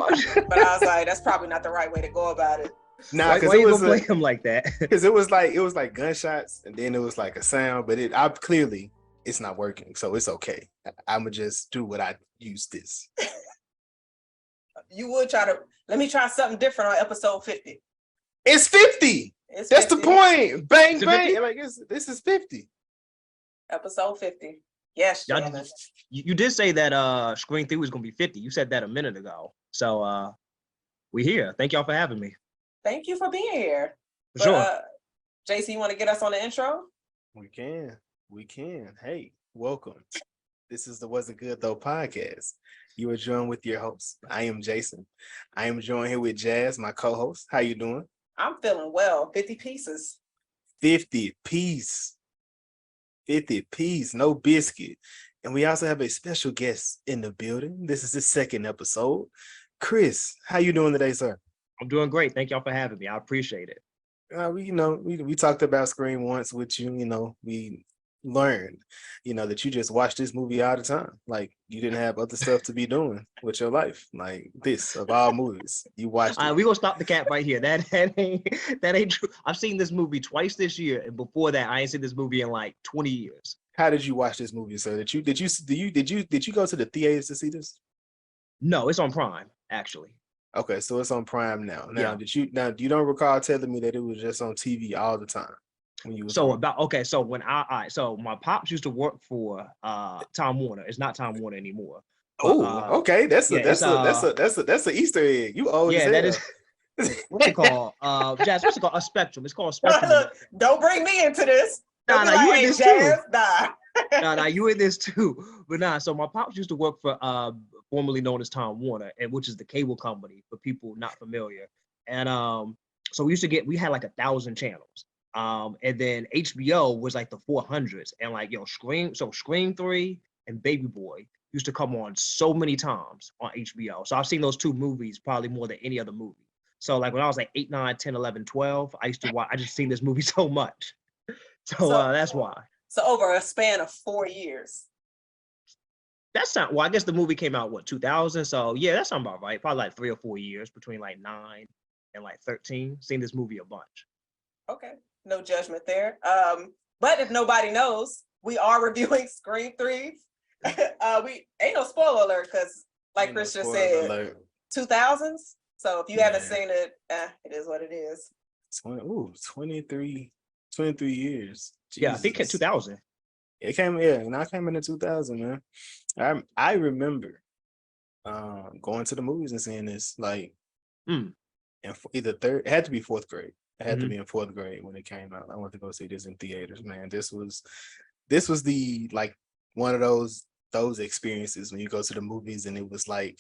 But I was like, that's probably not the right way to go about it. Nah, because why you gonna play him like that? Because it was like gunshots, and then it was like a sound, but I clearly it's not working, so it's okay. I'ma just do what I use this. You would let me try something different on episode 50. It's 50. That's 50. The point. Bang, bang. Like this is 50. Episode 50. Yes, you did say that Screen 3 was gonna be 50. You said that a minute ago. So we here. Thank y'all for having me. Thank you for being here. Sure. JC, you want to get us on the intro? We can. Hey, welcome. This is the Was It Good Though podcast. You are joined with your host. I am Jason. I am joined here with Jazz, my co-host. How you doing? I'm feeling well. 50 pieces. 50 piece. 50 piece. No biscuit. And we also have a special guest in the building. This is the second episode. Chris, how you doing today, sir? I'm doing great. Thank y'all for having me. I appreciate it. We talked about Scream once with you. We learned, that you just watch this movie all the time. Like you didn't have other stuff to be doing with your life. Like this of all movies, you watched. We gonna stop the cat right here. That ain't true. I've seen this movie twice this year, and before that, I ain't seen this movie in like 20 years. How did you watch this movie, sir? Did you go to the theaters to see this? No, it's on Prime actually. Okay, so it's on Prime now. Now, yeah. You don't recall telling me that it was just on TV all the time when you was so my pops used to work for Time Warner. It's not Time Warner anymore. Oh, okay. That's an Easter egg. You old as hell. That is. What's it called? Jazz, what's it called? A Spectrum. It's called Spectrum. Don't bring me into this. Nah, you in this Jazz, too. Nah, you in this too. But nah, so my pops used to work for formerly known as Time Warner, and which is the cable company for people not familiar. And so we had like 1,000 channels. And then HBO was like the 400s, and like Scream 3 and Baby Boy used to come on so many times on HBO. So I've seen those two movies probably more than any other movie. So like when I was like 8, 9, 10, 11, 12, I just seen this movie so much. So that's why. So over a span of 4 years. That's not, well, I guess the movie came out, 2000? So yeah, that sounds about right. Probably like 3 or 4 years between like 9 and like 13. Seen this movie a bunch. Okay, no judgment there. But if nobody knows, we are reviewing Scream 3. We ain't no spoiler alert because like Chris just said, 2000s. So if you haven't seen it, it is what it is. 23 years. Jesus. Yeah, I think it's 2000. It came, and I came in 2000, man. I remember going to the movies and seeing this, like, and either it had to be fourth grade. It had to be in fourth grade when it came out. I went to go see this in theaters, man. This was the, like, one of those experiences when you go to the movies and it was like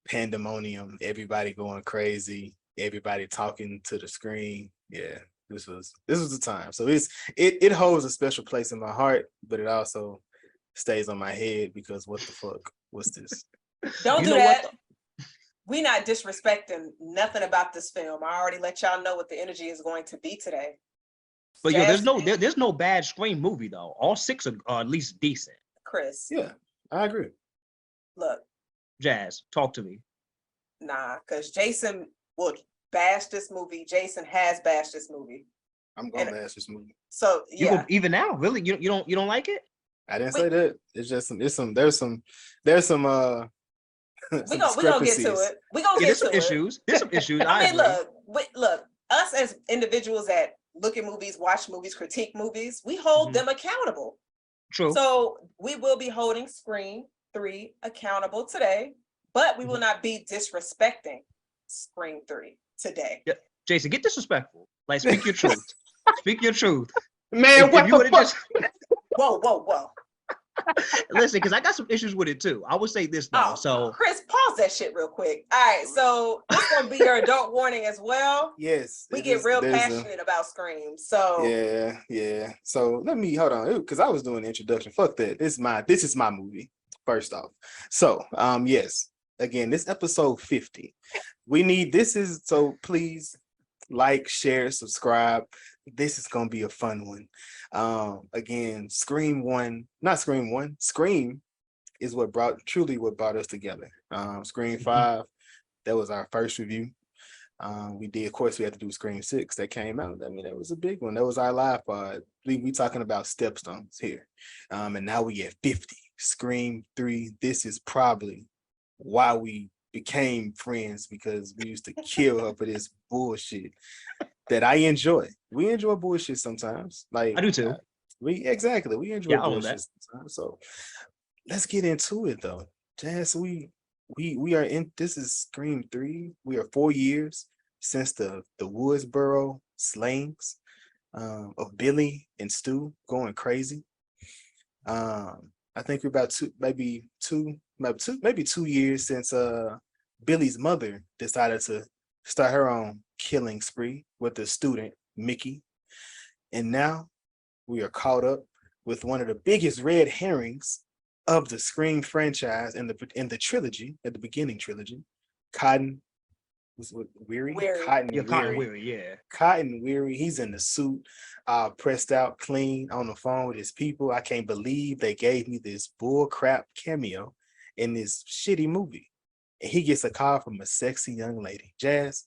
pandemonium, everybody going crazy, everybody talking to the screen. Yeah. This was the time. So it holds a special place in my heart, but it also stays on my head because what the fuck was this? Don't do that. We not disrespecting nothing about this film. I already let y'all know what the energy is going to be today. But there's no bad Scream movie though. All 6 are at least decent. Chris. Yeah, I agree. Look. Jazz, talk to me. Nah, because Jason would bash this movie. Jason has bashed this movie. I'm gonna bash this movie. So yeah, even now, really, you don't like it? I didn't say that. It's just there's some We're gonna get to it. We're gonna get to issues. There's some issues. I mean, look, us as individuals that look at movies, watch movies, critique movies, we hold them accountable. True. So we will be holding Scream 3 accountable today, but we will not be disrespecting Scream 3 today. Yeah. Jason, get disrespectful. Like, speak your truth. Speak your truth. Man, what the fuck? Whoa. Listen, because I got some issues with it too. I would say this though. So Chris, pause that shit real quick. All right, so this gonna be your adult warning as well. Yes. We get real passionate about Scream. So yeah. So let me hold on, because I was doing the introduction. Fuck that. This is my movie. First off. So yes. Again, this episode 50. So please like, share, subscribe. This is gonna be a fun one. Again, Scream is what brought us together. Scream 5 That was our first review. We did, of course, we had to do Scream 6 that came out. I mean, that was a big one. That was our live pod. We talking about stepstones here. And now we at 50. Scream 3. This is probably why we became friends, because we used to kill her for this bullshit that I enjoy. We enjoy bullshit sometimes. Like, I do too. We enjoy bullshit sometimes. So let's get into it though. Jazz, we are in, this is Scream 3. We are 4 years since the Woodsboro slayings of Billy and Stu going crazy. I think we're about 2 years since Billy's mother decided to start her own killing spree with the student Mickey. And now we are caught up with one of the biggest red herrings of the Scream franchise in the trilogy, at the beginning trilogy. Cotton Weary. Cotton Weary, yeah. Cotton Weary. He's in the suit, pressed out clean on the phone with his people. I can't believe they gave me this bull crap cameo in this shitty movie. And he gets a call from a sexy young lady. Jazz,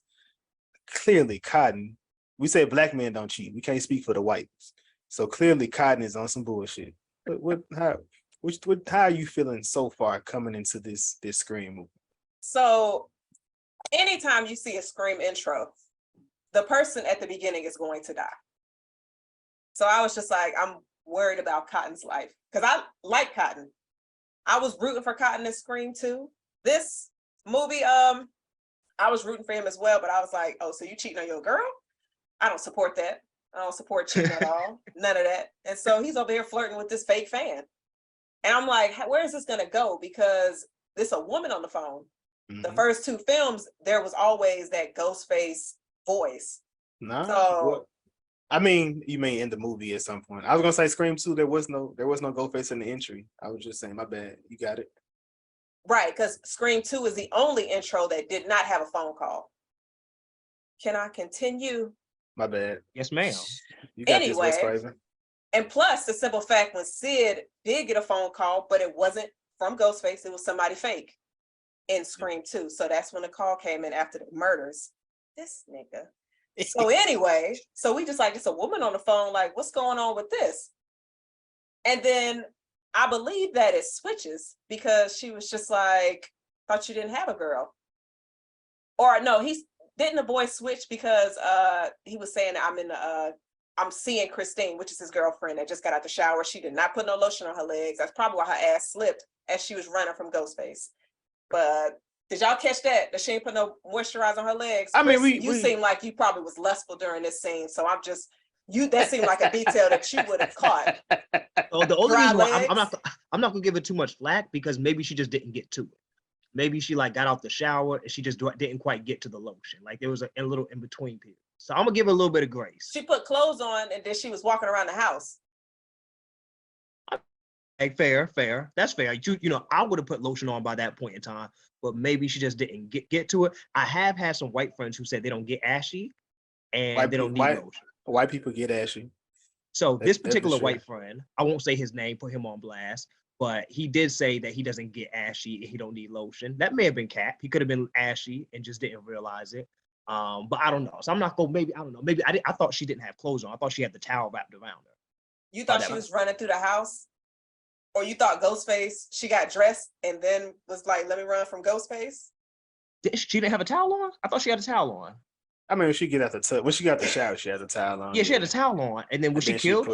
clearly Cotton, we say black men don't cheat. We can't speak for the whites. So clearly Cotton is on some bullshit. How are you feeling so far coming into this Scream movie? So anytime you see a Scream intro, the person at the beginning is going to die. So I was just like, I'm worried about Cotton's life, because I like Cotton. I was rooting for Cotton in Scream 2. This movie, I was rooting for him as well, but I was like, oh, so you cheating on your girl? I don't support that. I don't support cheating at all. None of that. And so he's over here flirting with this fake fan. And I'm like, where is this going to go? Because there's a woman on the phone. Mm-hmm. The first 2 films, there was always that Ghostface voice. No. So, I mean, you mean in the movie at some point. I was going to say Scream 2, there was no Ghostface in the entry. I was just saying, my bad. You got it. Right, because Scream 2 is the only intro that did not have a phone call. Can I continue? My bad. Yes, ma'am. You got anyway, this, Wes Craven. And plus, the simple fact, when Sid did get a phone call, but it wasn't from Ghostface, it was somebody fake in Scream 2. So that's when the call came in after the murders. This nigga. So anyway, so we just like, it's a woman on the phone, like, what's going on with this? And then I believe that it switches, because she was just like, thought you didn't have a girl. Or no, didn't the boy switch because he was saying that I'm seeing Christine, which is his girlfriend that just got out the shower. She did not put no lotion on her legs. That's probably why her ass slipped as she was running from Ghostface. But did y'all catch that? That she ain't put no moisturizer on her legs? I mean, Chris, you seem like you probably was lustful during this scene. So I'm just, that seemed like a detail that you would have caught. Oh, the only reason why I'm not gonna give it too much flack, because maybe she just didn't get to it. Maybe she like got out the shower and she just didn't quite get to the lotion. Like there was a little in between period. So I'm gonna give her a little bit of grace. She put clothes on and then she was walking around the house. Hey, fair. That's fair. You know, I would have put lotion on by that point in time, but maybe she just didn't get to it. I have had some white friends who said they don't get ashy and they don't need lotion. White people get ashy. So this particular white friend, I won't say his name, put him on blast, but he did say that he doesn't get ashy and he don't need lotion. That may have been Cap. He could have been ashy and just didn't realize it. But I don't know. So I'm not going, maybe, I don't know. Maybe I thought she didn't have clothes on. I thought she had the towel wrapped around her. You thought she was running through the house? Or you thought Ghostface, she got dressed and then was like, let me run from Ghostface? She didn't have a towel on? I thought she had a towel on. I mean, when she got the shower, she had the towel on. Yeah, she had a towel on. And then was she killed?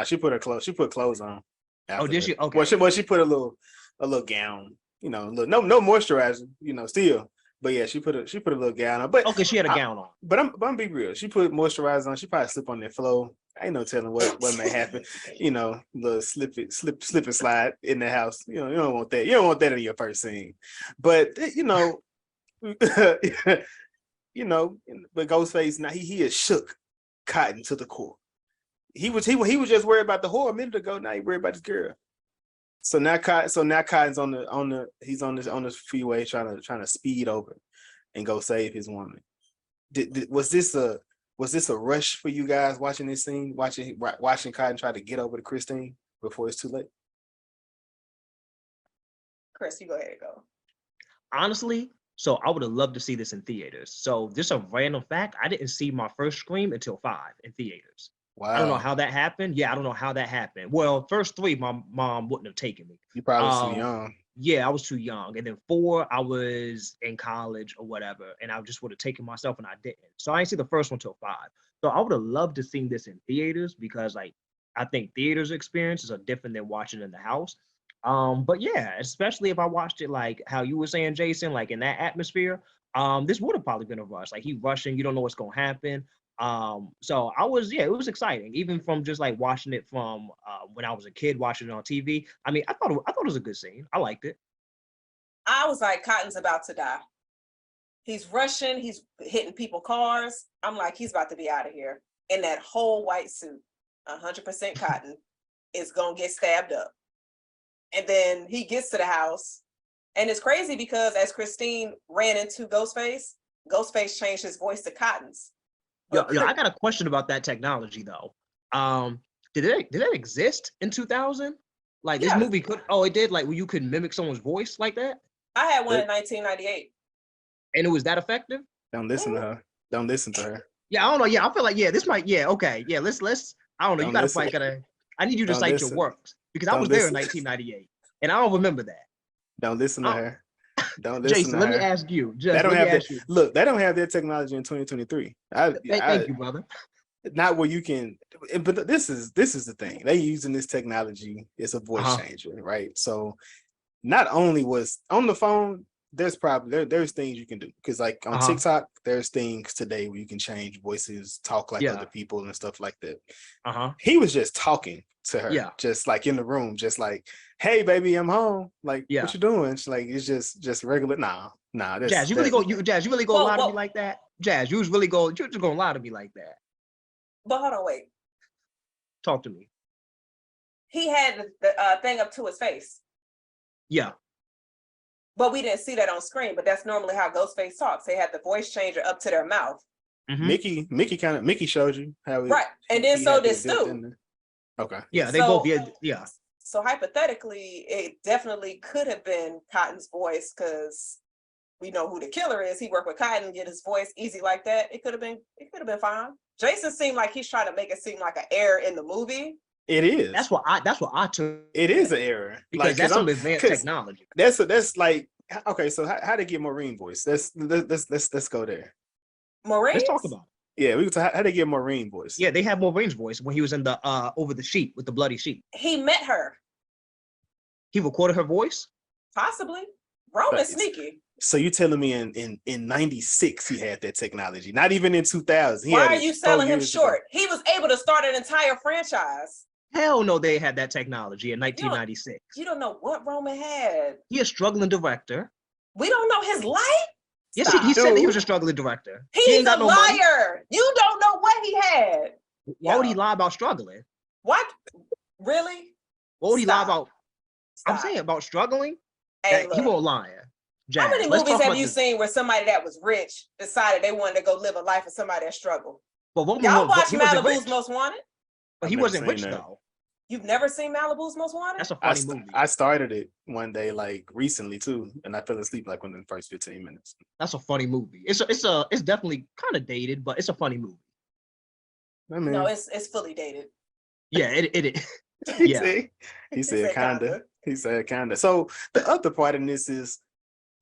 She put clothes on. Oh, did she? Okay. Well, she put a little gown, you know, no moisturizer, you know, still. But yeah, she put a little gown on. But okay, she had a gown on. But I'm be real. She put moisturizer on. She probably slip on that flow. Ain't no telling what may happen. You know, little slip and slide in the house. You know, you don't want that. You don't want that in your first scene. But you know, you know, but Ghostface now he is shook Cotton to the core. He was just worried about the whore a minute ago. Now he worried about his girl. So now Cotton's on the freeway trying to speed over and go save his woman. Was this a rush for you guys watching this scene, watching Cotton try to get over to Christine before it's too late? Chris, you go ahead and go. Honestly, So I would have loved to see this in theaters. So just a random fact, I didn't see my first Scream until 5 in theaters. Wow. I don't know how that happened. Yeah, I don't know how that happened. Well, first 3, my mom wouldn't have taken me. You probably too young. Yeah, I was too young. And then 4, I was in college or whatever, and I just would have taken myself, and I didn't. So I didn't see the first one till 5. So I would have loved to see this in theaters because, like, I think theaters experiences are different than watching in the house. But yeah, especially if I watched it like how you were saying, Jason, like in that atmosphere, this would have probably been a rush. Like he rushing, you don't know what's gonna happen. So it was exciting, even from just like watching it from when I was a kid watching it on TV. I mean, I thought it was a good scene. I liked it. I was like, Cotton's about to die. He's rushing, he's hitting people's cars. I'm like, he's about to be out of here. In that whole white suit, 100% Cotton is gonna get stabbed up. And then he gets to the house. And it's crazy because as Christine ran into Ghostface, Ghostface changed his voice to Cotton's. Yo, I got a question about that technology though. Did it exist in 2000? Like this movie could, it did, like where you could mimic someone's voice like that? I had one in 1998. And it was that effective? Don't listen to her. Don't listen to her. Yeah, I don't know. Yeah, I feel like, this might, okay. Yeah, let's, I don't know. You I need you to cite your works because I was there in 1998 and I don't remember that. Don't listen to her. Don't listen Jason, to let her. me ask you. They don't have that. Look, they don't have that technology in 2023. Thank you, brother. Not where you can, but this is the thing. They using this technology. It's a voice changer, right? So not only was on the phone, there's probably there's things you can do because like on TikTok, there's things today where you can change voices, talk like other people and stuff like that. He was just talking to her, just like in the room, just like, "Hey, baby, I'm home. Like, what you doing?" She's like, "It's just regular." Nah. Jazz, you really go lie to me like that? Jazz, you're just gonna lie to me like that? But hold on, wait. Talk to me. He had the thing up to his face. Yeah. But we didn't see that on screen, but that's normally how Ghostface talks. They had the voice changer up to their mouth. Mickey showed you how right. And then so did Stu. Okay. Yeah, they both So hypothetically, it definitely could have been Cotton's voice because we know who the killer is. He worked with Cotton, get his voice easy like that. It could have been fine. Jason seemed like he's trying to make it seem like an error in the movie. It is. That's what I took. It is an error because like, that's some advanced technology. That's like, okay. So how to get Maureen voice? Let's go there. Maureen. Let's talk about it. Yeah, we how they get Maureen voice. Yeah, they had Maureen's voice when he was in the over the sheet with the bloody sheet. He met her. He recorded her voice. Possibly. Roman's sneaky. So you telling me in 96 he had that technology? Not even in 2000. Why are you selling him short? He was able to start an entire franchise. Hell no, they had that technology in 1996. You don't know what Roman had. He a struggling director. We don't know his life. Yes, he said that he was a struggling director. He's a liar. You don't know what he had. Why would he lie about struggling? What? Really? What would he lie about? I'm saying about struggling. Hey, he won't lie. How many movies have you seen where somebody that was rich decided they wanted to go live a life of somebody that struggled? Y'all watch Malibu's Most Wanted? But he wasn't rich though. You've never seen Malibu's Most Wanted? That's a funny movie. I started it one day, like recently too, and I fell asleep like within the first 15 minutes. That's a funny movie. It's definitely kind of dated, but it's a funny movie. I mean, no, it's fully dated. Yeah, it is. Yeah. He said kinda. He said kinda. So the other part in this is,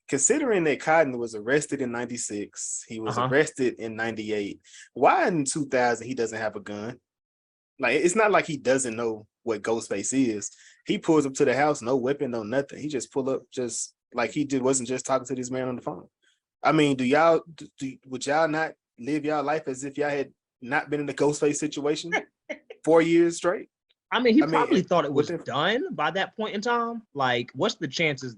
considering that Cotton was arrested in 96, he was arrested in 98. Why in 2000 he doesn't have a gun? Like, it's not like he doesn't know what Ghostface is. He pulls up to the house, no weapon, no nothing. He just pull up, just like he did, wasn't just talking to this man on the phone. I mean, would y'all not live y'all life as if y'all had not been in a Ghostface situation 4 years straight? I mean, he probably thought it was done by that point in time. Like, what's the chances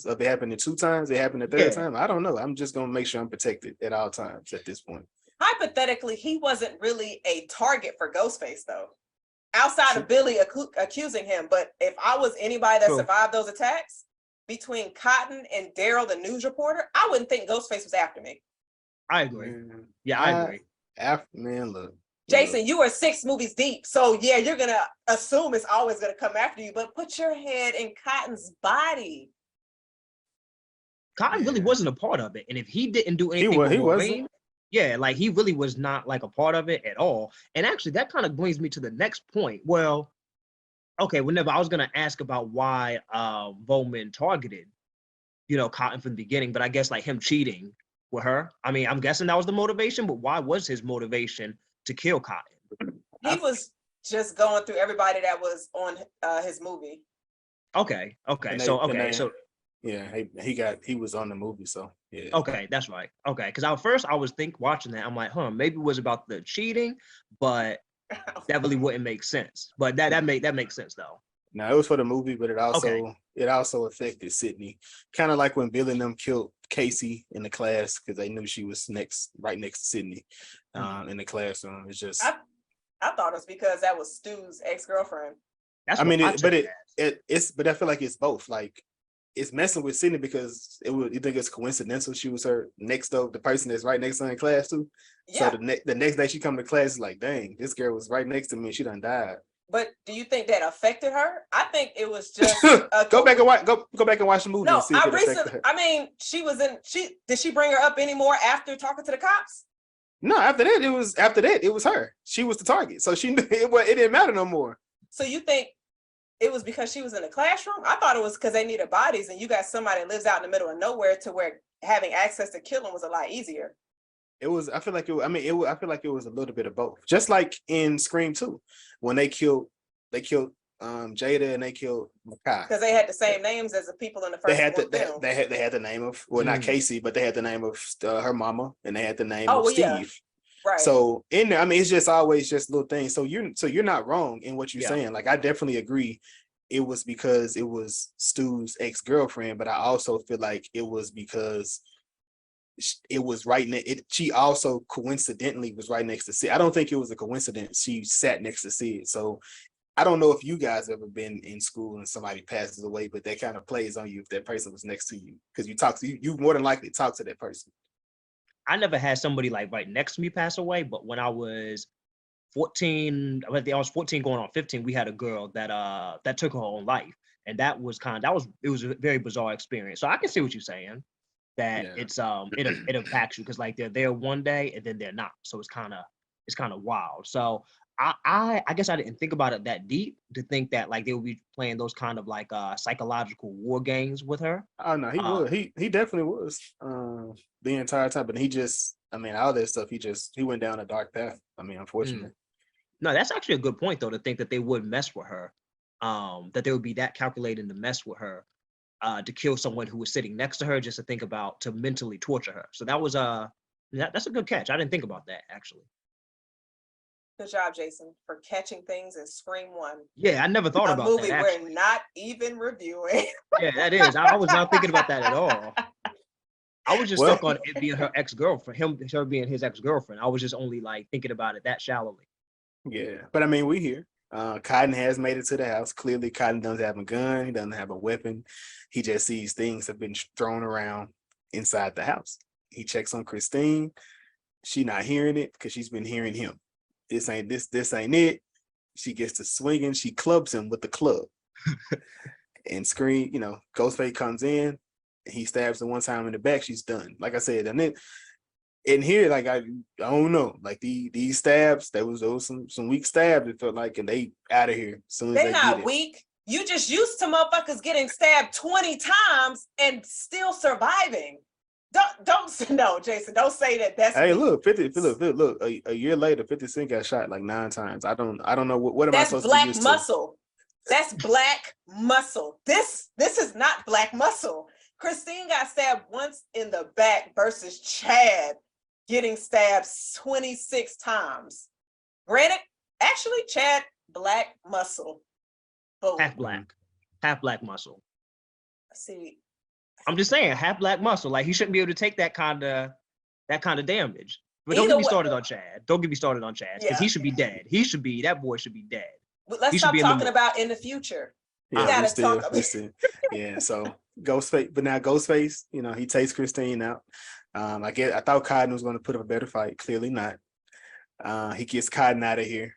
of it happening 2 times? It happened a third time? I don't know. I'm just going to make sure I'm protected at all times at this point. Hypothetically, he wasn't really a target for Ghostface, though, outside of Billy accusing him. But if I was anybody that survived those attacks, between Cotton and Daryl, the news reporter, I wouldn't think Ghostface was after me. I agree. Yeah, I agree. Man, look. Jason, you are 6 movies deep. So yeah, you're going to assume it's always going to come after you, but put your head in Cotton's body. Cotton really wasn't a part of it. And if he didn't do anything for Maureen, yeah, like he really was not like a part of it at all. And actually, that kind of brings me to the next point. Well, okay, whenever I was gonna ask about why Bowman targeted, Cotton from the beginning, but I guess like him cheating with her. I mean, I'm guessing that was the motivation, but why was his motivation to kill Cotton? He was just going through everybody that was on his movie. Okay. So yeah, he was on the movie, so yeah. Okay, that's right. Okay, because at first I was watching that, I'm like, maybe it was about the cheating, but that really wouldn't make sense. But that makes sense though. No, it was for the movie, but it also affected Sydney. Kind of like when Bill and them killed Casey in the class because they knew she was right next to Sydney in the classroom. It's just I thought it was because that was Stu's ex-girlfriend. But I feel like it's both. Like it's messing with Sydney because you think it's coincidental she was her next door, the person that's right next to her in class too. Yeah. So the next day she come to class is like, dang, this girl was right next to me and she done died. But do you think that affected her? I think it was just go back and watch the movie. No, did she bring her up anymore after talking to the cops? No, after that it was her. She was the target, so she knew it didn't matter no more. So you think it was because she was in the classroom? I thought it was because they needed bodies, and you got somebody that lives out in the middle of nowhere to where having access to kill them was a lot easier. It was. I feel like it. I feel like it was a little bit of both. Just like in Scream 2, when they killed Jada and they killed Makai because they had the same names as the people in the first film. They had the name of not Casey, but they had the name of her mama, and they had the name of Steve. Yeah. Right. So in there, it's just always just little things. So you're not wrong in what you're saying. Like I definitely agree. It was because it was Stu's ex-girlfriend, but I also feel like it was because it was she also coincidentally was right next to Sid. I don't think it was a coincidence. She sat next to Sid. So I don't know if you guys ever been in school and somebody passes away, but that kind of plays on you if that person was next to you because you more than likely talk to that person. I never had somebody like right next to me pass away, but when I was 14, I was 14 going on 15, we had a girl that took her own life. And it was a very bizarre experience. So I can see what you're saying, that it's it impacts you because like they're there one day and then they're not. So it's kind of wild. So I guess I didn't think about it that deep to think that like they would be playing those kind of like psychological war games with her. Oh no, he would. He definitely was the entire time. But he just, all that stuff, he went down a dark path. Unfortunately. No, that's actually a good point though, to think that they would mess with her. That they would be that calculating to mess with her, to kill someone who was sitting next to her, just to mentally torture her. So that was that's a good catch. I didn't think about that actually. Good job, Jason, for catching things in Scream 1. Yeah, I never thought about that. A movie we're not even reviewing. Yeah, that is. I was not thinking about that at all. I was just stuck on it being her ex-girlfriend, her being his ex-girlfriend. I was just only like thinking about it that shallowly. Yeah, but we here. Cotton has made it to the house. Clearly, Cotton doesn't have a gun. He doesn't have a weapon. He just sees things have been thrown around inside the house. He checks on Christine. She not hearing it because she's been hearing him. This ain't it. She gets to swinging. She clubs him with the club. And Scream, Ghostface comes in. He stabs her one time in the back. She's done. Like I said, and then in here, like I don't know, like these stabs, there was some weak stabs. It felt like, and they out of here. As soon as they're not weak. You just used to motherfuckers getting stabbed 20 times and still surviving. No, Jason, don't say that. That's hey, look, 50, look, a year later, 50 Cent got shot like 9 times. I don't know what am I supposed to be used to? That's black muscle. That's black muscle. This is not black muscle. Christine got stabbed once in the back versus Chad getting stabbed 26 times. Granted, actually, Chad, black muscle. Boom. Half black muscle. See, I'm just saying, half black muscle. Like he shouldn't be able to take that kind of damage. But don't get me started on Chad. Don't get me started on Chad because he should be dead. That boy should be dead. But let's stop talking about in the future. Yeah, yeah. So Ghostface, but now Ghostface, he takes Christine out. I thought Cotton was going to put up a better fight. Clearly not. He gets Cotton out of here.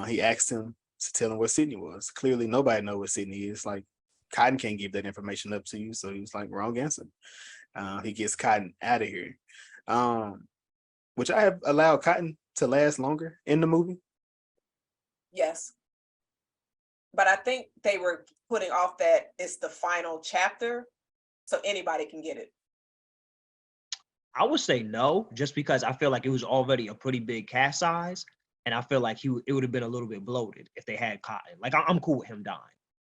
He asked him to tell him what Sydney was. Clearly nobody knows what Sydney is. Like Cotton can't give that information up to you. So he was like, wrong answer. He gets Cotton out of here. Which I have allowed Cotton to last longer in the movie. Yes. But I think they were putting off that it's the final chapter, so anybody can get it. I would say no, just because I feel like it was already a pretty big cast size, and I feel like it would have been a little bit bloated if they had Cotton. Like I'm cool with him dying.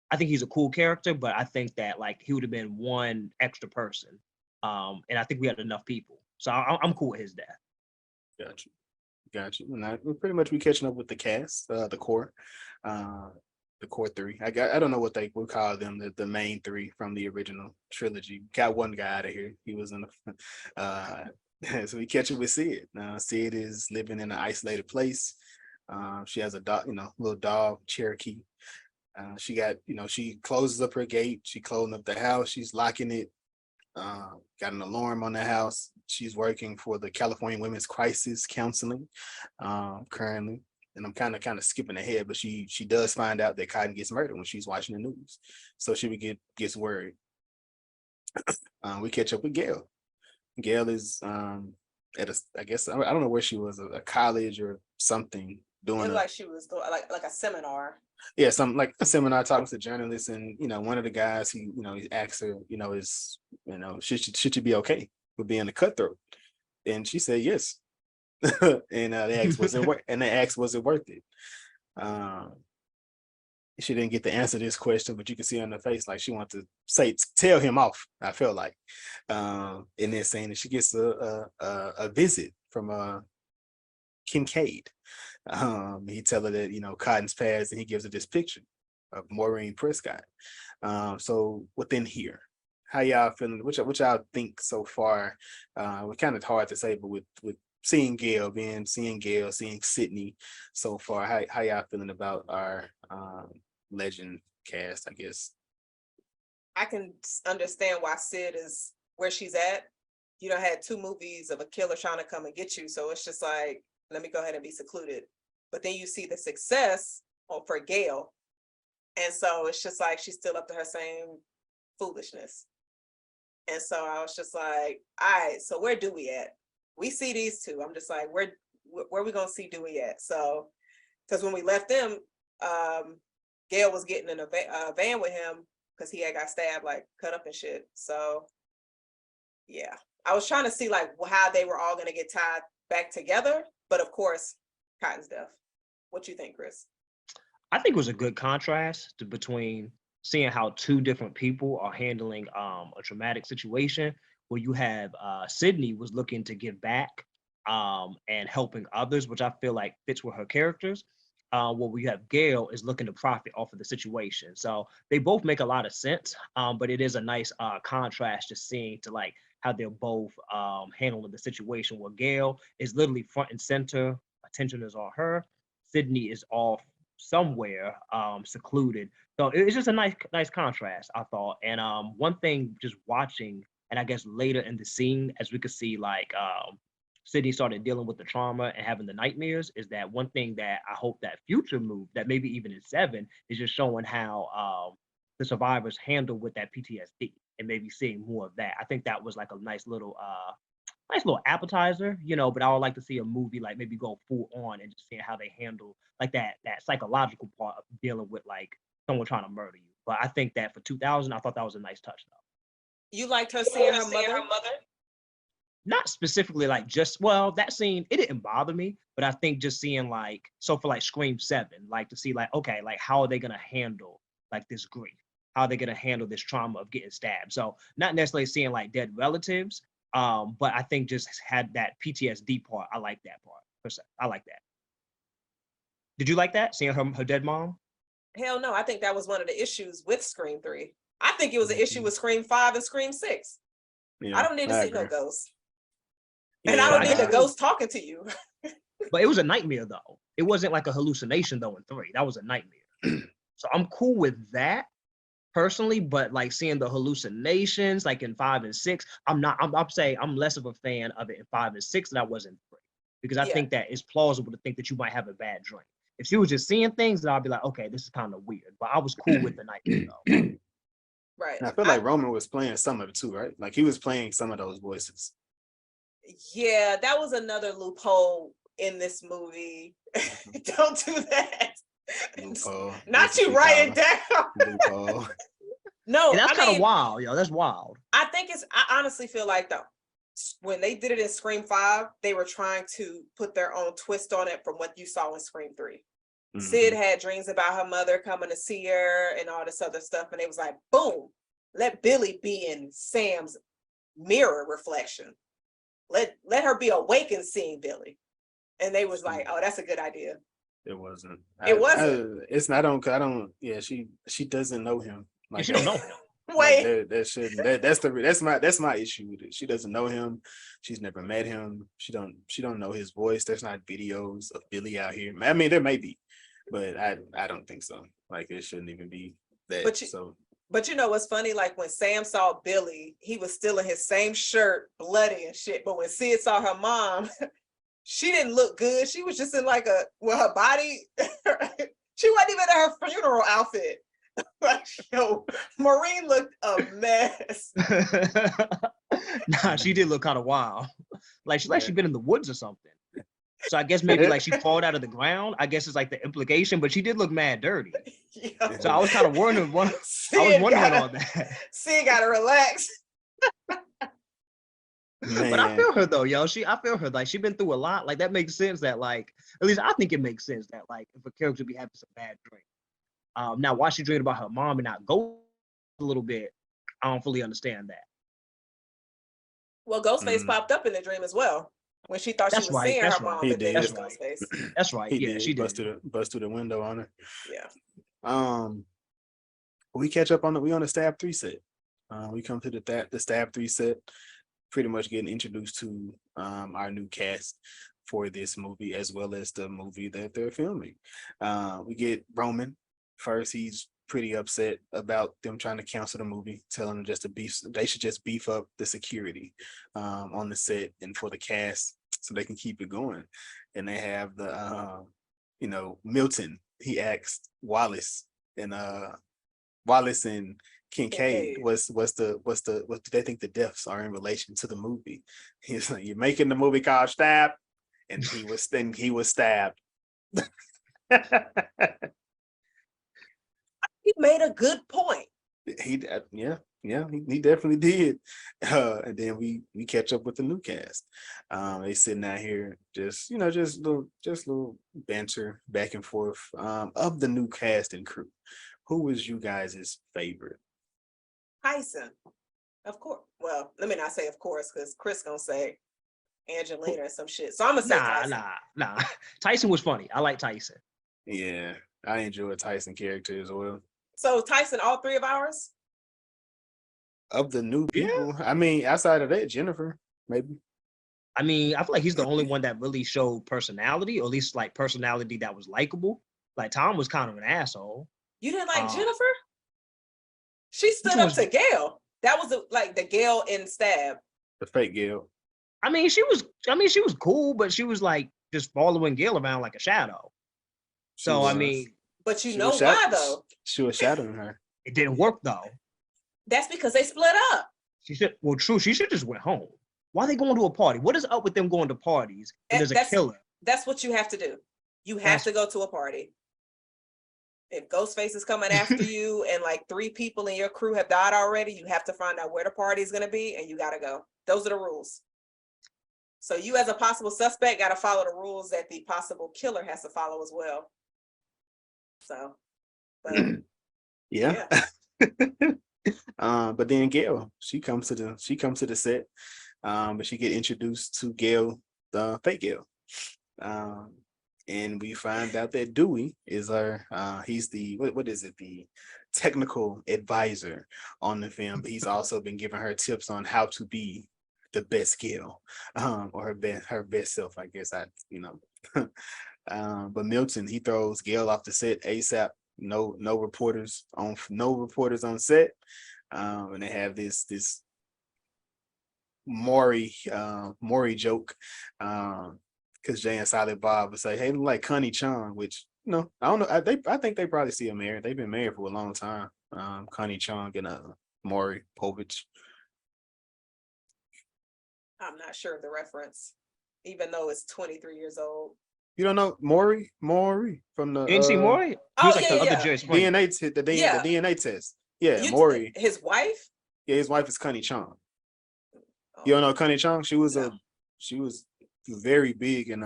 I think he's a cool character, but I think that like he would have been one extra person, and I think we had enough people, so I'm cool with his death. Got you. And we're pretty much catching up with the cast, the core three. I don't know what they would call them, the main three from the original trilogy. Got one guy out of here. He was in the so we catch up with Sid. Sid is living in an isolated place. She has a dog, little dog, Cherokee. She got, she closes up her gate. She closing up the house. She's locking it. Got an alarm on the house. She's working for the California Women's Crisis Counseling currently. And I'm kind of skipping ahead, but she does find out that Cotton gets murdered when she's watching the news. So she gets worried. We catch up with Gail. Gail is at I don't know where she was, a college or something, doing like she was doing like a seminar. Yeah, something like a seminar, talking to journalists, and one of the guys, he asks her, should you be okay with being a cutthroat? And she said yes. And they asked, was it worth it? She didn't get to answer this question, but you can see on her face like she wants to tell him off. I feel like in this scene, and she gets a visit from Kincaid. He tell her that Cotton's passed, and he gives her this picture of Maureen Prescott. So within here, how y'all feeling? What y'all think so far? We're kind of hard to say, but with seeing Gail, seeing Sydney so far, how y'all feeling about our legend cast? I guess I can understand why Sid is where she's at. You done had 2 movies of a killer trying to come and get you, so it's just like, let me go ahead and be secluded. But then you see the success for Gail, and so it's just like she's still up to her same foolishness. And so I was just like, all right, so where do we at? We see these 2. I'm just like, where we gonna see Dewey at? So, because when we left them, Gail was getting in a van with him because he had got stabbed, like cut up and shit. So, yeah, I was trying to see like how they were all gonna get tied back together, but of course, Cotton's death. What you think, Chris? I think it was a good contrast between seeing how 2 different people are handling a traumatic situation, where you have Sydney was looking to give back and helping others, which I feel like fits with her characters. Where we have Gail is looking to profit off of the situation. So they both make a lot of sense, but it is a nice contrast just seeing to like how they're both handling the situation, where Gail is literally front and center, attention is on her. Sydney is off somewhere secluded. So it's just a nice contrast, I thought. And one thing just watching, and I guess later in the scene, as we could see like Sydney started dealing with the trauma and having the nightmares, is that one thing that I hope that future move, that maybe even in 7, is just showing how the survivors handle with that PTSD, and maybe seeing more of that. I think that was like a nice little appetizer, but I would like to see a movie like maybe go full on and just seeing how they handle like that psychological part of dealing with like someone trying to murder you. But I think that for 2000, I thought that was a nice touch though. You liked her seeing her mother? Not specifically like that scene, it didn't bother me, but I think just seeing like, so for like Scream 7, like to see like, okay, like how are they gonna handle like this grief? How are they gonna handle this trauma of getting stabbed? So not necessarily seeing like dead relatives, but I think just had that PTSD part. I like that part. I like that. Did you like that, seeing her dead mom? Hell no, I think that was one of the issues with Scream 3. I think it was an issue with Scream 5 and Scream 6. Yeah, I don't need to see no ghosts. And I don't need a ghost talking to you. But it was a nightmare though. It wasn't like a hallucination though in 3. That was a nightmare. So I'm cool with that personally, but like seeing the hallucinations like in 5 and 6, I'm saying I'm less of a fan of it in 5 and 6 than I was in 3. Because I think that it's plausible to think that you might have a bad dream. If she was just seeing things, then I'd be like, okay, this is kind of weird. But I was cool with the nightmare though. Right. And I feel like Roman was playing some of it too, right? Like he was playing some of those voices. Yeah, that was another loophole in this movie. Don't do that. Loophole. Not you writing down. Loophole. No, that's kind of wild, yo. That's wild. I honestly feel like though, when they did it in Scream 5, they were trying to put their own twist on it from what you saw in Scream 3. Sid had dreams about her mother coming to see her and all this other stuff, and it was like, boom, let Billy be in Sam's mirror reflection. Let her be awake and seeing Billy. And they was like, oh, that's a good idea. It wasn't. It's not. I don't. Yeah, she doesn't know him. Like, she don't know him. Wait, that's my issue with it. She doesn't know him. She's never met him. She don't know his voice. There's not videos of Billy out here. I mean, there may be, but I don't think so. Like it shouldn't even be that. But you know what's funny? Like when Sam saw Billy, he was still in his same shirt, bloody and shit. But when Sid saw her mom, she didn't look good. She was just in like her body. She wasn't even in her funeral outfit. Like, yo, Maureen looked a mess. Nah, she did look kind of wild. Like she'd been in the woods or something. So I guess maybe like she crawled out of the ground. I guess it's like the implication, but she did look mad dirty. Yo, so I was kind of wondering on that. Sid gotta relax. But I feel her though, yo. I feel her. Like she's been through a lot. Like that makes sense. That like, at least I think it makes sense that like if a character be having some bad dreams. Now why she dreamed about her mom and not go a little bit, I don't fully understand that. Well, Ghostface popped up in the dream as well when she thought she was seeing her mom. He did. That's Ghostface. That's right. Yeah, she did. Bust through the window on her. Yeah. We catch up on we on the Stab 3 set. We come to the Stab 3 set, pretty much getting introduced to our new cast for this movie as well as the movie that they're filming. We get Roman first. He's pretty upset about them trying to cancel the movie, telling them they should just beef up the security on the set and for the cast so they can keep it going. And they have the Milton. He asked Wallace and Kincaid what do they think the deaths are in relation to the movie? He's like, you're making the movie called Stab, and he was stabbed. He made a good point. He definitely did. And then we catch up with the new cast. They sitting out here just little banter back and forth of the new cast and crew. Who was you guys' favorite? Tyson, of course. Well, let me not say of course, because Chris gonna say Angelina or some shit. So I'm gonna say Tyson. Nah. Tyson was funny. I like Tyson. Yeah, I enjoy Tyson character as well. So Tyson, all three of ours? Of the new people, I mean, outside of that, Jennifer, maybe. I mean, I feel like he's the only one that really showed personality, or at least like personality that was likable. Like Tom was kind of an asshole. You didn't like Jennifer? She stood up to Gail. That was the Gail in Stab. The fake Gail. I mean, she was cool, but she was like just following Gail around like a shadow. So I mean, but you know why though? She was shadowing her. It didn't work though. That's because they split up. She should just went home. Why are they going to a party? What is up with them going to parties? And there's a killer. That's what you have to do. You have to go to a party. If Ghostface is coming after you and like 3 people in your crew have died already, you have to find out where the party is going to be and you got to go. Those are the rules. So you as a possible suspect got to follow the rules that the possible killer has to follow as well. So, but yeah. But then Gail, she comes to the set, but she get introduced to Gail, the fake Gail. And we find out that Dewey is he's the the technical advisor on the film, but he's also been giving her tips on how to be the best Gail, or her best self, I guess. But Milton, he throws Gail off the set ASAP. No reporters on set, and they have this Maury joke. Because Jay and Silent Bob would say, "Hey, like Connie Chung," which I don't know. I think they probably see a married. They've been married for a long time. Connie Chung and Maury Povich. I'm not sure of the reference, even though it's 23 years old. You don't know Maury from the You didn't see Maury? He was like the other Jerry Springer. the DNA test. Yeah, Maury. His wife? Yeah, his wife is Connie Chung. Oh, You don't know Connie Chung? She was no. she was very big in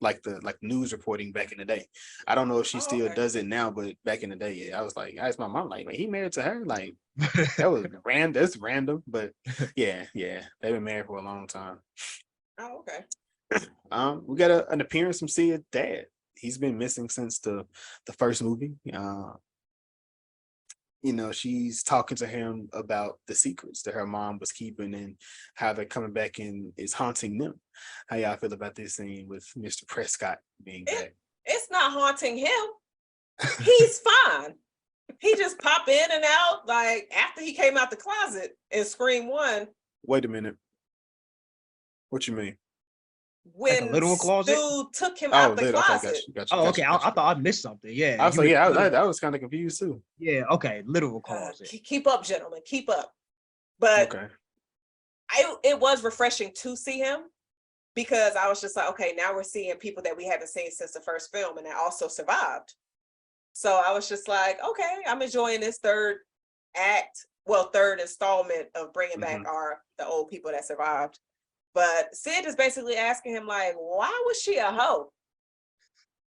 like news reporting back in the day. I don't know if she still does it now, but back in the day, yeah. I asked my mom, like, he married to her? Like, that was random. That's random, but yeah, they've been married for a long time. Oh, okay. We got an appearance from Sia's dad. He's been missing since the first movie. She's talking to him about the secrets that her mom was keeping and how they're coming back and is haunting them. How y'all feel about this scene with Mr. Prescott being back? It's not haunting him. He's fine. He just pop in and out like after he came out the closet in Scream 1. Wait a minute. What you mean? When like a literal closet? Stu took him out the closet. Gotcha. Okay. I thought I missed something. Yeah. I was like, I was kind of confused too. Yeah. Okay. Literal closet. Keep up, gentlemen. Keep up. But okay. It was refreshing to see him because I was just like, okay, now we're seeing people that we haven't seen since the first film and that also survived. So I was just like, okay, I'm enjoying this third installment of bringing back the old people that survived. But Sid is basically asking him, like, why was she a hoe?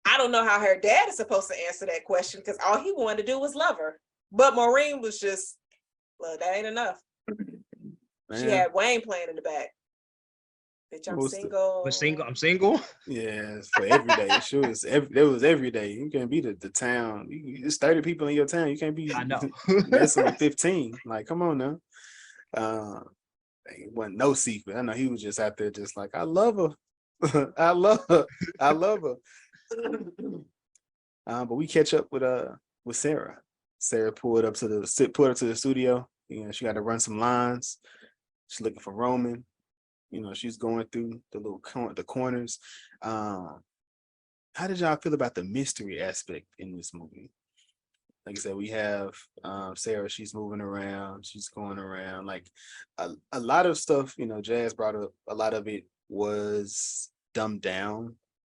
I don't know how her dad is supposed to answer that question because all he wanted to do was love her. But Maureen was just, look, that ain't enough. Man. She had Wayne playing in the back. Bitch, I'm single. I'm single. Yeah, for every day. It was every day. You can't be the town. There's 30 people in your town. You can't be messing with 15. Like, come on now. It wasn't no secret. I know he was just out there just like, I love her. I love her. I love her. But we catch up with Sarah. Sarah pulled up to the studio. She got to run some lines. She's looking for Roman. She's going through the corners. How did y'all feel about the mystery aspect in this movie? Like I said, we have Sarah. She's moving around. She's going around. Like a lot of stuff, Jazz brought up. A lot of it was dumbed down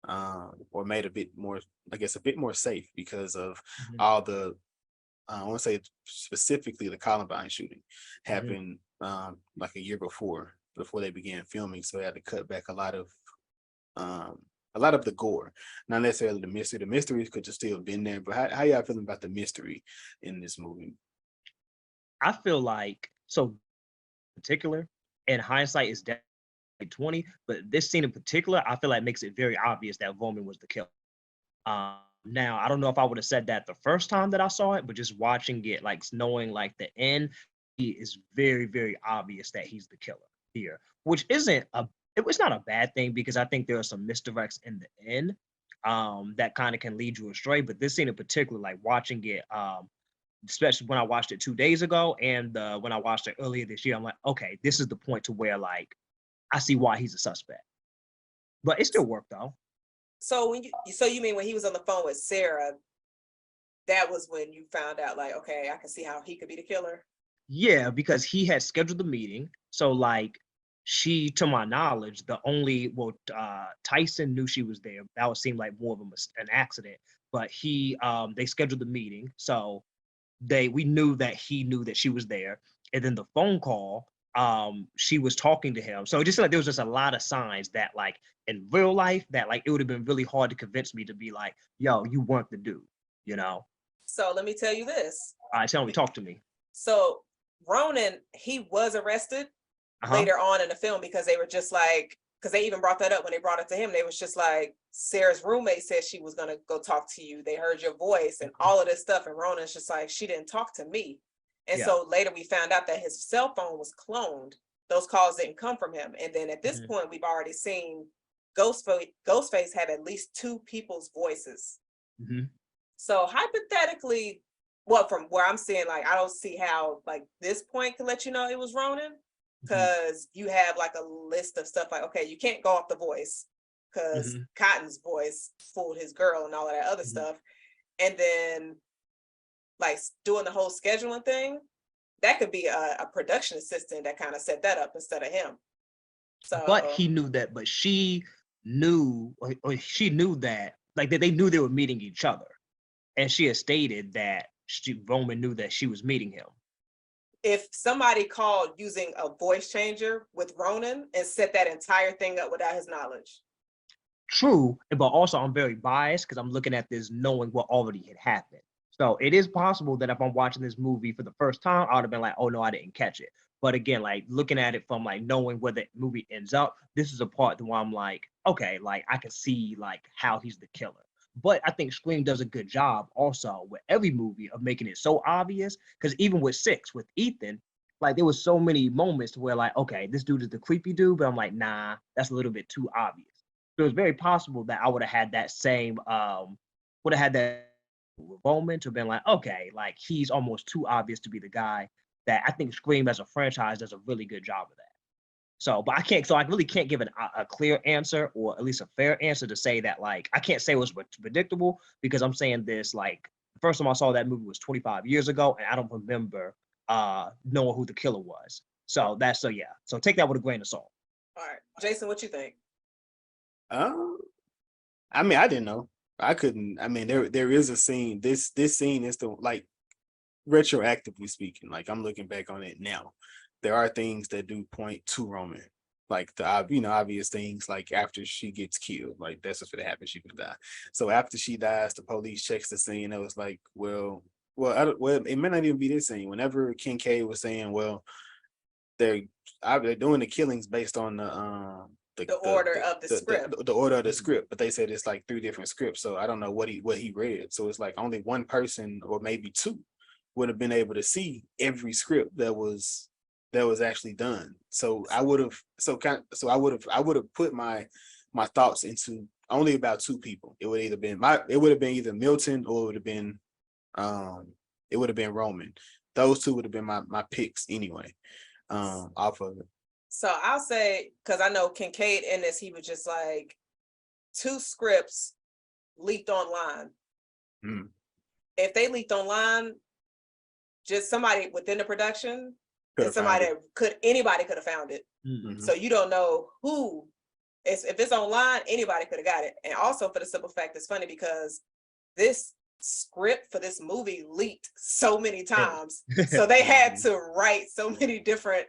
or made a bit more, I guess, a bit more safe because of all the. I want to say specifically the Columbine shooting happened like a year before they began filming, so they had to cut back a lot of the gore, not necessarily the mystery. The mysteries could just still have been there, but how y'all feeling about the mystery in this movie? I feel like, so particular, in hindsight is definitely 20, but this scene in particular, I feel like makes it very obvious that Roman was the killer. Now, I don't know if I would have said that the first time that I saw it, but just watching it, like knowing like the end, it is very, very obvious that he's the killer here, which it's not a bad thing because I think there are some misdirects in the end that kind of can lead you astray. But this scene in particular, like watching it, especially when I watched it 2 days ago and when I watched it earlier this year, I'm like, okay, this is the point to where like I see why he's a suspect. But it still worked though. So you mean when he was on the phone with Sarah, that was when you found out like, okay, I can see how he could be the killer? Yeah, because he had scheduled the meeting. So like she, to my knowledge, Tyson knew she was there. That would seem like more of an accident, but they scheduled the meeting. So we knew that he knew that she was there. And then the phone call, she was talking to him. So it just like there was just a lot of signs that like in real life that like it would have been really hard to convince me to be like, yo, you weren't the dude, So let me tell you this. All right, tell me, talk to me. So Ronan, he was arrested later on in the film because they were just like, because they even brought that up when they brought it to him. They was just like, Sarah's roommate said she was gonna go talk to you. They heard your voice and all of this stuff. And Ronan's just like, she didn't talk to me. And so later we found out that his cell phone was cloned. Those calls didn't come from him. And then at this point, we've already seen Ghostface have at least 2 people's voices. So hypothetically, from where I'm seeing, like, I don't see how like this point can let you know it was Ronan, because you have like a list of stuff like, okay, you can't go off the voice because Cotton's voice fooled his girl and all of that other stuff. And then like doing the whole scheduling thing, that could be a production assistant that kind of set that up instead of him. So, but he knew that, but she knew, or she knew that, like that they knew they were meeting each other, and she had stated that Roman knew that she was meeting him. if somebody called using a voice changer with Ronan and set that entire thing up without his knowledge. True, but also I'm very biased because I'm looking at this knowing what already had happened. So it is possible that if I'm watching this movie for the first time, I would have been like, oh no, I didn't catch it. But again, like looking at it from like knowing where the movie ends up, this is a part where I'm like, okay, like I can see like how he's the killer. But I think Scream does a good job also with every movie of making it so obvious. Because even with 6, with Ethan, like there was so many moments where like, okay, this dude is the creepy dude, but I'm like, nah, that's a little bit too obvious. So it's very possible that I would have had that same, would have had that moment to have been like, okay, like he's almost too obvious to be the guy. That I think Scream as a franchise does a really good job of that. So, but I can't, so I really can't give a clear answer or at least a fair answer to say that, like, I can't say it was predictable because I'm saying this, like, the first time I saw that movie was 25 years ago and I don't remember knowing who the killer was. So that's, so yeah. So take that with a grain of salt. All right. Jason, what you think? I mean, I didn't know. I couldn't. I mean, there is a scene. This scene is the, like, retroactively speaking. Like, I'm looking back on it now. There are things that do point to Roman, like the obvious things. Like after she gets killed, like that's what's gonna happen. She would die. So after she dies, the police checks the scene. It was like, well, it may not even be this scene. Whenever Kincaid was saying, well, they're doing the killings based on the order of the script. The order of the script, but they said it's like 3 different scripts. So I don't know what he read. So it's like only one person or maybe 2 would have been able to see every script that was actually done. So I would have put my thoughts into only about 2 people. It would have been either Milton or it would have been Roman. Those 2 would have been my picks anyway. Off of it. So I'll say, because I know Kincaid in this, he was just like 2 scripts leaked online. If they leaked online, just somebody within the production, and somebody anybody could have found it. So you don't know who. If it's online, anybody could have got it. And also for the simple fact, it's funny because this script for this movie leaked so many times. So they had to write so many different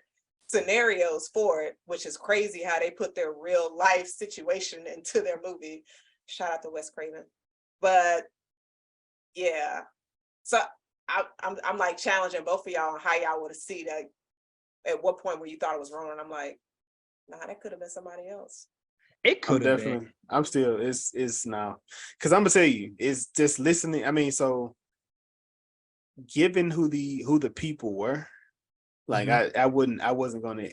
scenarios for it, which is crazy how they put their real life situation into their movie. Shout out to Wes Craven. But yeah, so I'm like challenging both of y'all on how y'all would have seen that. At what point where you thought it was Ronan? I'm like, nah, that could have been somebody else. It could have been. I'm still, it's now, because I'm gonna tell you, it's just listening. I mean, so given who the people were, like I wasn't gonna,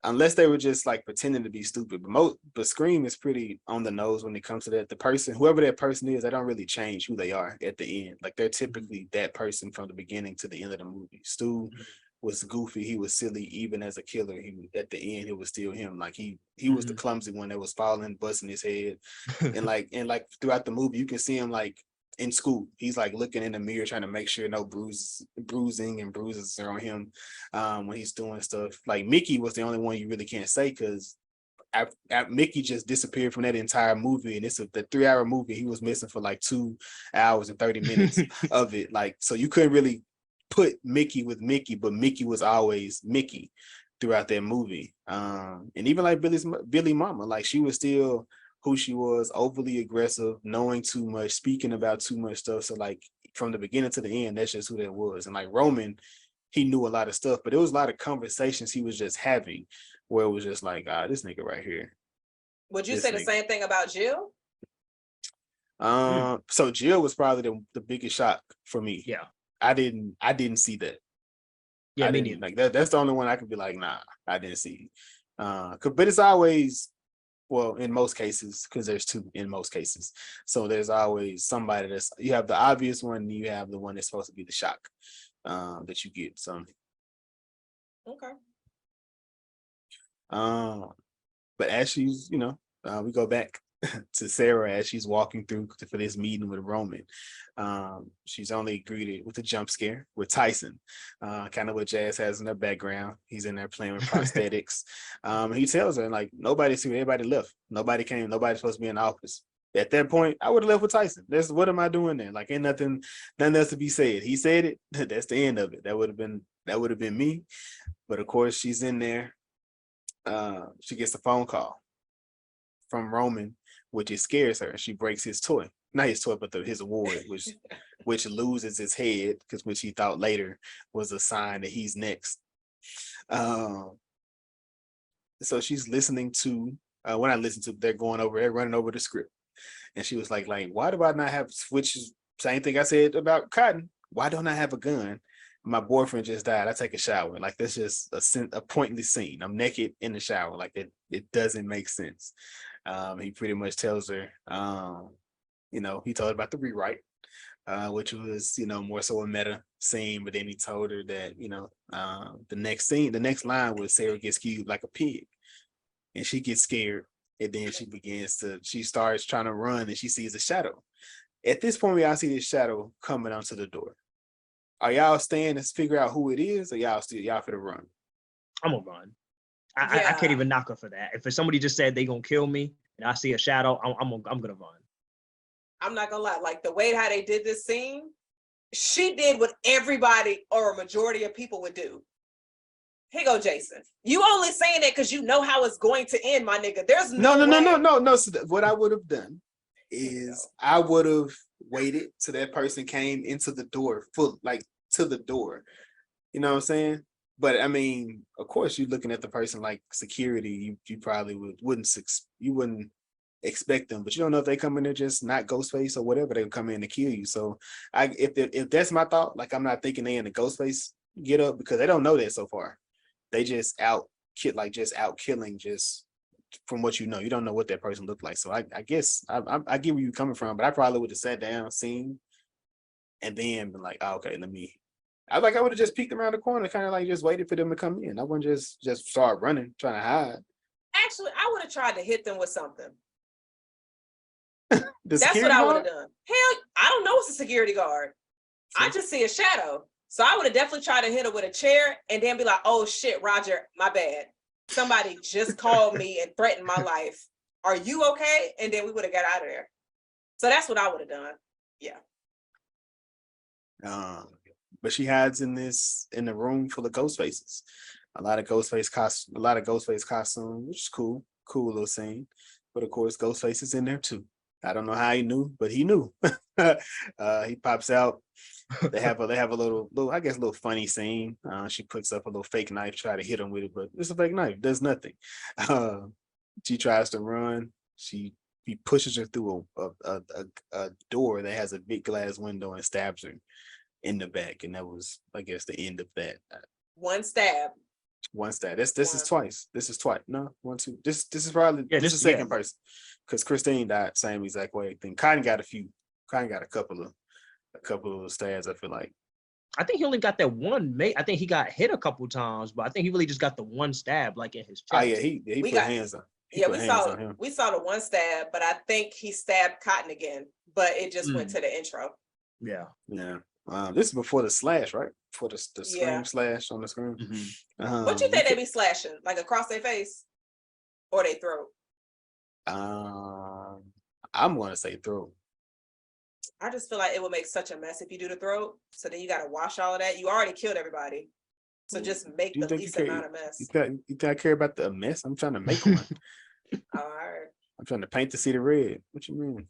unless they were just like pretending to be stupid. But Scream is pretty on the nose when it comes to that. The person, whoever that person is, they don't really change who they are at the end. Like they're typically that person from the beginning to the end of the movie. Stu was goofy, he was silly, even as a killer. He at the end, it was still him. Like he was the clumsy one that was falling, busting his head, and like throughout the movie, you can see him like in school. He's like looking in the mirror, trying to make sure no bruising and bruises are on him when he's doing stuff. Like Mickey was the only one you really can't say because Mickey just disappeared from that entire movie, and it's the 3-hour movie. He was missing for like 2 hours and 30 minutes of it. Like so, you couldn't really put Mickey with Mickey, but Mickey was always Mickey throughout that movie. And even like Billy Mama, like she was still who she was, overly aggressive, knowing too much, speaking about too much stuff. So like from the beginning to the end, that's just who that was. And like Roman, he knew a lot of stuff, but there was a lot of conversations he was just having where it was just like, this nigga right here. Would you say the same thing about Jill? So Jill was probably the biggest shock for me. Yeah. I didn't see that. Yeah, I me didn't neither. like that. That's the only one I could be like, nah, I didn't see. But it's always, well, in most cases, because there's 2 in most cases. So there's always somebody you have the obvious one, and you have the one that's supposed to be the shock that you get. So okay. But as she's, we go back to Sarah as she's walking through for this meeting with Roman. She's only greeted with a jump scare with Tyson, kind of what Jazz has in her background. He's in there playing with prosthetics. He tells her, like, nobody's here, everybody left. Nobody came, nobody's supposed to be in the office. At that point, I would have left with Tyson. What am I doing there? Like, ain't nothing else to be said. He said it, that's the end of it. That would have been me. But of course, she's in there. She gets a phone call from Roman, which it scares her. She breaks his toy, not his toy, but his award, which loses his head, because which he thought later was a sign that he's next. So she's listening to when I listen to, they're running over the script, and she was like, why do I not have, which is same thing I said about Cotton. Why don't I have a gun? My boyfriend just died. I take a shower. Like, that's just a pointless scene. I'm naked in the shower. Like, it doesn't make sense. He pretty much tells her, he told her about the rewrite, which was, more so a meta scene. But then he told her that, the next line was Sarah gets cubed like a pig, and she gets scared. And then she starts trying to run, and she sees a shadow. At this point, y'all see this shadow coming onto the door. Are y'all staying to figure out who it is, or y'all for the run? I'm gonna run. I can't even knock her for that. If somebody just said they gonna kill me and I see a shadow, I'm gonna run. I'm not gonna lie, like the way how they did this scene, she did what everybody or a majority of people would do. Here go Jason. You only saying that because you know how it's going to end, my nigga. There's no. So what I would have done is I would have waited till that person came into the door, to the door. You know what I'm saying? But I mean, of course, you're looking at the person like security. You probably wouldn't expect them, but you don't know if they come in there just not Ghostface or whatever. They come in to kill you. So if that's my thought, like, I'm not thinking they in the Ghostface get up, because they don't know that so far. They just out killing just from what you know. You don't know what that person looked like. So I guess I get where you're coming from, but I probably would have sat down, seen, and then been like, okay, I would have just peeked around the corner, kind of like just waited for them to come in. I wouldn't just start running, trying to hide. Actually, I would have tried to hit them with something. That's what I would have done. Hell, I don't know it's a security guard. I just see a shadow. So I would have definitely tried to hit her with a chair and then be like, oh shit, Roger, my bad. Somebody just called me and threatened my life. Are you okay? And then we would have got out of there. So that's what I would have done. Yeah. But she hides in the room full of ghost faces. A lot of Ghostface costume, which is cool little scene. But of course, Ghostface is in there too. I don't know how he knew, but he knew. He pops out. They have a little I guess, little funny scene. She puts up a little fake knife, try to hit him with it, but it's a fake knife, does nothing. She tries to run. He pushes her through a door that has a big glass window and stabs her in the back, and that was, I guess, the end of that. One stab. This is twice. No, one, two. This is probably this is the second person, because Christine died same exact way. Then Cotton got a couple of stabs, I feel like. I think he only got that one, mate. I think he got hit a couple times, but I think he really just got the one stab, like in his chest. Oh yeah, he put hands on. We saw the one stab, but I think he stabbed Cotton again, but it just went to the intro. Yeah. This is before the slash, right? Before the scream slash on the screen. Mm-hmm. What you think they be slashing? Like across their face or their throat? I'm gonna say throat. I just feel like it would make such a mess if you do the throat. So then you got to wash all of that. You already killed everybody. So just make the least amount of mess. You think I care about the mess? I'm trying to make one. All right. I'm trying to paint the city red. What you mean?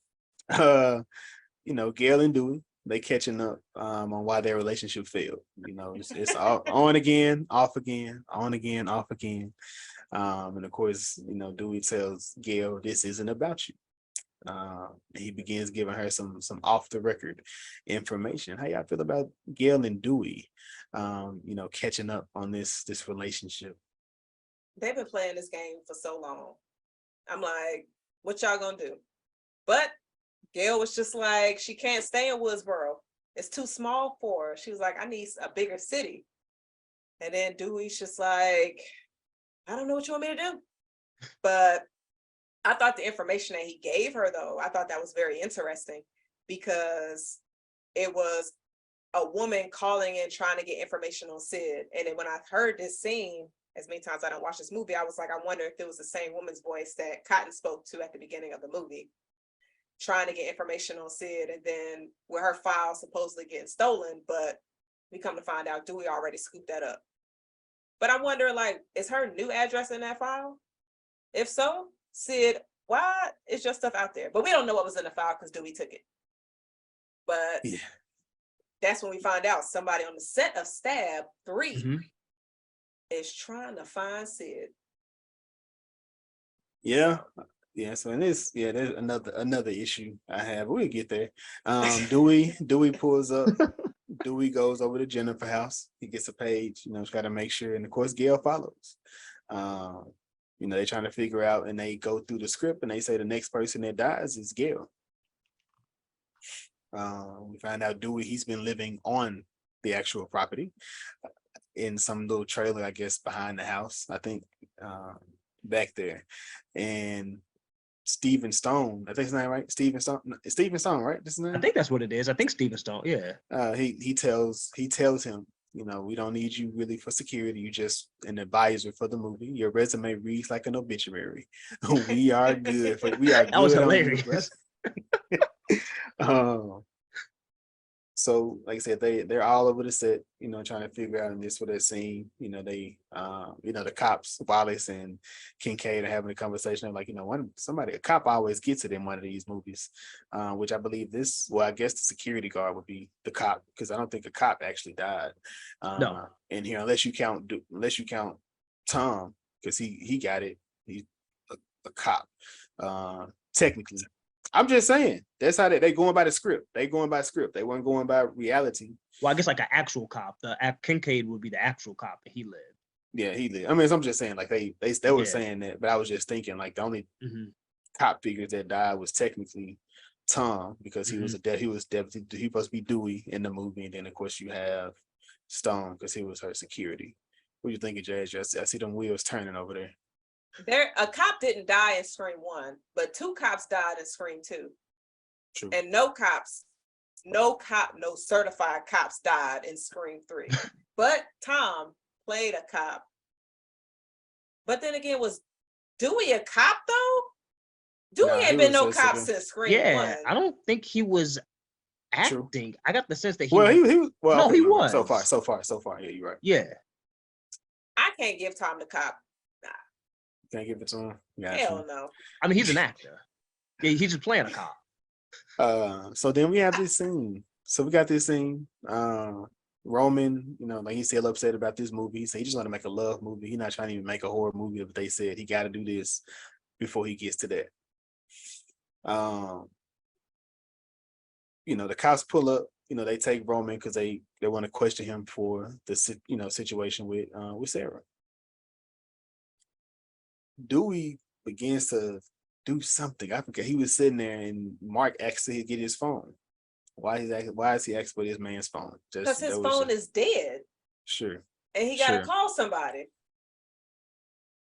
Gail and Dewey, they catching up on why their relationship failed. It's all on again, off again, on again, off again. And of course, Dewey tells Gail, this isn't about you. He begins giving her some off the record information. How y'all feel about Gail and Dewey, catching up on this relationship? They've been playing this game for so long. I'm like, what y'all gonna do? But Gail was just like, she can't stay in Woodsboro. It's too small for her. She was like, I need a bigger city. And then Dewey's just like, I don't know what you want me to do. But I thought the information that he gave her, though, I thought that was very interesting because it was a woman calling in trying to get information on Sid. And then when I heard this scene, as many times I don't watch this movie, I was like, I wonder if it was the same woman's voice that Cotton spoke to at the beginning of the movie, trying to get information on Sid, and then with her file supposedly getting stolen, but we come to find out Dewey already scooped that up. But I wonder, like, is her new address in that file? If so, Sid, why is your stuff out there? But we don't know what was in the file because Dewey took it. But yeah, that's when we find out somebody on the set of Stab 3 is trying to find Sid. Yeah. Yeah, so in this, yeah, there's another issue I have. We'll get there. Dewey pulls up. Dewey goes over to Jennifer's house. He gets a page, he's got to make sure, and of course Gail follows. They're trying to figure out, and they go through the script, and they say the next person that dies is Gail. We find out Dewey, he's been living on the actual property in some little trailer, I guess, behind the house, I think, back there. And Stephen Stone, I think his name, right? Stephen Stone, right? This is his name? I think that's what it is. I think Stephen Stone, yeah. He tells him, we don't need you really for security. You just an advisor for the movie. Your resume reads like an obituary. We are good. That was hilarious. So like I said, they're all over the set, trying to figure out in this what they're seeing. The cops, Wallace and Kincaid, are having a conversation. Like, a cop always gets it in one of these movies, which I believe I guess the security guard would be the cop, because I don't think a cop actually died. No. And here, unless you count Tom, because he got it. He's a cop, technically. I'm just saying that's how they going by the script. They going by script. They weren't going by reality. Well, I guess like an actual cop. Kincaid would be the actual cop that he lived. Yeah, he lived. I mean, I'm just saying, like they were saying that, but I was just thinking like the only cop figures that died was technically Tom, because he was supposed to be Dewey in the movie, and then of course you have Stone because he was her security. What do you think, Jazz? I see them wheels turning over there. A cop didn't die in Scream 1, but 2 cops died in Scream 2. True. And no certified cops died in Scream 3. But Tom played a cop. But then again, was Dewey a cop though? Dewey ain't been no cop since Scream 1. I don't think he was acting. True. I got the sense that he was. So far. Yeah, you're right. Yeah. I can't give Tom the cop. Can't give it to him. Hell no. I mean, he's an actor. Yeah, he's just playing a cop. So then we have this scene. Roman, like he's still upset about this movie. So he just want to make a love movie. He's not trying to even make a horror movie, but they said he got to do this before he gets to that. The cops pull up. They take Roman because they want to question him for the situation with Sarah. Dewey begins to do something. I forget. He was sitting there, and Mark asked to get his phone. Why is he asking for this man's phone? Because his phone is dead. Sure. And he got to call somebody.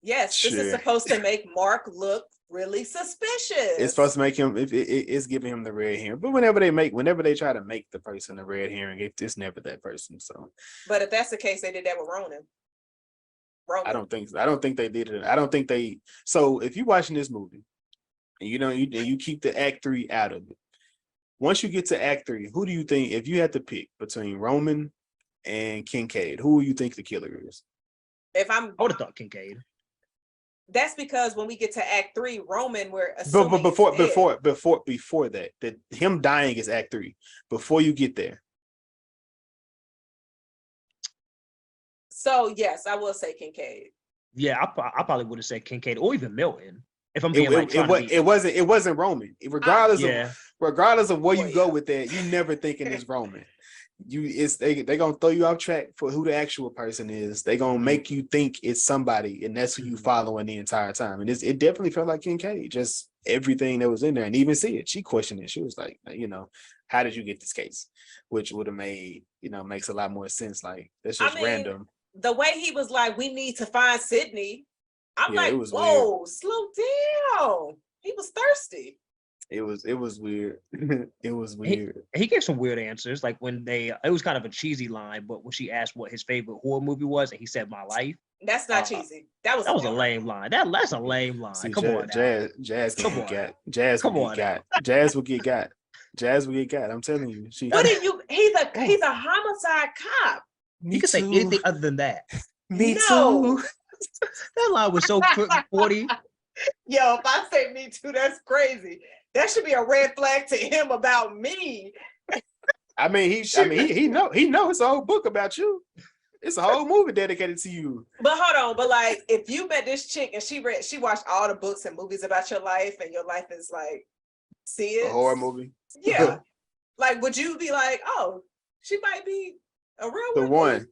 Yes, this is supposed to make Mark look really suspicious. It's supposed to make him. It's giving him the red herring. But whenever they try to make the person a red herring, it's never that person. So. But if that's the case, they did that with Ronan. I don't think they did it. I don't think they. So if you're watching this movie, and you keep the Act 3 out of it, once you get to Act 3, who do you think, if you had to pick between Roman and Kincaid, who do you think the killer is? I would have thought Kincaid. That's because when we get to Act 3, Roman, we're assuming before that him dying is Act 3. Before you get there. So yes, I will say Kincaid. Yeah, I probably would have said Kincaid or even Milton. If I'm being it wasn't Roman. Regardless of where you go with that, you never thinking it's Roman. They gonna throw you off track for who the actual person is. They gonna make you think it's somebody, and that's who you following the entire time. And it definitely felt like Kincaid. Just everything that was in there, and even see it. She questioned it. She was like, how did you get this case? Which would have made makes a lot more sense. Like that's just random. The way he was like, we need to find Sydney. I'm like, whoa, weird. Slow down. He was thirsty. It was weird. It was weird. He gave some weird answers, like when it was kind of a cheesy line, but when she asked what his favorite horror movie was, and he said My Life. That's not cheesy. That was a lame line. That's a lame line. See, Come on, Jazz will get got. Jazz will get got. Jazz will get got. I'm telling you. What did you? He's a homicide cop. He could say anything other than that. Me too. That line was so 40. Yo, if I say me too, that's crazy. That should be a red flag to him about me. I mean, he know it's a whole book about you. It's a whole movie dedicated to you. But hold on, but like, if you met this chick and she watched all the books and movies about your life, and your life is like, see it, a horror movie. Yeah, like, would you be like, oh, she might be a real the one?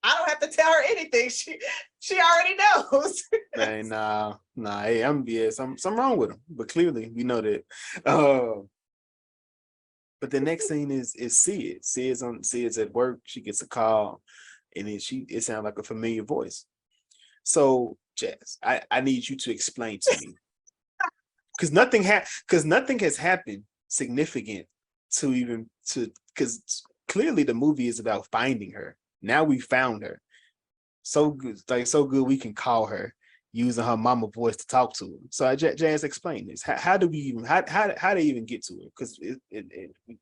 I don't have to tell her anything. She already knows. Man, nah. Hey, something wrong with him. But clearly, we know that. But the next thing is Sid. Sid's at work. She gets a call, and then it sounds like a familiar voice. So, Jazz, I need you to explain to me, because nothing has happened significant because clearly the movie is about finding her. Now we found her. So good we can call her using her mama voice to talk to her. So Jazz, explain this. How do we even how they even get to her? Because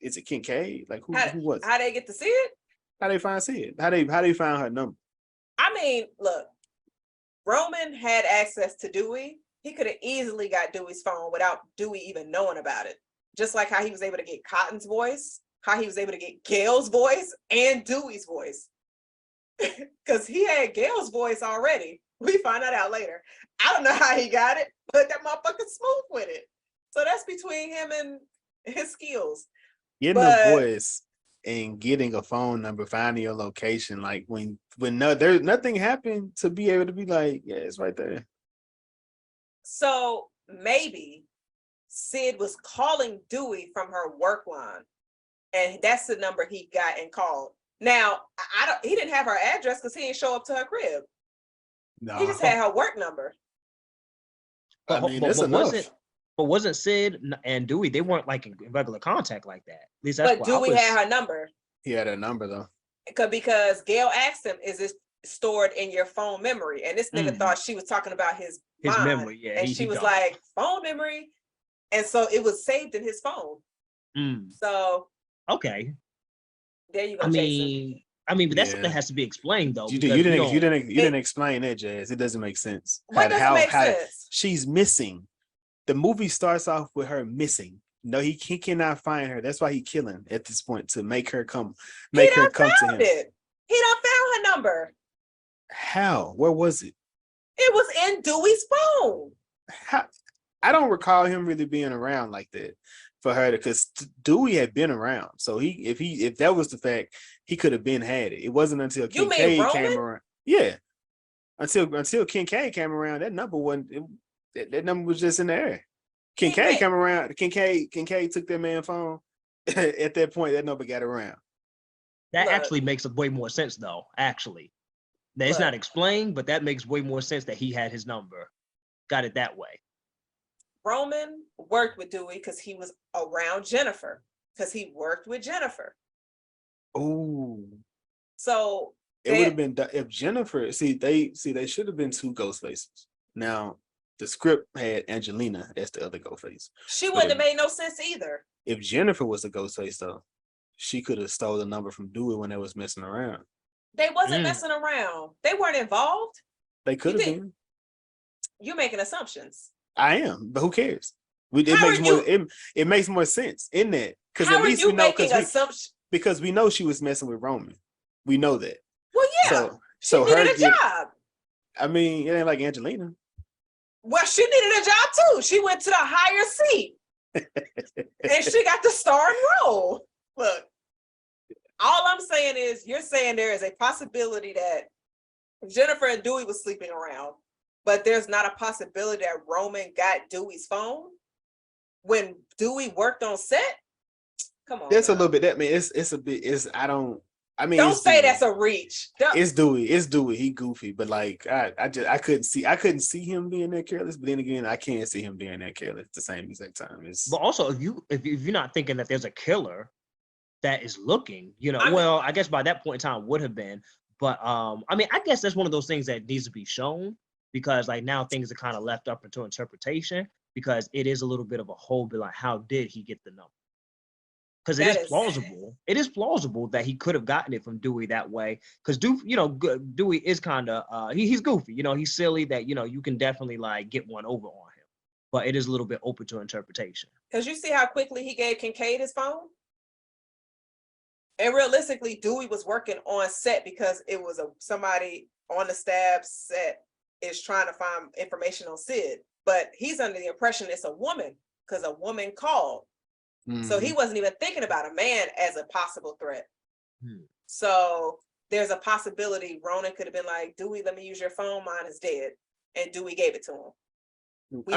is it Kincaid? Like who was it? How they get to see it? How they find Sid? How they find her number? I mean, look, Roman had access to Dewey. He could have easily got Dewey's phone without Dewey even knowing about it. Just like how he was able to get Cotton's voice, how he was able to get Gail's voice and Dewey's voice. Because he had Gail's voice already. We find that out later. I don't know how he got it, but that motherfucker smooth with it. So that's between him and his skills. Getting a voice and getting a phone number, finding your location, like when there's nothing happened to be able to be like, yeah, it's right there. So maybe Sid was calling Dewey from her work line, and that's the number he got and called. Now, he didn't have her address because he didn't show up to her crib. No. He just had her work number. I mean, that's enough. Wasn't Sid and Dewey, they weren't like in regular contact like that. At least that's but Dewey had her number. He had her number though. Because Gail asked him, is this stored in your phone memory? And this nigga thought she was talking about his mind, memory, yeah. And she was like, phone memory. And so it was saved in his phone. So okay. There you go. I mean, but that's something that has to be explained though. You didn't explain that, Jazz. It doesn't make sense. What doesn't make sense? She's missing. The movie starts off with her missing. No, he cannot find her. That's why he's killing at this point, to make her come to him. He done found her number. How? Where was it? It was in Dewey's phone. I don't recall him really being around like that for her, because Dewey had been around. So if that was the fact, he could have been had it. It wasn't until Kincaid came around. Yeah. Until Kincaid came around, that number wasn't. That number was just in the air. Kincaid came around. Kincaid took that man's phone. At that point, that number got around. That actually makes way more sense, though. Actually, it's not explained, but that makes way more sense that he had his number. Got it that way. Roman worked with Dewey because he was around Jennifer, because he worked with Jennifer. Oh, so it would have been if Jennifer. They should have been two ghost faces. Now the script had Angelina as the other ghost face. She wouldn't have made no sense either. If Jennifer was the ghost face, though, she could have stole the number from Dewey when they was messing around. They wasn't messing around. They weren't involved. They could have been. You're making assumptions. I am, but who cares? It makes more sense in that, because at least we know, because we know she was messing with Roman. We know that. Well, yeah. So she needed a job. I mean, it ain't like Angelina. Well, she needed a job too. She went to the higher seat, and she got the starring role. Look, all I'm saying is, you're saying there is a possibility that Jennifer and Dewey was sleeping around, but there's not a possibility that Roman got Dewey's phone when Dewey worked on set. Come on. That's a little bit. That man, it's a bit. I don't. I mean, don't say that's a reach. It's Dewey. He goofy, but like I couldn't see him being that careless. But then again, I can't see him being that careless at the same exact time. But also, if you're not thinking that there's a killer that is looking, well, I guess by that point in time would have been. But I mean, I guess that's one of those things that needs to be shown, because like now things are kind of left up into interpretation, because it is a little bit of a hole. Be like, how did he get the number? Because it is plausible. It is plausible that he could have gotten it from Dewey that way. Because Dewey is kind of he's goofy. He's silly. That you can definitely like get one over on him. But it is a little bit open to interpretation. Because you see how quickly he gave Kincaid his phone, and realistically, Dewey was working on set because it was somebody on the stab set is trying to find information on Sid, but he's under the impression it's a woman because a woman called. So he wasn't even thinking about a man as a possible threat. So there's a possibility Ronan could have been like, Dewey, let me use your phone. Mine is dead. And Dewey gave it to him.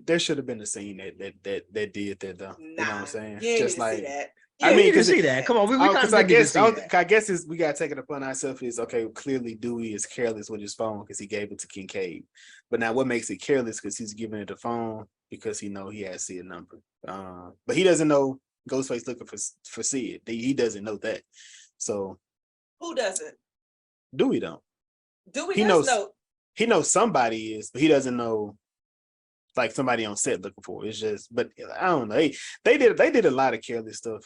There should have been a scene that did that though. You know what I'm saying? You just like see that. I mean, you can see that. Come on, we I guess we gotta take it upon ourselves is okay. Clearly, Dewey is careless with his phone because he gave it to Kincaid. But now, what makes it careless? Because he's giving it the phone because he has Sid number. But he doesn't know Ghostface looking for Sid. He doesn't know that. So who doesn't? Dewey don't. Dewey does know. He knows somebody is, but he doesn't know. Like somebody on set looking for it. It's just, but I don't know. They did a lot of careless stuff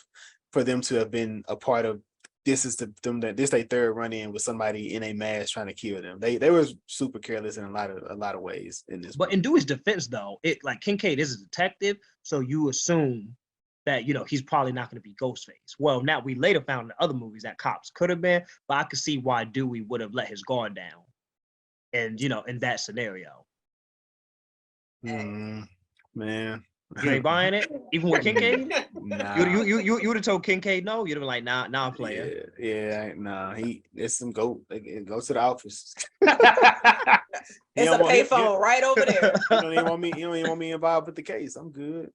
for them to have been a part of. This is this their third run in with somebody in a mask trying to kill them. They were super careless in a lot of ways in this. But in Dewey's defense, though, like Kincaid is a detective, so you assume that he's probably not going to be Ghostface. Well, now we later found in other movies that cops could have been, but I could see why Dewey would have let his guard down, and in that scenario. Man, you ain't buying it, even with Kincaid. Nah. You would have told Kincaid no. You'd have been like, nah, player. Nah. It's some go to the office. It's a payphone right over there. You don't even want me involved with the case. I'm good.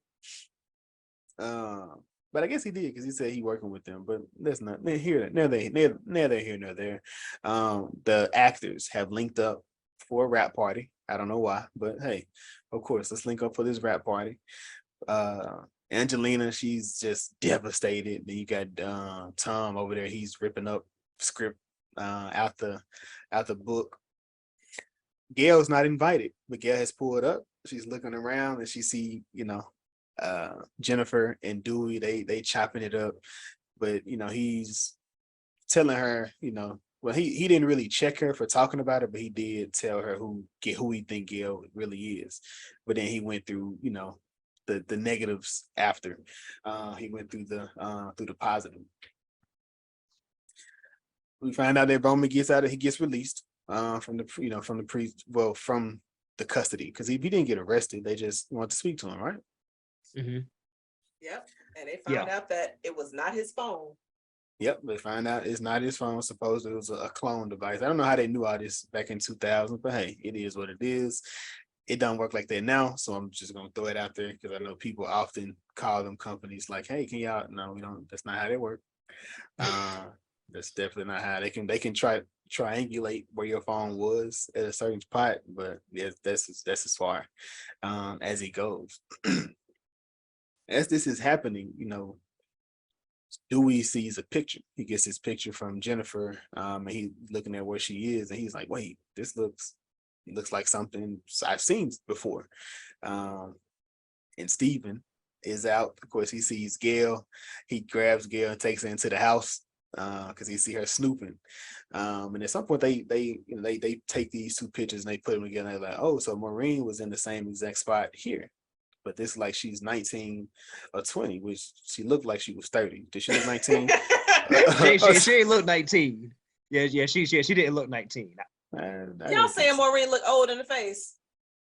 But I guess he did because he said he working with them. But that's not neither here nor there. The actors have linked up for a rap party. I don't know why, but hey, of course, let's link up for this rap party. Angelina, she's just devastated. Then you got Tom over there. He's ripping up script out the book. Gail's not invited, but Gail has pulled up. She's looking around and she see, Jennifer and Dewey. They chopping it up, but he's telling her, well, he didn't really check her for talking about it, but he did tell her who he think Gail really is. But then he went through, the negatives after. He went through the positive. We find out that Roman he gets released from the custody because he didn't get arrested. They just wanted to speak to him, right? Mm-hmm. Yep, and they found out that it was not his phone. Yep, they find out it's not his phone. Supposedly it was a clone device. I don't know how they knew all this back in 2000, but hey, it is what it is. It don't work like that now, so I'm just gonna throw it out there because I know people often call them companies like, "Hey, can y'all?" No, we don't. That's not how they work. That's definitely not how they can try triangulate where your phone was at a certain spot, but yeah, that's as far as it goes. As this is happening, Dewey sees a picture. He gets his picture from Jennifer, and he's looking at where she is, and he's like, "Wait, this looks like something I've seen before." And Steven is out. Of course, he sees Gail. He grabs Gail and takes her into the house because he see her snooping. And at some point, they take these two pictures and they put them together. They're like, "Oh, so Maureen was in the same exact spot here." But this like she's 19 or 20, which she looked like she was 30. Did she look 19? she ain't look 19. Yeah, she didn't look 19. Y'all saying Maureen look old in the face?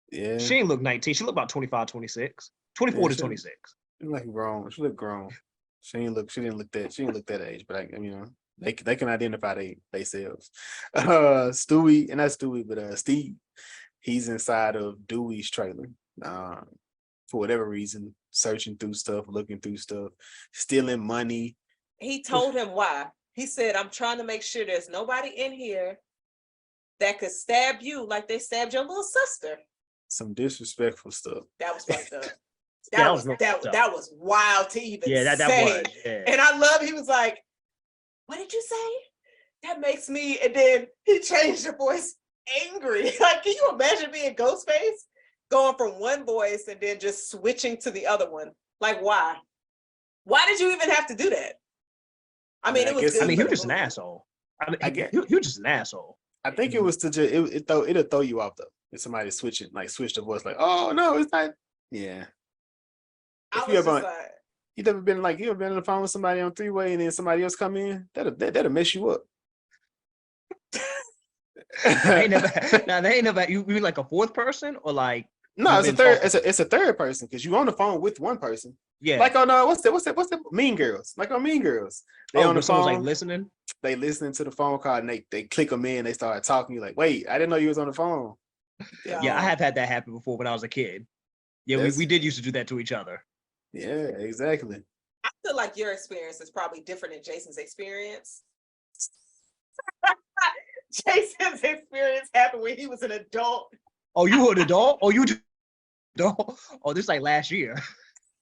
Yeah. She ain't look 19. She look about 25, 26. 24 to 26. She looked grown. She looked grown. She didn't look that age, but they can identify themselves. Stewie, and not Stewie, but Steve, he's inside of Dewey's trailer. For whatever reason, searching through stuff, looking through stuff, stealing money, He told him why. He said, I'm trying to make sure there's nobody in here that could stab you like they stabbed your little sister. Some disrespectful stuff. That was fucked up. That was wild to even say. That was. Yeah. And I love, he was like, what did you say? That makes me, and then he changed the voice angry. Like, can you imagine being Ghostface? Going from one voice and then just switching to the other one. Like, why? Why did you even have to do that? I mean, it was good. I mean, he was just an asshole. I mean, he was just an asshole. I think it was to just it'll throw you off though. If somebody switch the voice, like, oh no, it's not. Yeah. If you ever been on the phone with somebody on three-way and then somebody else come in, that'll mess you up. They ain't never. You mean like a fourth person or like? No, it's a third. It's a third person because you on the phone with one person. Yeah. Like on what's that? Mean Girls. Like on Mean Girls. They on the phone, like listening. They listening to the phone call and they click them in. They start talking. You're like, wait, I didn't know you was on the phone. Yeah, I have had that happen before when I was a kid. Yeah, we did used to do that to each other. Yeah, exactly. I feel like your experience is probably different than Jason's experience. Jason's experience happened when he was an adult. Oh, you were an adult? Oh, you adult? Oh, this is like last year.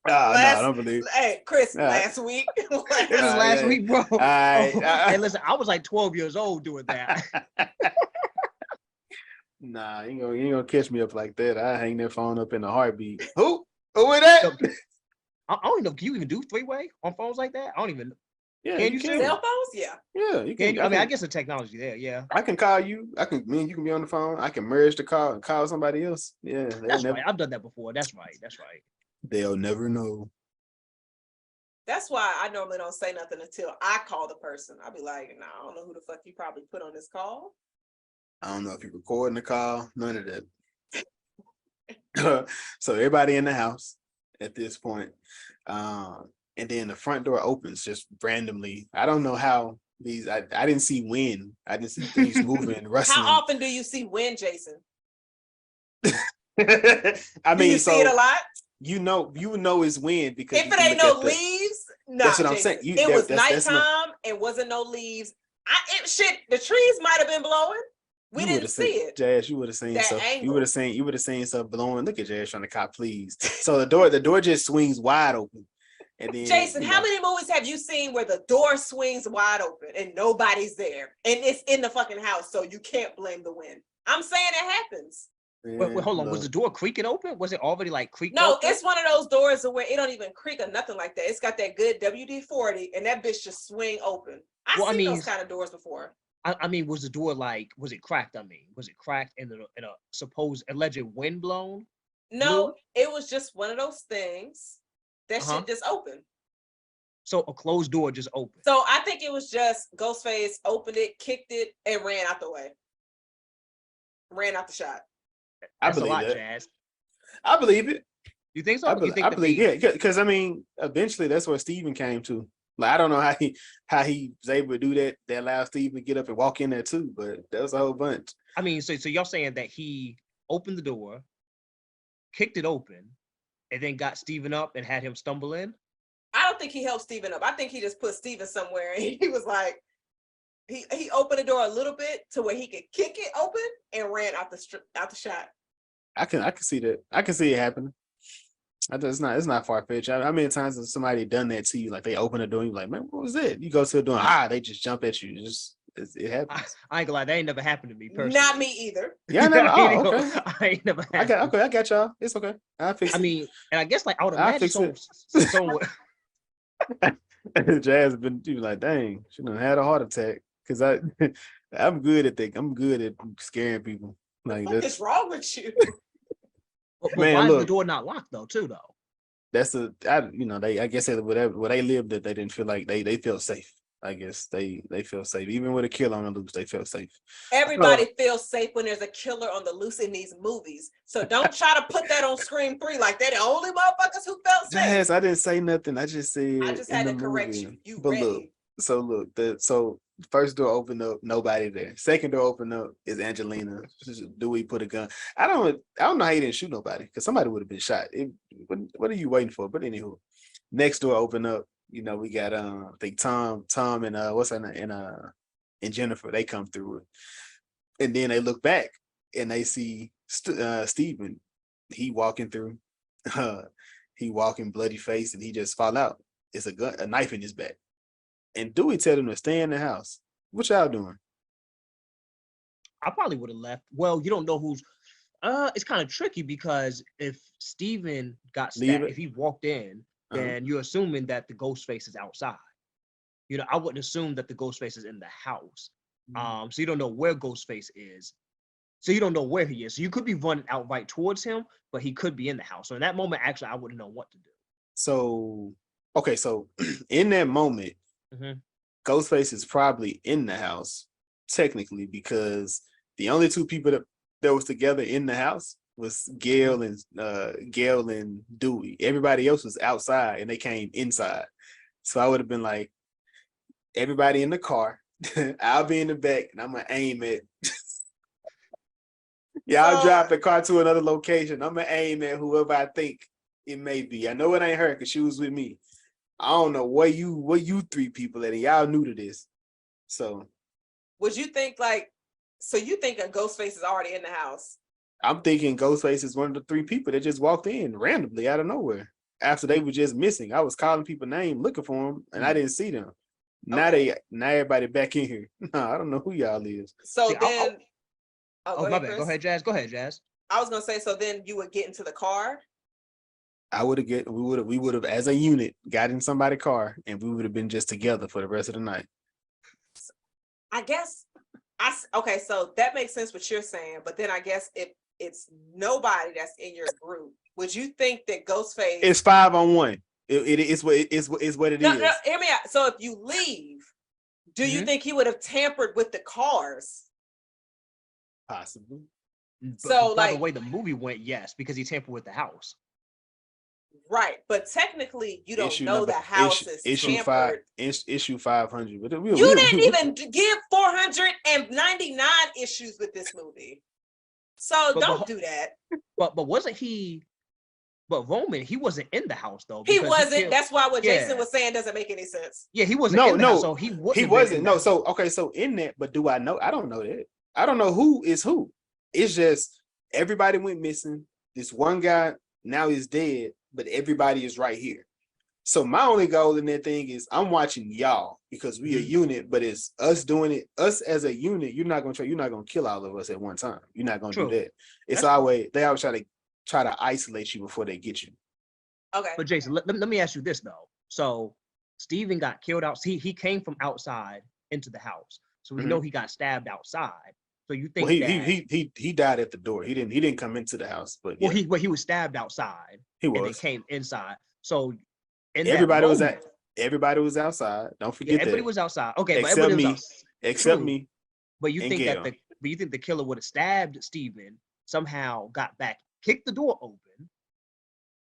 No, I don't believe. Hey, Chris, last week. This was last week, bro. Hey, listen, I was like 12 years old doing that. Nah, you ain't gonna catch me up like that. I hang that phone up in a heartbeat. Who is that? I don't even know. Can you even do three-way on phones like that? I don't even. Yeah, can you see cell phones? Yeah. Yeah, you can. I guess the technology there. Yeah. I can call you. Me and you can be on the phone. I can merge the call and call somebody else. Yeah, that's right. I've done that before. That's right. They'll never know. That's why I normally don't say nothing until I call the person. I'll be like, nah, I don't know who the fuck you probably put on this call. I don't know if you're recording the call. None of that. So everybody in the house at this point. And then the front door opens just randomly. I don't know how these, I didn't see when. I didn't see things moving, rustling. How often do you see when, Jason? I mean, do you see it a lot? You know it's wind because if it ain't no leaves, no. That's what I'm saying. It was nighttime. It wasn't no leaves. The trees might have been blowing. We didn't see it. Jazz, you would have seen stuff. You would have seen stuff blowing. Look at Jazz trying to cop, please. So the door just swings wide open. And then, Jason, how many movies have you seen where the door swings wide open and nobody's there and it's in the fucking house, so you can't blame the wind? I'm saying it happens. Wait, hold on. Was the door creaking open? Was it already like creaking? No, open? It's one of those doors where it don't even creak or nothing like that. It's got that good WD-40 and that bitch just swing open. I've seen those kind of doors before. I mean, was the door was it cracked? Was it cracked in a supposed alleged wind blown? No, it was just one of those things that shit just opened. So a closed door just opened. So I think it was just Ghostface opened it, kicked it, and ran out the way. Ran out the shot. That's a lot, Jazz. I believe it. You think so? I believe, yeah, because I mean, eventually that's where Steven came to. Like, I don't know how he was able to do that. That allowed Steven to get up and walk in there too, but that was a whole bunch. I mean, so y'all saying that he opened the door, kicked it open, and then got Steven up and had him stumble in? I don't think he helped Steven up. I think he just put Steven somewhere and he was like, he opened the door a little bit to where he could kick it open and ran out the shot. I can see that. I can see it happening. It's not far-fetched. How many times has somebody done that to you? Like they open the door and you're like, man, what was that? You go to the door, they just jump at you. It happens. I ain't gonna lie, that ain't never happened to me personally. Not me either. Yeah, never. Okay. I ain't never I got y'all. It's okay. I'll fix it. I mean, and I guess like I would imagine someone Jazz been like, dang, she done had a heart attack. Cause I'm good at that. I'm good at scaring people. Like, what is wrong with you? But man, why is the door not locked though? That's I guess where they lived that they didn't feel like they felt safe. I guess they feel safe. Even with a killer on the loose, they feel safe. Everybody feels safe when there's a killer on the loose in these movies. So don't try to put that on Scream 3 like they're the only motherfuckers who felt safe. Yes, I didn't say nothing. I just said I just had to correct you. So first door opened up, nobody there. Second door opened up is Angelina. Dewey put a gun. I don't know how he didn't shoot nobody because somebody would have been shot. What are you waiting for? But anywho, next door opened up. You know, we got I think Tom and what's her name and Jennifer, they come through it. And then they look back and they see Stephen. He walking through, he walking bloody face, and he just fall out. It's a knife in his back. And Dewey tell him to stay in the house. What y'all doing? I probably would have left. Well, you don't know who's. It's kind of tricky because if Steven got stabbed, if he walked in, then you're assuming that the ghost face is outside. You know, I wouldn't assume that the ghost face is in the house. So you don't know where Ghostface is. So you don't know where he is. So you could be running out right towards him, but he could be in the house. So in that moment, actually, I wouldn't know what to do. So, okay, so in that moment, Ghostface is probably in the house, technically, because the only two people that was together in the house was Gail and Dewey. Everybody else was outside and they came inside. So I would have been like, everybody in the car, I'll be in the back and I'm gonna aim at y'all drive the car to another location. I'm gonna aim at whoever I think it may be. I know it ain't her because she was with me. I don't know where you three people at, and y'all new to this. So would you think so you think a Ghostface is already in the house? I'm thinking Ghostface is one of the three people that just walked in randomly out of nowhere after they were just missing. I was calling people names looking for them and I didn't see them. Now everybody back in here. No, I don't know who y'all is. So then my bad. Go ahead, Jazz. I was gonna say, so then you would get into the car. We would have as a unit got in somebody's car and we would have been just together for the rest of the night. I guess okay, so that makes sense what you're saying, but then I guess if it's nobody that's in your group, would you think that Ghostface? It's 5-on-1. It is what it is. No, hear me out. So if you leave, do you think he would have tampered with the cars? Possibly. So by the way the movie went, yes, because he tampered with the house. Right, but technically you don't know the house is tampered. Issue 500. But you didn't even give 499 issues with this movie, so don't do that. But wasn't he? But Roman, he wasn't in the house though. He wasn't. That's why what Jason was saying doesn't make any sense. Yeah, he wasn't in the house, so he wasn't. No, so okay, so in that, but do I know? I don't know that. I don't know who is who. It's just everybody went missing. This one guy now is dead, but everybody is right here. So my only goal in that thing is I'm watching y'all because we a unit, but it's us doing it. Us as a unit, you're not gonna kill all of us at one time. You're not gonna do that. It's always they always try to isolate you before they get you. Okay. But Jason, let me ask you this though. So Steven got killed out. He came from outside into the house. So we know he got stabbed outside. So you think he died at the door. He didn't come into the house, but yeah. He was stabbed outside. He was. And it came inside. So everybody was outside. Don't forget everybody was outside. Okay, except but me. Except me. But you think that the killer would have stabbed Steven, somehow got back, kicked the door open,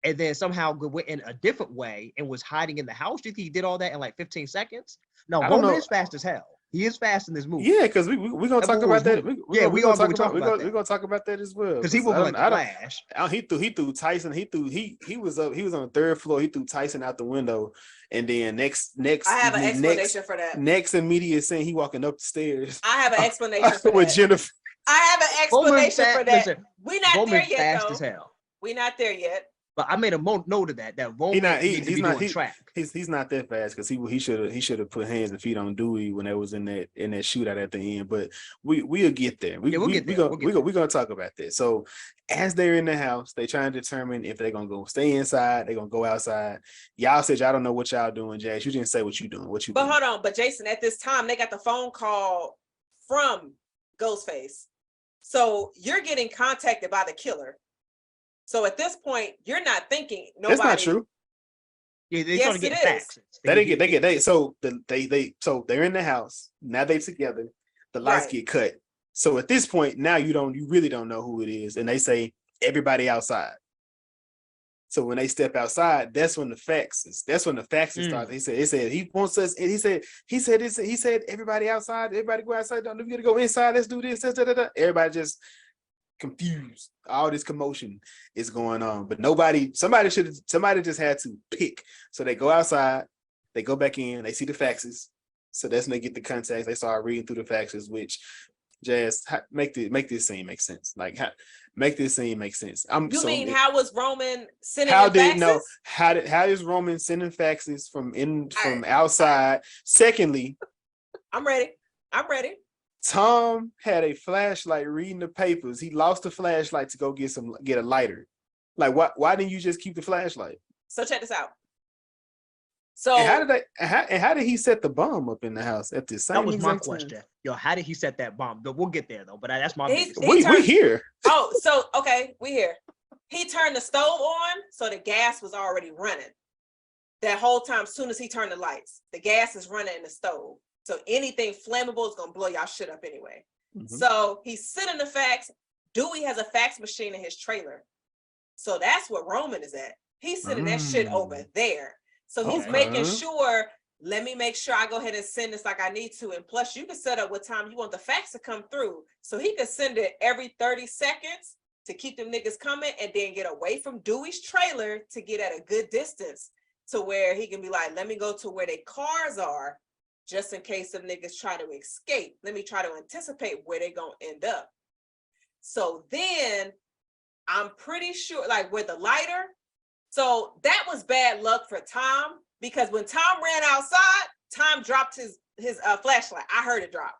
and then somehow went in a different way and was hiding in the house? Do you think he did all that in like 15 seconds? No, Roman is fast as hell. He is fast in this movie. Yeah, because we're gonna talk about that. We're gonna talk about that as well. Because he was like Flash. He threw Tyson. He was on the third floor. He threw Tyson out the window, and then next. I have an explanation for that. Next immediate scene, he walking up the stairs. I have an explanation for with that. Jennifer. I have an explanation for that. Listen, we're not there yet, fast though. As hell. We're not there yet. But I made a note of that Roman needs to be doing track. He's not that fast because he should have put hands and feet on Dewey when they was in that shootout at the end. But we'll get there. We're gonna talk about that. So as they're in the house, they trying to determine if they're gonna go stay inside, they're gonna go outside. Y'all said y'all don't know what y'all doing, Jazz. You didn't say what you doing. But hold on, but Jason, at this time they got the phone call from Ghostface. So you're getting contacted by the killer. So at this point, you're not thinking nobody. That's not true. Yeah, they're trying to get facts. So they're in the house. Now they together. The lights get cut. So at this point, now you really don't know who it is. And they say everybody outside. So when they step outside, that's when the facts start. He said he wants us, and he said everybody outside, everybody go outside, don't forget to go inside, let's do this. Everybody just confused. All this commotion is going on, but somebody just had to pick. So they go outside, They go back in, they see the faxes. So that's when they get the contacts. They start reading through the faxes, which Jazz, make this scene make sense. Like, make this scene make sense. You mean how was Roman sending faxes? faxes? How is Roman sending faxes from outside? Secondly, I'm ready. Tom had a flashlight reading the papers. He lost the flashlight to go get a lighter. Like, why didn't you just keep the flashlight? So check this out. So and how did he set the bomb up in the house at the same? That was my question. Yo, how did he set that bomb? But we'll get there though. But that's my. We here. Oh, so okay, we here. He turned the stove on, so the gas was already running. That whole time, as soon as he turned the lights, the gas is running in the stove. So anything flammable is gonna blow y'all shit up anyway. Mm-hmm. So he's sending the fax. Dewey has a fax machine in his trailer. So that's what Roman is at. He's sending that shit over there. So he's making sure, let me make sure I go ahead and send this like I need to. And plus you can set up what time you want the fax to come through. So he can send it every 30 seconds to keep them niggas coming and then get away from Dewey's trailer to get at a good distance to where he can be like, let me go to where their cars are just in case some niggas try to escape. Let me try to anticipate where they're going to end up. So then I'm pretty sure like with the lighter, so that was bad luck for Tom because when Tom ran outside, Tom dropped his flashlight. I heard it drop.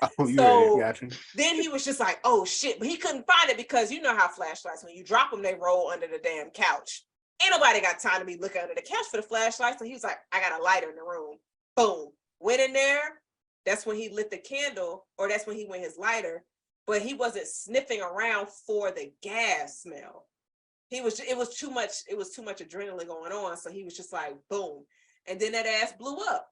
Oh, you so gotcha. Then he was just like, oh shit, but he couldn't find it because you know how flashlights, when you drop them, they roll under the damn couch. Ain't nobody got time to be looking under the couch for the flashlight. So he was like, I got a lighter in the room. Boom. Went in there. That's when he lit the candle, or that's when he went his lighter, but he wasn't sniffing around for the gas smell. It was too much adrenaline going on. So he was just like, boom. And then that ass blew up.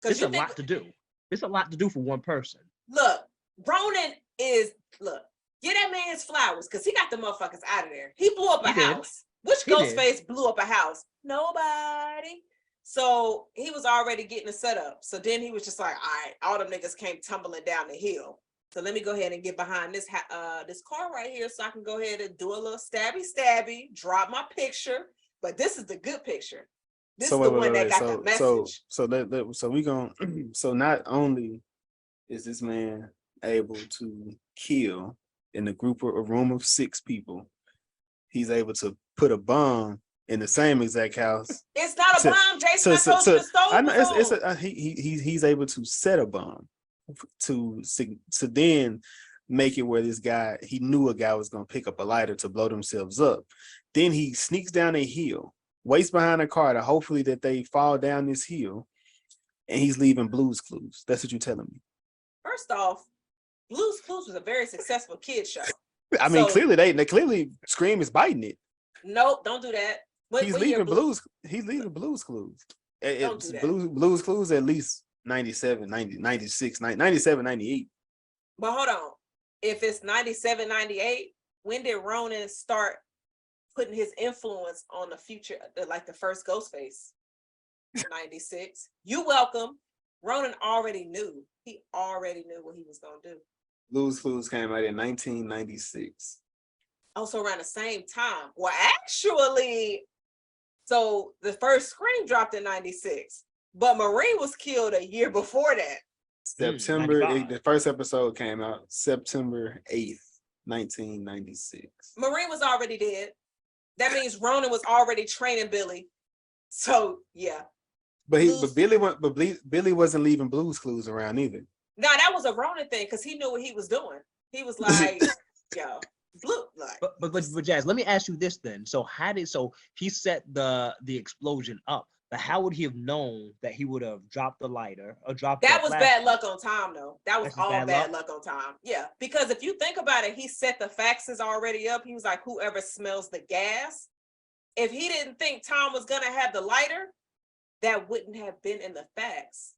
It's a lot to do. It's a lot to do for one person. Look, Ronan get that man his flowers because he got the motherfuckers out of there. He blew up a house. Which Ghostface blew up a house? Nobody. So he was already getting it set up. So then he was just like, all right, all them niggas came tumbling down the hill. So let me go ahead and get behind this car right here so I can go ahead and do a little stabby, drop my picture. But this is the good picture. This is the one that got the message. So not only is this man able to kill in a room of 6 people, he's able to put a bomb in the same exact house. It's not a bomb, Jason. I told you the stove. I know he's able to set a bomb to then make it where this guy, he knew a guy was gonna pick up a lighter to blow themselves up. Then he sneaks down a hill, waits behind a car to hopefully that they fall down this hill, and he's leaving Blue's Clues. That's what you're telling me. First off, Blue's Clues was a very successful kid show. I mean, clearly Scream is biting it. Nope, don't do that. He's leaving Blue's Clues. It's Blue's Clues at least 97, 90, 96, 97, 98. But hold on. If it's 97, 98, when did Ronan start putting his influence on the future, like the first Ghostface? 96. You welcome. Ronan already knew. He already knew what he was going to do. Blue's Clues came out in 1996. Also around the same time. Well, actually, so the first Scream dropped in 96, but Marie was killed a year before that. The first episode came out September 8th, 1996. Marie was already dead. That means Ronan was already training Billy. So yeah. But Billy wasn't leaving Blue's Clues around either. No, that was a Ronan thing because he knew what he was doing. He was like, yo. Blue, like. But Jazz, let me ask you this then. So he set the explosion up, but how would he have known that he would have dropped the lighter or dropped that? Was bad luck on Tom though. That was all bad luck on Tom. Yeah, because if you think about it, he set the faxes already up. He was like, whoever smells the gas. If he didn't think Tom was gonna have the lighter, that wouldn't have been in the fax.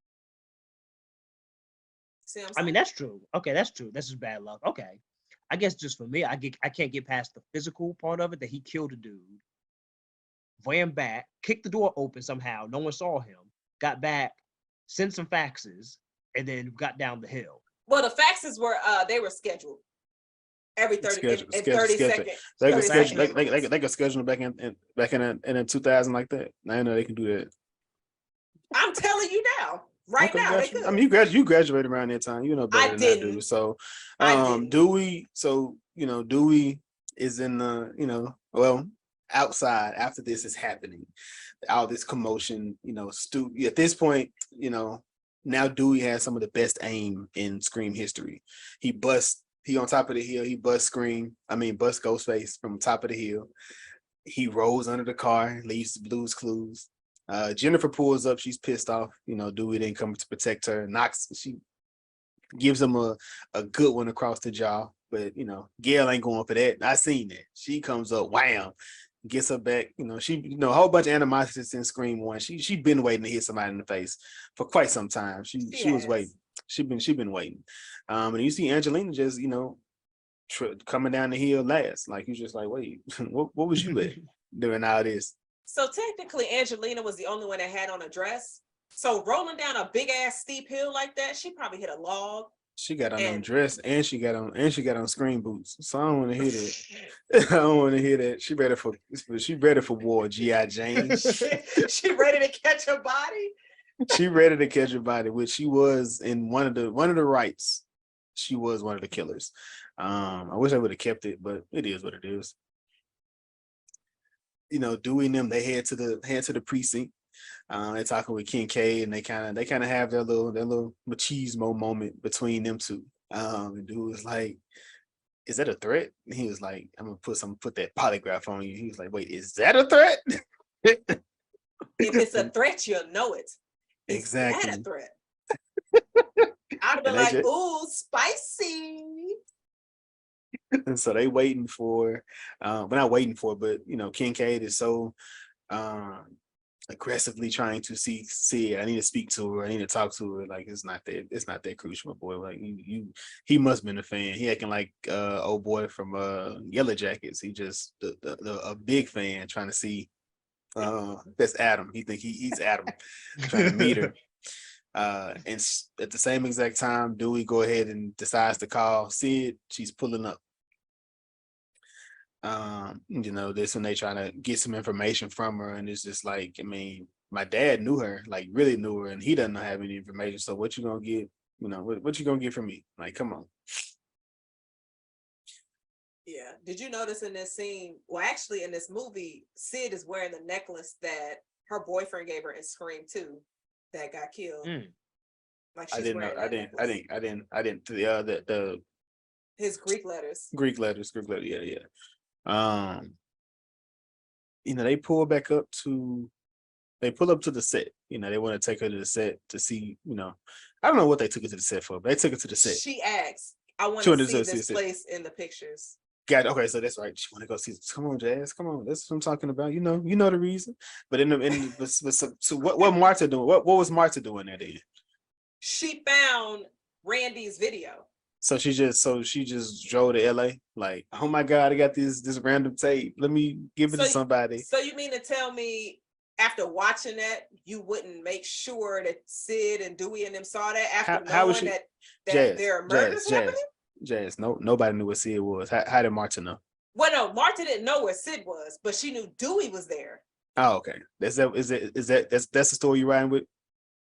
See what I'm saying? I mean, that's true. Okay, that's true. This is bad luck. Okay. I guess just for me, I can't get past the physical part of it, that he killed a dude, ran back, kicked the door open somehow, no one saw him, got back, sent some faxes, and then got down the hill. Well, the faxes were they were scheduled every 30 seconds. They could schedule back in 2000 like that. I know they can do that. I'm telling you now, right now, they could. I mean, you graduated around that time. You know better than I do. So, Dewey. So Dewey is in the outside after this is happening, all this commotion. At this point, now Dewey has some of the best aim in Scream history. He on top of the hill. He busts Ghostface from top of the hill. He rolls under the car, leaves Blue's Clues. Jennifer pulls up. She's pissed off. Dewey didn't come to protect her. She gives him a good one across the jaw. But, Gail ain't going for that. I seen that. She comes up, wham, gets her back. She, a whole bunch of animosity in Scream 1. She been waiting to hit somebody in the face for quite some time. She was waiting. She been waiting. And you see Angelina just, coming down the hill last. Like, you just like, wait, what was you at during all this? So technically, Angelina was the only one that had on a dress. So rolling down a big ass steep hill like that, she probably hit a log. She got on a dress and she got on Scream boots. So I don't want to hear that. I don't want to hear that. She ready for war, G.I. Jane. She ready to catch her body. She ready to catch her body, which she was in one of the rights. She was one of the killers. I wish I would have kept it, but it is what it is. Dewey and them, they head to the precinct. They're talking with Kincaid, and they kind of have their little machismo moment between them two. And Dewey was like, "Is that a threat?" And he was like, "I'm gonna put that polygraph on you." He was like, "Wait, is that a threat?" If it's a threat, you'll know it. Exactly. Is that a threat? I'd have been like, "Ooh, spicy." And so they waiting for, we're not waiting for, but Kincaid is so aggressively trying to see it. I need to speak to her. I need to talk to her. Like, it's not that crucial, my boy. Like, he must have been a fan. He acting like old boy from Yellow Jackets. He just a big fan trying to see. That's Adam. He think he's Adam, trying to meet her. And at the same exact time, Dewey go ahead and decides to call Sid. She's pulling up. This when they trying to get some information from her, and it's just like, I mean, my dad knew her, like really knew her, and he doesn't have any information. So what you gonna get? What you gonna get from me? Like, come on. Yeah. Did you notice in this scene? Well, actually, in this movie, Sid is wearing the necklace that her boyfriend gave her in Scream 2 that got killed. Like, she's wearing that necklace. I didn't. The his Greek letters. Yeah. They pull up to the set. They want to take her to the set to see, I don't know what they took her to the set for, but they took her to the set. She asked, I want to see this place in the pictures. Got it. Okay, so that's right. She want to go see this. Come on, Jazz. Come on. That's what I'm talking about. You know the reason. But so what Marta doing? What was Marta doing that day? She found Randy's video. So she just drove to LA, like, oh my God, I got this random tape. Let me give it to somebody. So you mean to tell me after watching that, you wouldn't make sure that Sid and Dewey and them saw that after knowing that there are murders happening? Jazz, nobody knew what Sid was. How did Marta know? Well, no, Marta didn't know where Sid was, but she knew Dewey was there. Oh, okay. That's the story you're riding with?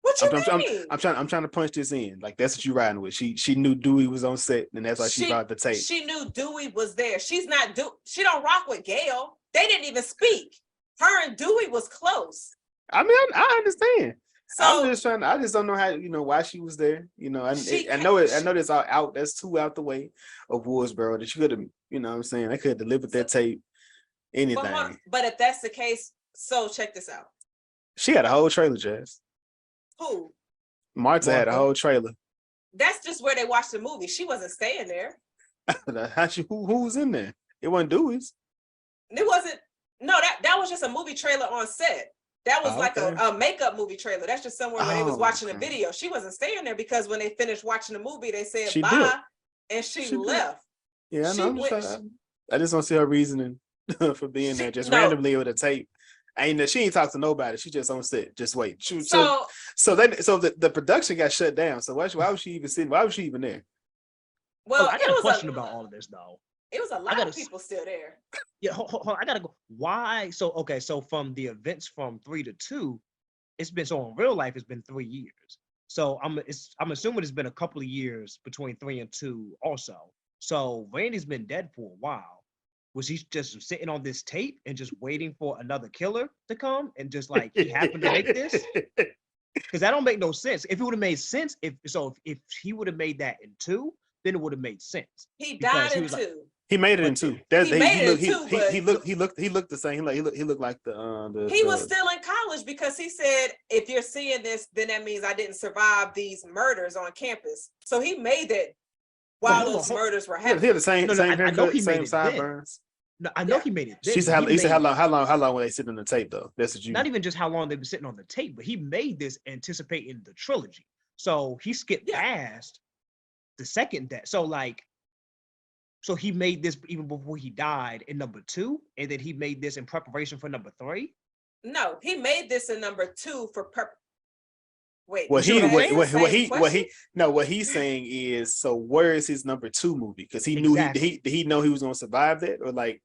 What you mean? I'm trying to punch this in. Like, that's what you riding with. She knew Dewey was on set, and that's why she brought the tape. She knew Dewey was there. She don't rock with Gail. They didn't even speak. Her and Dewey was close. I mean, I understand. So I just don't know how, why she was there. I know that's all out. That's too out the way of Woodsboro that you could have, what I'm saying? They could have delivered that tape, anything. But if that's the case, so check this out. She had a whole trailer, Jazz. Who? Marta had a whole trailer. That's just where they watched the movie. She wasn't staying there. Who was in there? It wasn't Dewey's. It wasn't. No, that was just a movie trailer on set. That was a makeup movie trailer. That's just somewhere where they was watching a video. She wasn't staying there because when they finished watching the movie, they said bye, and she left. Yeah, I know. I just don't see her reasoning for being there just randomly with a tape. She ain't talked to nobody. She just on set. Just wait. So the production got shut down. So why was she even sitting? Why was she even there? Well, I got a question about all of this though. It was a lot of people still there. Yeah, hold on. I gotta go. Why? So from the events from 3 to 2, it's been so in real life, it's been 3 years. So I'm assuming it's been a couple of years between 3 and 2 also. So Randy's been dead for a while. Was he just sitting on this tape and just waiting for another killer to come and just like he happened to make this? Because that don't make no sense. If it would have made sense, if he would have made that in 2, then it would have made sense. He died in 2. Like, he made it in 2. He looked the same. He looked like he was still in college because he said, if you're seeing this, then that means I didn't survive these murders on campus. So he made it while those murders were happening. He had the same haircut, same sideburns. No, I know he made it. She said, how long were they sitting on the tape though? That's what you. Not even just how long they were sitting on the tape, but he made this anticipating the trilogy. So he skipped past the second death. So he made this even before he died in number 2, and then he made this in preparation for number 3. No, he made this in number 2 for Wait. What he's saying is, so where is his number 2 movie? Because he knew did he know he was gonna survive that, or like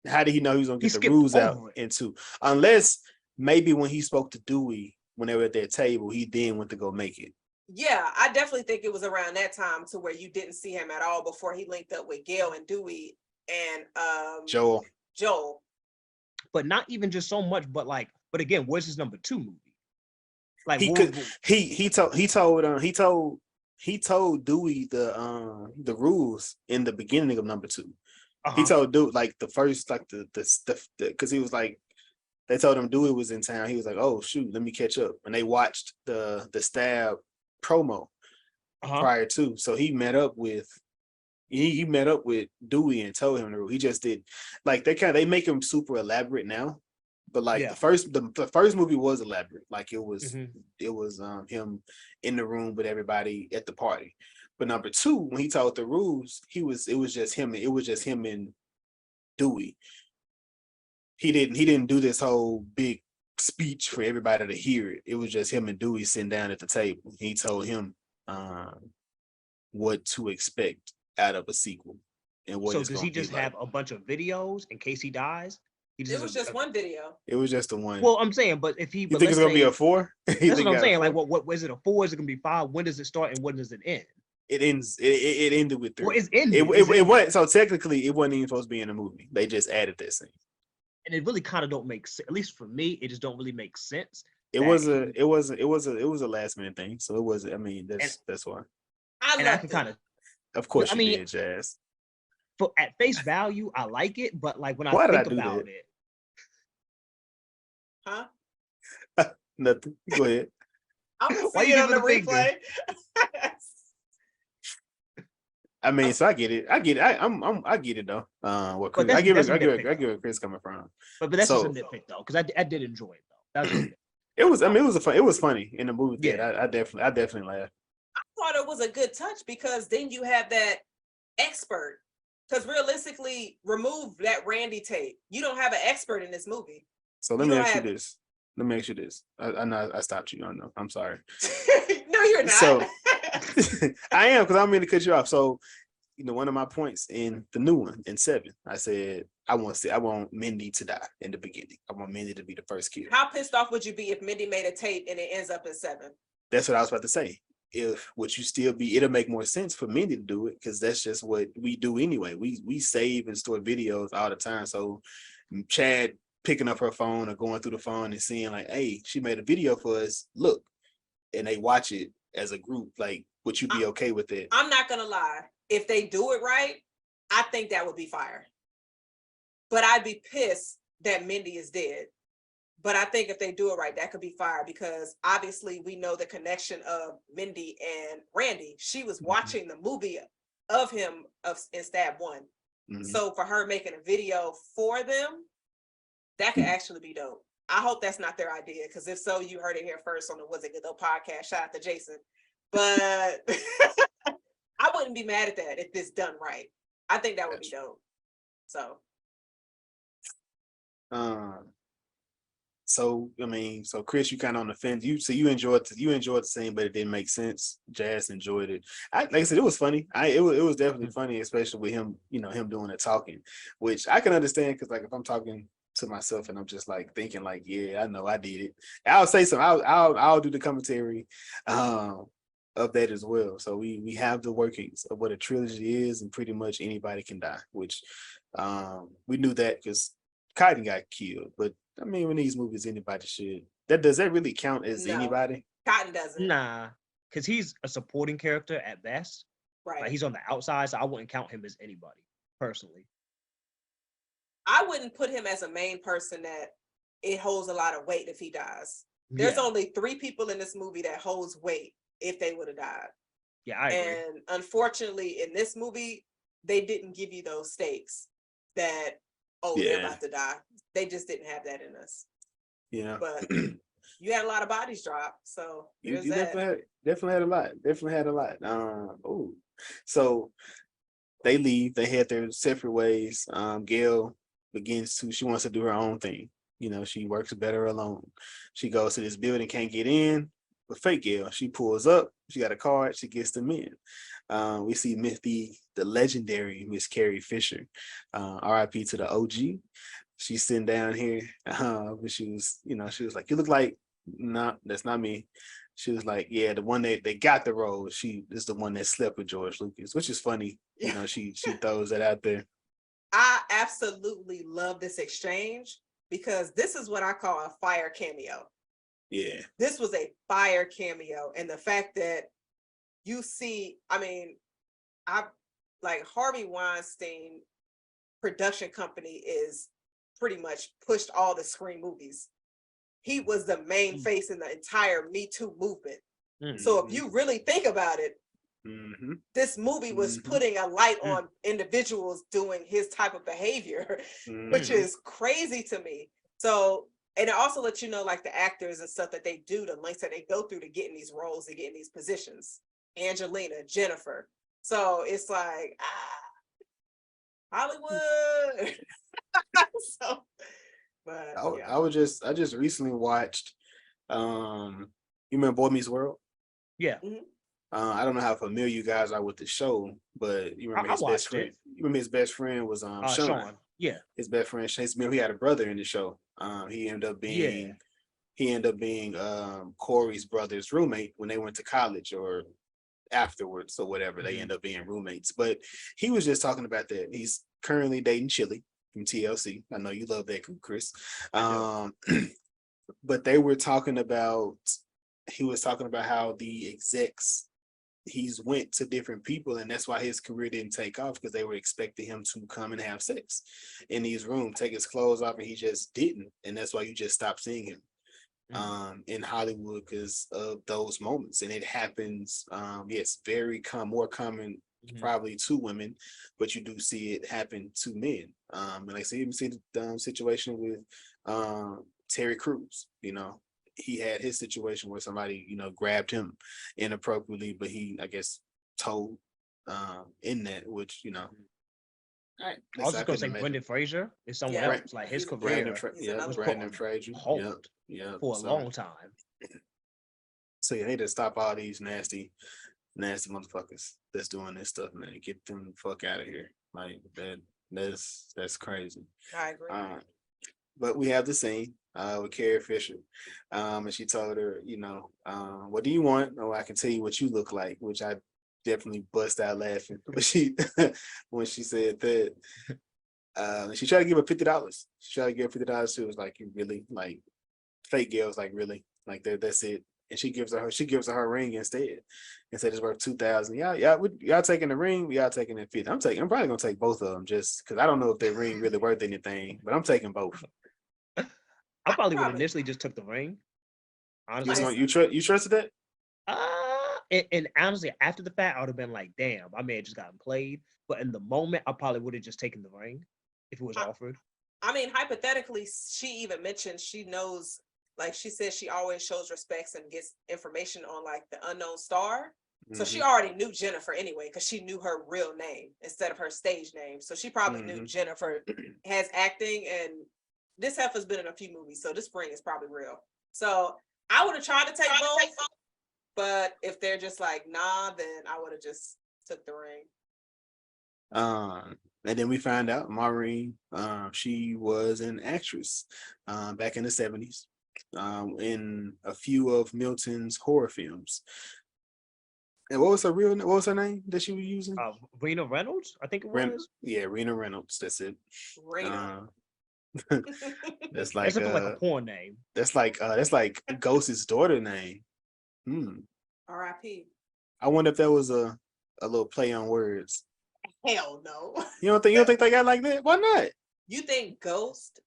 how did he know he was gonna get the rules out in 2? Unless maybe when he spoke to Dewey when they were at that table, he then went to go make it. Yeah, I definitely think it was around that time to where you didn't see him at all before he linked up with Gail and Dewey and Joel. But not even just so much, but again, where's his number 2 movie? Like he told Dewey the rules in the beginning of number 2. He told Dewey like the first the because he was like, they told him Dewey was in town. He was like, oh shoot, let me catch up. And they watched the stab promo prior to. So he met up with Dewey and told him the rule. He just did like they make him super elaborate now. But like the first movie was elaborate. Like it was him in the room with everybody at the party. But number 2, when he told the rules, it was just him and Dewey. He didn't do this whole big speech for everybody to hear it. It was just him and Dewey sitting down at the table. He told him what to expect out of a sequel and what. So does he just have a bunch of videos in case he dies? It was just one video. It was just the one. Well, I'm saying, but if he, you think it's gonna be a 4? That's what I'm saying. Like, what is it a 4? Is it gonna be 5? When does it start and when does it end? It ends. It ended with 3. Well, it's ended. It wasn't. So technically, it wasn't even supposed to be in the movie. They just added that scene. And it really kind of don't make sense. At least for me, it just don't really make sense. It was a last minute thing. So it was. I mean, that's why. I can kind of. Of course, you did, Jazz. For at face value, I like it, but like when I think about it. Huh? Nothing. Go ahead. I'm gonna see it on the replay. I mean, so I get it. I get it though. What Chris, I give it Chris coming from. But that's just a nitpick though, because I did enjoy it though. It was. I mean, it was funny in the movie. Yeah, I definitely laughed. I thought it was a good touch because then you have that expert. Because realistically, remove that Randy tape. You don't have an expert in this movie. So let me ask you this. I know I stopped you. I know. I'm sorry. No, you're not. So I am, because I don't mean to cut you off. So, one of my points in the new one in 7, I said I want Mindy to die in the beginning. I want Mindy to be the first killer. How pissed off would you be if Mindy made a tape and it ends up in 7? That's what I was about to say. It'll make more sense for Mindy to do it, because that's just what we do anyway. We save and store videos all the time. So Chad picking up her phone or going through the phone and seeing like, hey, she made a video for us, look, and they watch it as a group. Like, would you be okay with it? I'm not gonna lie. If they do it right, I think that would be fire. But I'd be pissed that Mindy is dead. But I think if they do it right, that could be fire, because obviously we know the connection of Mindy and Randy. She was watching the movie of him in Stab 1. So for her making a video for them, that could actually be dope. I hope that's not their idea, because if so, you heard it here first on the WasItGoodTho podcast. Shout out to Jason. But I wouldn't be mad at that if it's done right. I think that would be dope. So so Chris, you kind of on the fence. You enjoyed the scene, but it didn't make sense. Jazz enjoyed it. Like I said, it was funny. It was definitely funny, especially with him, him doing the talking, which I can understand, because like if I'm talking to myself, and I'm just like thinking like, yeah, I know I did it. I'll say something. I'll do the commentary of that as well. So we have the workings of what a trilogy is, and pretty much anybody can die, which we knew that because Kaiden got killed. But I mean, in these movies, anybody should. Does that really count as anybody? Cotton doesn't. Nah, because he's a supporting character at best. Right. Like he's on the outside, so I wouldn't count him as anybody personally. I wouldn't put him as a main person that it holds a lot of weight if he dies. There's only 3 people in this movie that holds weight if they would have died. Yeah, I agree. And unfortunately, in this movie, they didn't give you those stakes that, they're about to die. They just didn't have that in us. Yeah. But you had a lot of bodies drop, so you definitely had a lot. Definitely had a lot. So they leave. They head their separate ways. Gail she wants to do her own thing. You know, she works better alone. She goes to this building, can't get in. But fake Gail, she pulls up. She got a card. She gets them in. We see the legendary Miss Carrie Fisher. R.I.P. to the OG. She's sitting down here. But she was like, you look like, no, that's not me. She was like, yeah, the one they got the role. She is the one that slept with George Lucas, which is funny. You know, she throws that out there. I absolutely love this exchange because this is what I call a fire cameo. Yeah. This was a fire cameo. And the fact that you see, I mean, Harvey Weinstein production company is pretty much pushed all the Scream movies. He was the main face in the entire Me Too movement. So if you really think about it, this movie was putting a light on individuals doing his type of behavior, which is crazy to me. So, and it also lets you know, like the actors and stuff that they do, the lengths that they go through to get in these roles, to get in these positions. Angelina, Jennifer. So it's like, Hollywood. So, but I just recently watched, you remember Boy Meets World? Yeah. I don't know how familiar you guys are with the show, but you remember his best friend. You remember his best friend was Sean. Yeah. His best friend. He had a brother in the show. He ended up being Corey's brother's roommate when they went to college or afterwards or whatever. They end up being roommates. But he was just talking about that. He's currently dating Chili from TLC. I know you love that, Chris. But he was talking about how the execs, he's went to different people, and that's why his career didn't take off, because they were expecting him to come and have sex in these rooms, take his clothes off, and he just didn't. And that's why you just stopped seeing him in Hollywood because of those moments. And it happens, very more common probably to women, but you do see it happen to men. And I see the situation with Terry Crews. You know, he had his situation where somebody, grabbed him inappropriately, but he, I guess, told in that, which, I was just gonna say Brendan Fraser is someone else. Like his career was Brendan Fraser for a long time. So yeah, they just stop all these nasty motherfuckers that's doing this stuff, man. Get them the fuck out of here. Like that's crazy. I agree. But we have the scene with Carrie Fisher. And she told her, what do you want? Oh, I can tell you what you look like, which I definitely bust out laughing. But when she said that, she tried to give her $50. She tried to give her $50. She was like, you really? Like, fake Gail was like, really? Like that's it. And she gives her her ring instead, and said it's worth $2,000. Y'all taking the ring? Y'all taking the 50? I'm probably gonna take both of them, just because I don't know if that ring really worth anything, but I'm taking both. I probably would initially just took the ring. Honestly, you trusted that? And honestly, after the fact, I would have been like, damn, I may have just gotten played. But in the moment, I probably would have just taken the ring if it was offered. I mean, hypothetically, she even mentioned she knows. Like she said, she always shows respects and gets information on like the unknown star. So she already knew Jennifer anyway, because she knew her real name instead of her stage name. So she probably knew Jennifer has acting, and this heifer's been in a few movies, so this ring is probably real. So I would have tried to take both, but if they're just like, nah, then I would have just took the ring. And then we find out Maureen, she was an actress back in the 70s in a few of Milton's horror films. And what was her name that she was using? Rena Reynolds, I think it was. Rena Reynolds. That's it. Rena. That's like a porn name. That's like Ghost's daughter name. R.I.P. I wonder if that was a little play on words. Hell no. You don't think they got like that? Why not? You think Ghost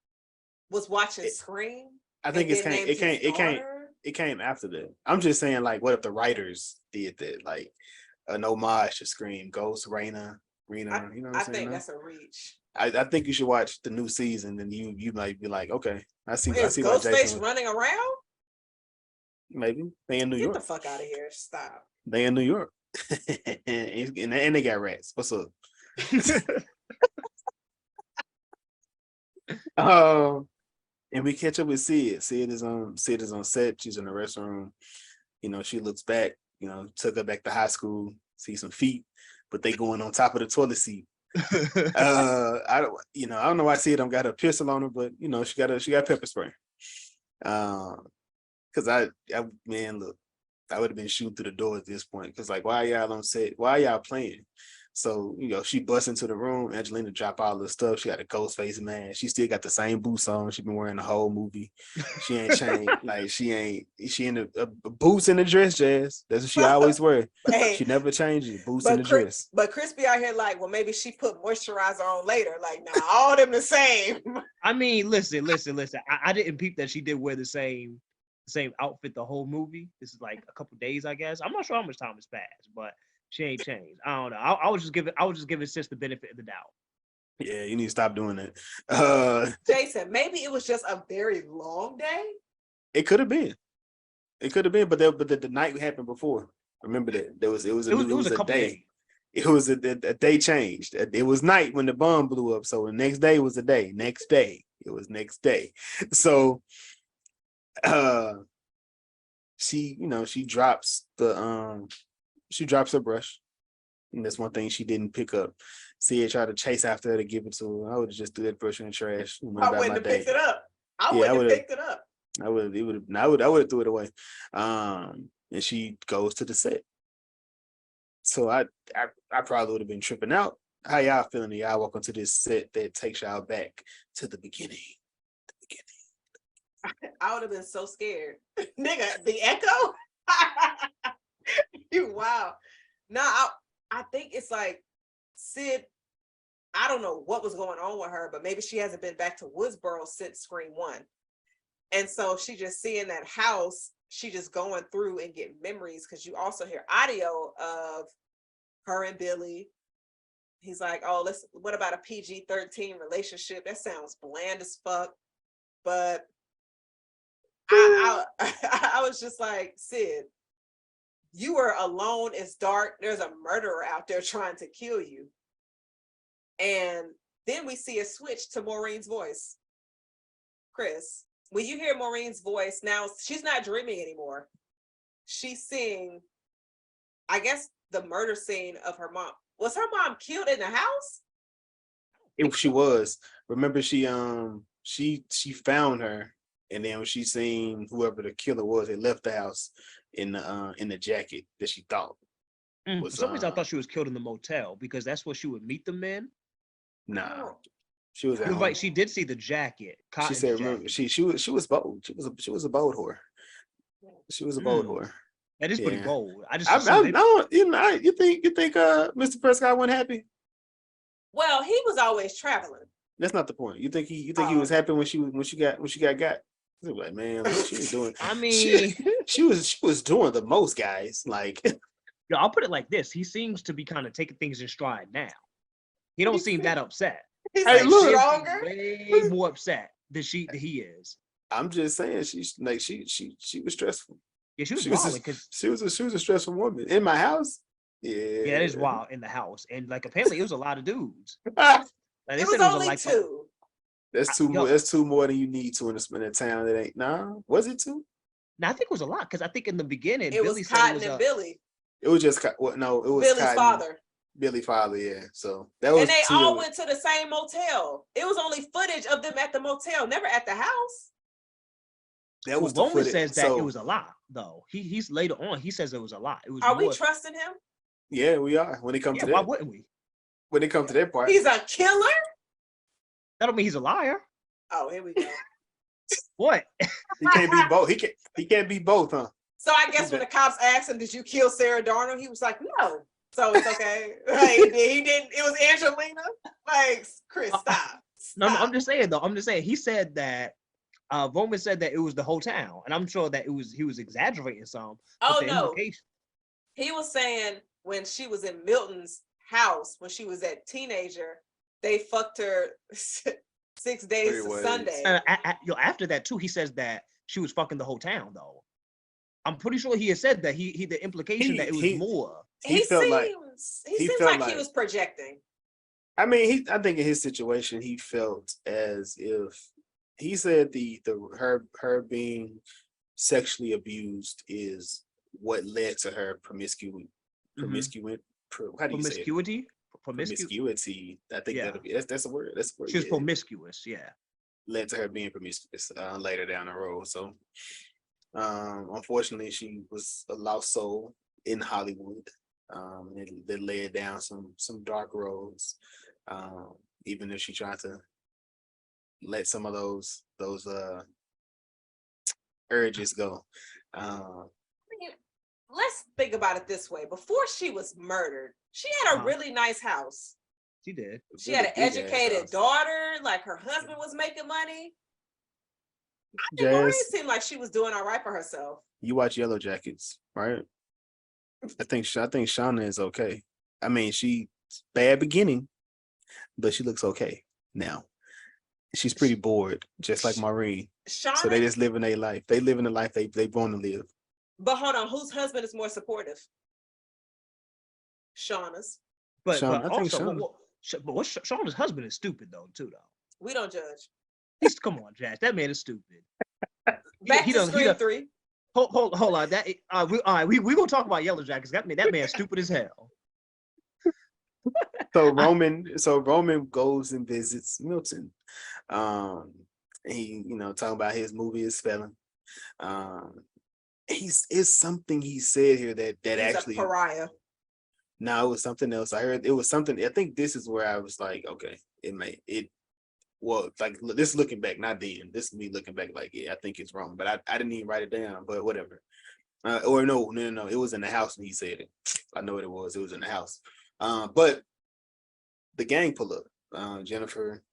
was watching Scream? I think it came after that. I'm just saying, like, what if the writers did that? Like an homage to Scream, Ghost, Rena, you know what I'm saying? I think that's a reach. I think you should watch the new season, and you might be like, okay, I see. Is Ghostface running around? Maybe they in New York. Get the fuck out of here! Stop. They in New York, and they got rats. What's up? And we catch up with Sid. Sid is on set. She's in the restroom. You know, she looks back. You know, took her back to high school. See some feet, but they going on top of the toilet seat. I don't know why Sid don't got a pistol on her, but you know, she got pepper spray. Because look, I would have been shooting through the door at this point. Because like, why y'all on set? Why y'all playing? So, you know, she busts into the room. Angelina drop all the stuff. She got a ghost face mask. She still got the same boots on. She been wearing the whole movie. She ain't changed. Like she in the boots and the dress, Jazz. That's what she always wear. Hey, she never changes. Boots and the dress. But Crispy out here like, well, maybe she put moisturizer on later. Like, nah, all them the same. I mean, listen. I didn't peep that she did wear the same outfit the whole movie. This is like a couple days, I guess. I'm not sure how much time has passed, but she ain't changed. I don't know. I was just giving sis the benefit of the doubt. Yeah, you need to stop doing that. Jason, maybe it was just a very long day. It could have been. But the night happened before. Remember that it was a day. It was a day changed. It was night when the bomb blew up. So the next day was a day. Next day it was next day. So, she drops her brush. And that's one thing she didn't pick up. Sid tried to chase after her to give it to her. I would have just threw that brush in the trash. I wouldn't have picked it up. I wouldn't have picked it up. I would have threw it away. And she goes to the set. So I probably would have been tripping out. How y'all feeling? Y'all welcome to this set that takes y'all back to the beginning. I would have been so scared. Nigga, the echo? Wow. No, I think it's like Sid, I don't know what was going on with her, but maybe she hasn't been back to Woodsboro since Scream 1. And so she just seeing that house, she just going through and getting memories, because you also hear audio of her and Billy. He's like, oh, what about a PG-13 relationship? That sounds bland as fuck. But I was just like, Sid, you were alone. It's dark. There's a murderer out there trying to kill you. And then we see a switch to Maureen's voice. Chris, when you hear Maureen's voice, now she's not dreaming anymore. She's seeing, I guess, the murder scene of her mom. Was her mom killed in the house? She was. Remember, she found her, and then when she seen whoever the killer was, they left the house in the jacket that she thought. For some reason, I thought she was killed in the motel, because that's where she would meet the men. Nah, she was at home. Like, she did see the jacket. She said, "Remember, she was bold. She was a bold whore. She was a bold whore. That is pretty bold. You think Mr. Prescott wasn't happy? Well, he was always traveling. That's not the point. You think he was happy when she got? Like, man, like, she was doing. I mean, she was doing the most, guys. Like, yo, I'll put it like this: he seems to be kind of taking things in stride now. He don't seem that upset. He's like stronger, way more upset than he is. I'm just saying, she was stressful. Yeah, she was because she was a stressful woman in my house. Yeah, it is wild in the house, and like apparently it was a lot of dudes. Like, it was only two. That's two more. That's two more than you need to in a town that ain't. Nah, was it two? No, I think it was a lot, because I think in the beginning it was Cotton and Billy. It was just no. It was Billy's Cotton. father. Billy father, yeah. So that was And they two. all went to the same motel. It was only footage of them at the motel, never at the house. That was the Roman footage. says that it was a lie, though. He's later on. He says it was a lie. It was. Are more, we trusting him? Yeah, we are. When it comes to that, why wouldn't we? when it comes to that part, He's a killer. That don't mean he's a liar. Oh, here we go. What? he can't be both. He can't be both, huh? So I guess when the cops asked him, "Did you kill Sarah Darnold?" He was like, "No." So it's okay. Like, he didn't. It was Angelina. Like, Chris, stop. No, I'm just saying though. I'm just saying. He said that. Roman said that it was the whole town, and I'm sure that he was exaggerating some. Oh no. He was saying when she was in Milton's house when she was a teenager, they fucked her 6 days to Sunday. After that too, he says that she was fucking the whole town though. I'm pretty sure he had said that he the implication that it was more. He seems like he was projecting. I mean, I think in his situation, he felt as if he said her being sexually abused is what led to her promiscuity. How do you say it? Promiscuity. I think that's a word. That's a word. She was promiscuous. Yeah. Led to her being promiscuous later down the road. So, unfortunately, she was a lost soul in Hollywood. That led down some dark roads. Even if she tried to let some of those urges go. Let's think about it this way. Before she was murdered, she had a really nice house. She did. She had an educated daughter. Like her husband was making money. I think Maureen seemed like she was doing all right for herself. You watch Yellow Jackets, right? I think Shauna is okay. I mean, she bad beginning, but she looks okay now. She's pretty bored, just like Maureen. Shauna, so they just live in their life. They live in the life they want to live. But hold on, whose husband is more supportive? Shauna's. But Shauna's husband is stupid though, too. We don't judge. Come on, Jack. That man is stupid. Back to Scream 3. Hold on. That we gonna talk about Yellow Jackets. That man's stupid as hell. So Roman goes and visits Milton. He, talking about his movie is Felon. It's something he said here that he's actually a pariah. No, it was something else. I heard it was something. I think this is where I was like, okay, well, like this looking back, not then. This is me looking back, like, yeah, I think it's wrong, but I didn't even write it down. But whatever. Or no, it was in the house when he said it. I know what it was. It was in the house. But the gang pull up. Jennifer,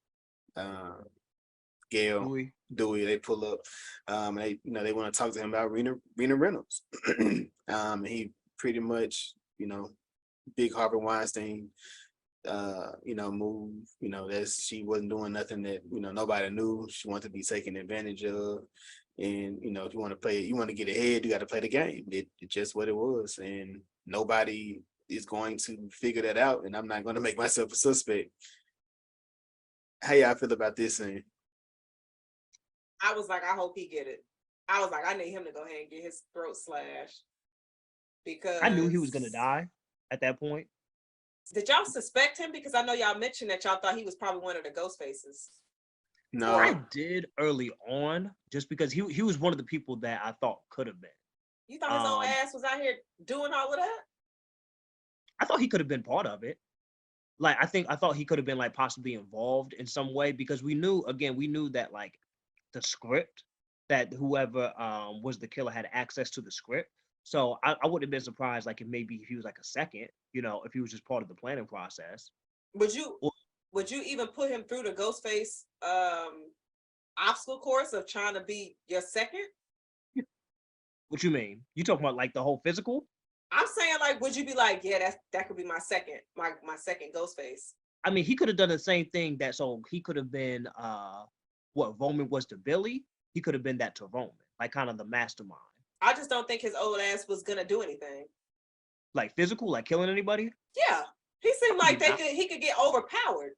Gail, Dewey, they pull up. They want to talk to him about Rena Reynolds. He pretty much, big Harvey Weinstein, move, that she wasn't doing nothing that, nobody knew. She wanted to be taken advantage of. And, if you want to get ahead, you got to play the game. It's just what it was. And nobody is going to figure that out. And I'm not going to make myself a suspect. How y'all feel about this scene? I was like, I hope he get it. I was like, I need him to go ahead and get his throat slashed. Because I knew he was going to die at that point. Did y'all suspect him? Because I know y'all mentioned that y'all thought he was probably one of the ghost faces. No, I did early on, just because he was one of the people that I thought could have been. You thought his old ass was out here doing all of that? I thought he could have been part of it. Like, I thought he could have been like possibly involved in some way, because we knew that like the script, that whoever was the killer had access to the script. So I wouldn't have been surprised, like, if he was like a second, if he was just part of the planning process. Would you even put him through the Ghostface obstacle course of trying to be your second? What you mean? You talking about like the whole physical? I'm saying, like, would you be like, yeah, that could be my second Ghostface? I mean, he could have done the same thing. So he could have been what Roman was to Billy. He could have been that to Roman, like kind of the mastermind. I just don't think his old ass was gonna do anything. Like physical, like killing anybody? Yeah. He seemed like he could get overpowered.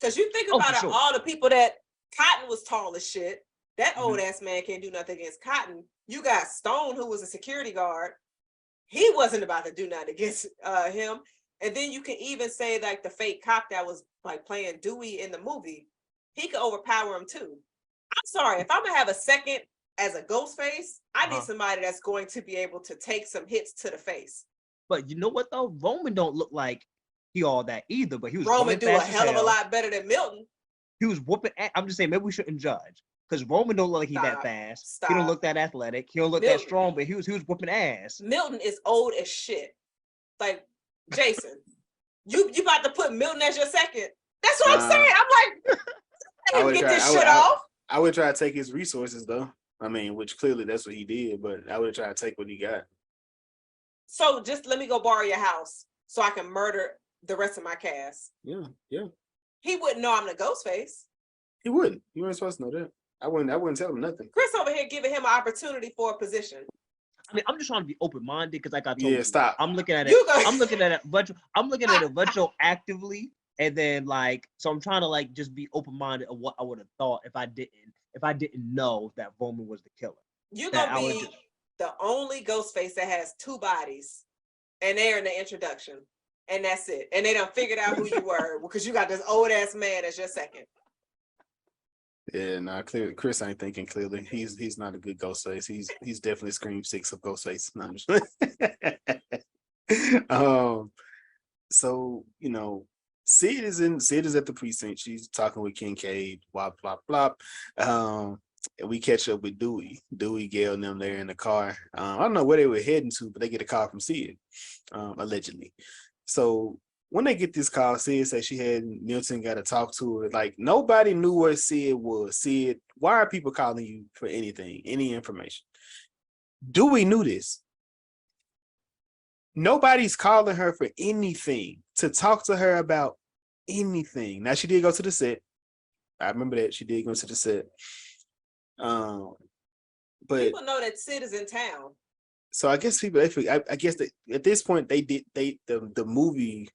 Because you think about it, all the people that Cotton was tall as shit. That old ass man can't do nothing against Cotton. You got Stone, who was a security guard. He wasn't about to do nothing against him. And then you can even say like the fake cop that was like playing Dewey in the movie, he could overpower him too. I'm sorry, if I'm gonna have a second as a ghost face, I need somebody that's going to be able to take some hits to the face. But you know what though? Roman don't look like he all that either, but he was Roman do a hell of a lot better than Milton. He was whooping I'm just saying, maybe we shouldn't judge. Because Roman don't look like he's that fast. He don't look that athletic. He don't look that strong, but he was whooping ass. Milton is old as shit. Like, Jason, you about to put Milton as your second. That's what I'm saying. I'm like, I would get this shit off. I would try to take his resources though. I mean, which clearly that's what he did, but I would try to take what he got. So just let me go borrow your house so I can murder the rest of my cast. Yeah. He wouldn't know I'm the ghost face. He wouldn't. You weren't supposed to know that. I wouldn't tell him nothing. Chris over here giving him an opportunity for a position. I mean, I'm just trying to be open-minded because like I told you, stop. I'm looking at it. I'm looking at it virtual actively, and then like, so I'm trying to like just be open-minded of what I would have thought if I didn't know that Roman was the killer. You're gonna be the only ghost face that has two bodies, and they're in the introduction, and that's it. And they done figured out who you were because you got this old ass man as your second. Yeah, no, clearly Chris ain't thinking clearly. He's not a good Ghostface. He's definitely Scream 6 of Ghostface. No, so you know, Sid is at the precinct. She's talking with Kincaid, blah blah blah. And we catch up with Dewey, Gail, and them there in the car. I don't know where they were heading to, but they get a call from Sid, allegedly. So when they get this call, Sid said she had Milton got to talk to her. Like, nobody knew where Sid was. Sid, why are people calling you for anything, any information? Dewey knew this. Nobody's calling her for anything, to talk to her about anything. Now, she did go to the set. I remember that. She did go to the set. But people know that Sid is in town. So I guess people, I guess that at this point, the movie,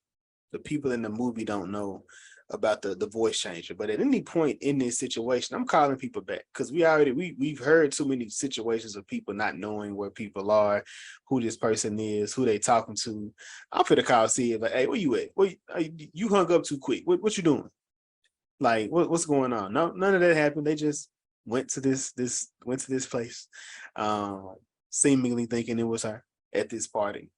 the people in the movie don't know about the voice changer. But at any point in this situation, I'm calling people back because we've heard too many situations of people not knowing where people are, who this person is, who they talking to. I'm finna call Sid, like, hey, where you at? You hung up too quick. What you doing? Like, what's going on? No, none of that happened. They just went to this place, seemingly thinking it was her at this party.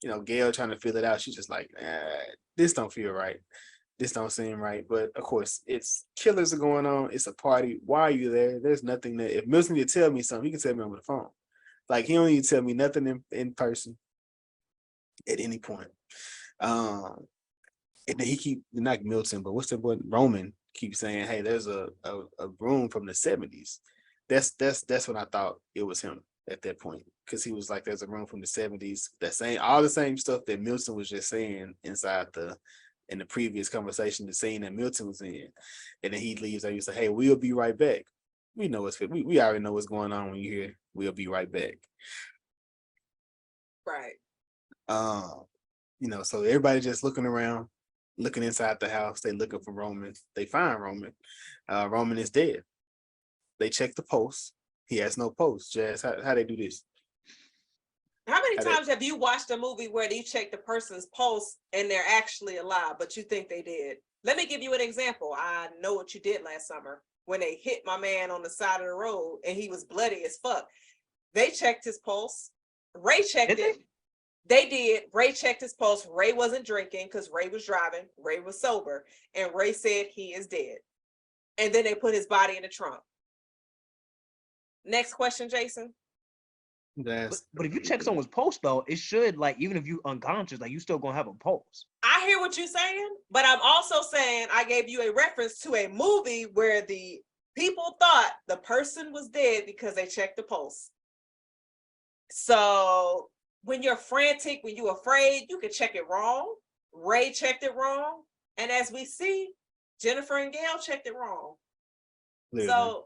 You know, Gail trying to feel it out. She's just like, this don't feel right. This don't seem right. But of course, it's killers are going on. It's a party. Why are you there? There's nothing that if Milton need to tell me something, he can tell me over the phone. Like, he don't need to tell me nothing in person at any point. And then he keep not Milton, but what's the boy Roman keeps saying, hey, there's a room from the 70s. That's when I thought it was him at that point. Because he was like, there's a room from the 70s that saying all the same stuff that Milton was just saying in the previous conversation, the scene that Milton was in. And then he leaves and he say, hey, we'll be right back. We know we already know what's going on when you hear we'll be right back. Right. You know, so everybody just looking around, looking inside the house, they looking for Roman. They find Roman. Roman is dead. They check the pulse. He has no pulse. Jazz, how they do this? How many times have you watched a movie where they check the person's pulse and they're actually alive, but you think they did? Let me give you an example. I know what you did last summer when they hit my man on the side of the road and he was bloody as fuck. They checked his pulse. Ray checked it. They did. Ray checked his pulse. Ray wasn't drinking because Ray was driving. Ray was sober. And Ray said he is dead. And then they put his body in the trunk. Next question, Jason. But if you check someone's pulse, though, it should, like, even if you unconscious, like, you still gonna have a pulse. I hear what you're saying, but I'm also saying I gave you a reference to a movie where the people thought the person was dead because they checked the pulse. So when you're frantic, when you're afraid, you can check it wrong. Ray checked it wrong. And as we see, Jennifer and Gail checked it wrong. Literally. So,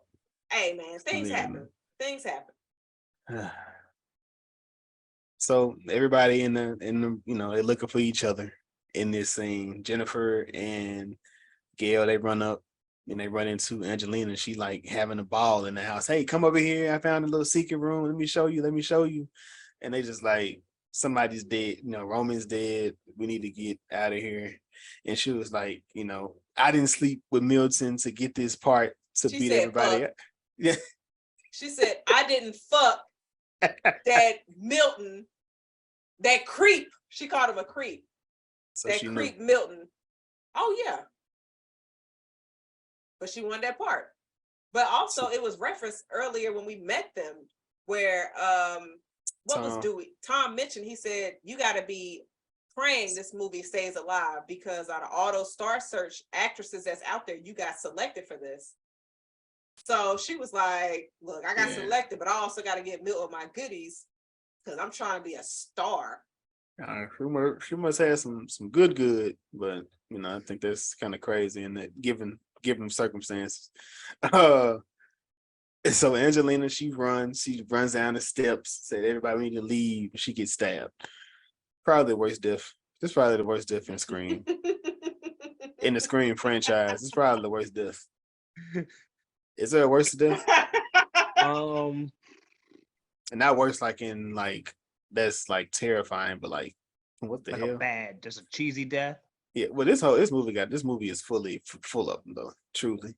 hey, man, things happen. Things happen. So everybody in the you know, they're looking for each other in this scene. Jennifer and Gail, they run up and they run into Angelina. She like having a ball in the house. Hey, come over here. I found a little secret room. Let me show you. And they just like somebody's dead, Roman's dead. We need to get out of here. And she was like, I didn't sleep with Milton to get this part to She beat said, everybody fuck. up. Yeah. She said, I didn't fuck that Milton, that creep. She called him a creep. So that she creep knew. Milton. Oh yeah. But she won that part. But also it was referenced earlier when we met them where what was Dewey? Tom mentioned, he said, you gotta be praying this movie stays alive because out of all those Star Search actresses that's out there, you got selected for this. So she was like, look, I got selected, but I also got to get Milton my goodies because I'm trying to be a star. She must have some good, but I think that's kind of crazy in that given circumstances. So Angelina, she runs down the steps, said everybody need to leave, she gets stabbed. Probably the worst death. This is probably the worst death in Scream. In the Scream franchise. It's probably the worst death. Is there a worse death? And not worse like in like that's like terrifying, but like what the like hell? A bad, just a cheesy death. Yeah, well, this movie is full of them though, truly.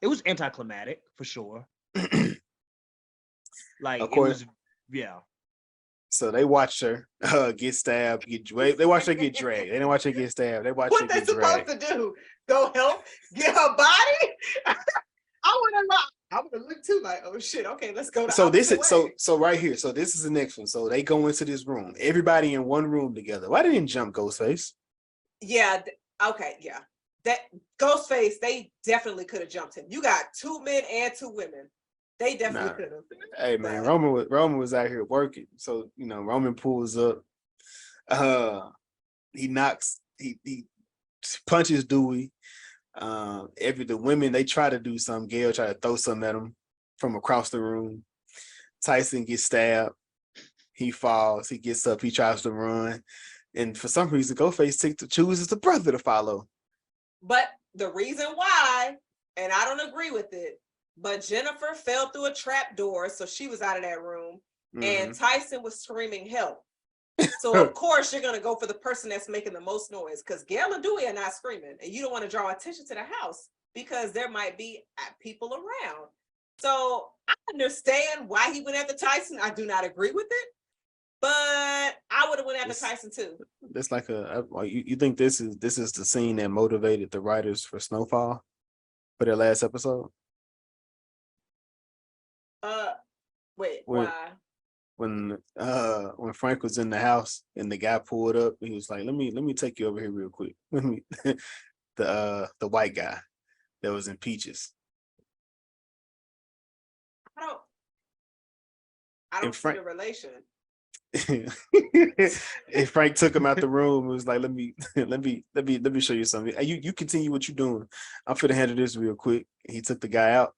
It was anticlimactic for sure. Like of course, it was, yeah. So they watched her get stabbed, they watched her get dragged. They didn't watch her get stabbed. They watched her get dragged. What they supposed to do? Go help get her body? I would have looked too like, oh shit, okay, let's go. So this is so right here. So this is the next one. So they go into this room, everybody in one room together. Why didn't jump Ghostface? Yeah, okay, yeah. That Ghostface, they definitely could have jumped him. You got 2 men and 2 women. They definitely could have. Hey man, Roman was out here working. So Roman pulls up. He punches Dewey. The women, they try to do something. Gail try to throw something at him from across the room. Tyson gets stabbed. He falls. He gets up. He tries to run, and for some reason, Ghostface chooses the brother to follow. But the reason why, and I don't agree with it, but Jennifer fell through a trap door, so she was out of that room, and Tyson was screaming help. So of course you're gonna go for the person that's making the most noise, because Gail and Dewey are not screaming, and you don't want to draw attention to the house because there might be people around. So I understand why he went after Tyson. I do not agree with it, but I would have went after Tyson too. That's like you think this is the scene that motivated the writers for Snowfall for their last episode? Wait, why? When Frank was in the house and the guy pulled up, he was like, let me take you over here real quick. The white guy that was in Peaches. I don't see the relation. And Frank took him out the room and was like, let me show you something. You continue what you're doing. I'm finna handle this real quick. He took the guy out.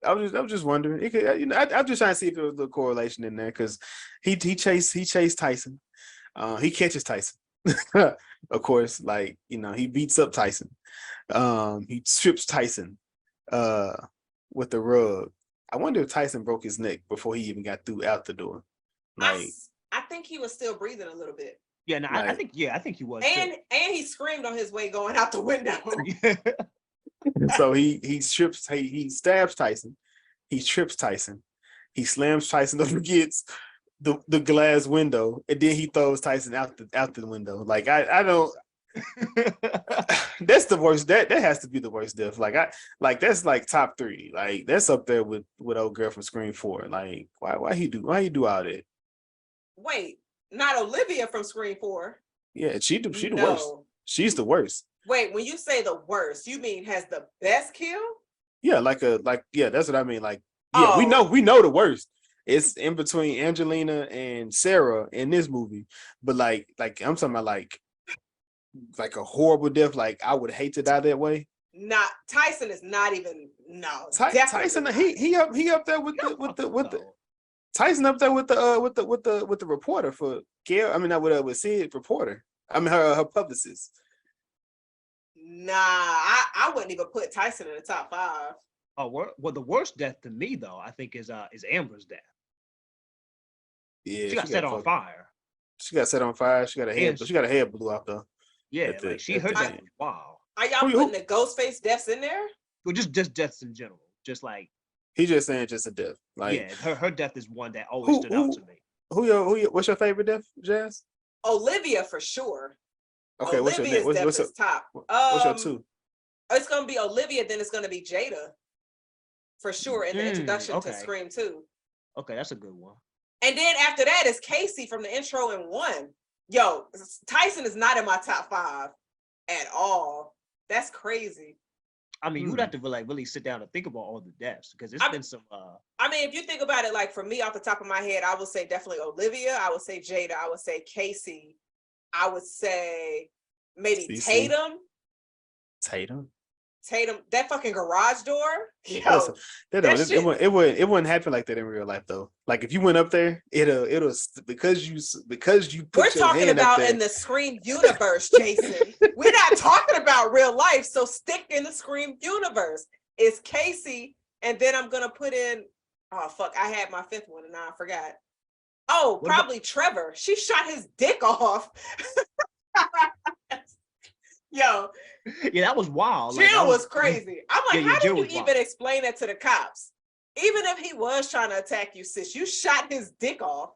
I was just wondering. It could, I'm just trying to see if there was a little correlation in there, because he chased Tyson. He catches Tyson, of course. Like he beats up Tyson. He strips Tyson with the rug. I wonder if Tyson broke his neck before he even got out the door. Like I think he was still breathing a little bit. Yeah, no, I think he was. And he screamed on his way going out the window. So he stabs Tyson, he trips Tyson, he slams Tyson up against the glass window, and then he throws Tyson out the window. Like I don't. That's the worst. That has to be the worst death. Like that's like top 3. Like that's up there with old girl from Scream 4. Like why he do all that? Wait, not Olivia from Scream 4. Yeah, she the worst. She's the worst. Wait, when you say the worst, you mean has the best kill? Yeah, yeah, that's what I mean. Like, yeah, we know the worst. It's in between Angelina and Sarah in this movie, but like I'm talking about like a horrible death. Like I would hate to die that way. Not Tyson is not even Tyson. He up there with the Tyson up there with the reporter for Gail. I mean, not with Sid reporter. I mean her publicist. Nah, I wouldn't even put Tyson in the top 5. Oh, well, the worst death to me though, I think is Amber's death. Yeah, she got set on fire. She got set on fire. She got a head blew off though. Yeah, like her death was wild. Are y'all putting the Ghostface deaths in there? Well, just deaths in general. Just like he just saying just a death. Like her death is one that always stood out to me. What's your favorite death, Jazz? Olivia for sure. Okay, what's your name? What's your top? What's your two? It's gonna be Olivia, then it's gonna be Jada. For sure, in the introduction to Scream 2. Okay, that's a good one. And then after that is Casey from the intro in 1. Yo, Tyson is not in my top 5 at all. That's crazy. I mean, you'd have to really sit down and think about all the deaths because it's been some. I mean, if you think about it, like for me, off the top of my head, I would say definitely Olivia. I would say Jada. I would say Casey. I would say maybe CC. Tatum, that fucking garage door. Yo, it wouldn't happen like that in real life though. Like if you went up there, it'll because you put we're talking about in the Scream universe, Jason. We're not talking about real life, so stick in the Scream universe. It's Casey, and then I'm gonna put in. Oh fuck! I had my 5th one and now I forgot. Oh, probably Trevor. She shot his dick off. Yo. Yeah, that was wild. Jill was crazy. I'm like, how did you even explain that to the cops? Even if he was trying to attack you, sis, you shot his dick off.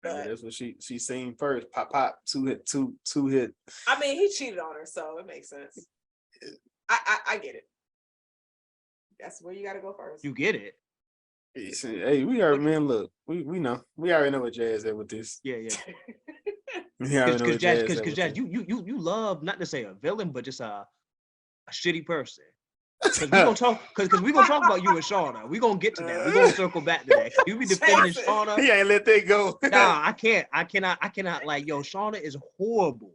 Yeah, that's what she seen first. Pop, two hit. I mean, he cheated on her, so it makes sense. I get it. That's where you got to go first. You get it. Hey, we already, man. Look, we know. We already know what Jazz is with this. Yeah. Because Jazz, you love not to say a villain, but just a shitty person. Because we gonna talk about you and Shauna. We gonna get to that. We gonna circle back to that. You be defending Shauna. He ain't let that go. Nah, I cannot. Like, yo, Shauna is horrible.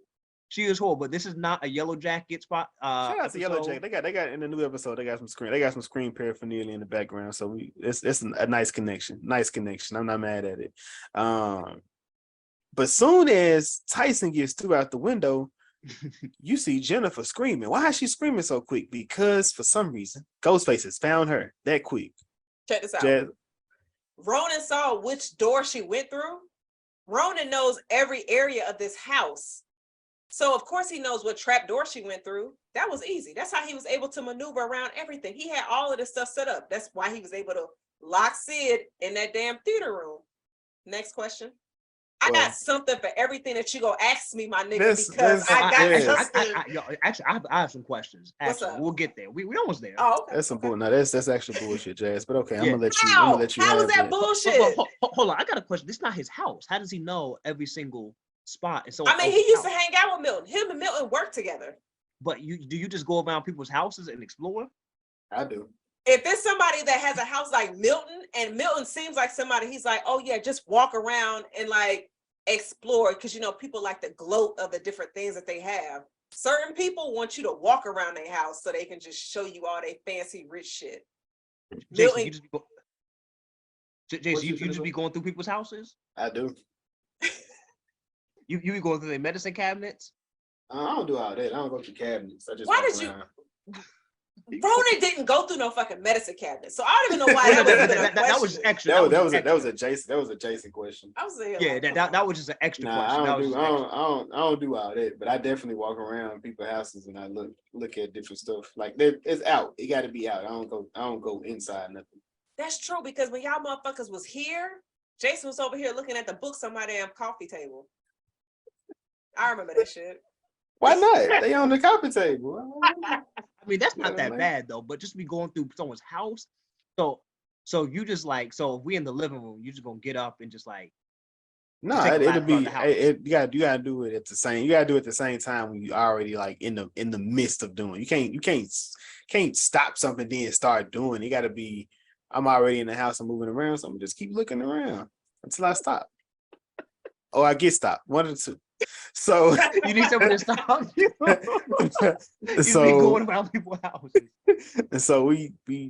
She is horrible. But this is not a Yellow Jacket spot. Shout out to Yellow Jacket. They got in the new episode. They got some screen paraphernalia in the background. So it's a nice connection. I'm not mad at it. But soon as Tyson gets through out the window, you see Jennifer screaming. Why is she screaming so quick? Because for some reason, Ghostface has found her that quick. Check this out. Ronan saw which door she went through. Ronan knows every area of this house. So of course he knows what trap door she went through. That was easy. That's how he was able to maneuver around everything. He had all of this stuff set up. That's why he was able to lock Sid in that damn theater room. Next question. I got something for everything that you gonna ask me, my nigga, because I have some questions. Actually, we'll get there. We almost there. Oh, okay. That's some bull. No, that's actually bullshit, Jazz. But okay, I'm gonna let you. How is that bullshit? Hold on, I got a question. This is not his house. How does he know every single spot? And so I mean, he used to hang out with Milton. Him and Milton work together. But do you just go around people's houses and explore? I do. If it's somebody that has a house like Milton, and Milton seems like somebody, he's like, oh yeah, just walk around and like explore, because you know people like the gloat of the different things that they have. Certain people want you to walk around their house so they can just show you all their fancy rich shit. Jason, you just be going through people's houses? I do. You be going through their medicine cabinets? I don't do all that. I don't go through cabinets. I just Why did around. Ronan didn't go through no fucking medicine cabinet, so I don't even know why that was extra. That was a Jason question. I was saying, yeah, that was just an extra question. I don't do all that, but I definitely walk around people's houses and I look at different stuff. Like it's out. It got to be out. I don't go inside nothing. That's true, because when y'all motherfuckers was here, Jason was over here looking at the books on my damn coffee table. I remember that shit. Why not? They on the coffee table. I mean, that's not that bad though, but just be going through someone's house. So you just like, so if we in the living room, you just gonna get up and just like. No, it'll be. You gotta do it at the same. You gotta do it at the same time when you already like in the midst of doing. You can't stop something then start doing. You gotta be. I'm already in the house. I'm moving around, so I'm just keep looking around until I stop, or I get stopped. One of the two. So you need somebody to stop you. So be going around people's houses. And so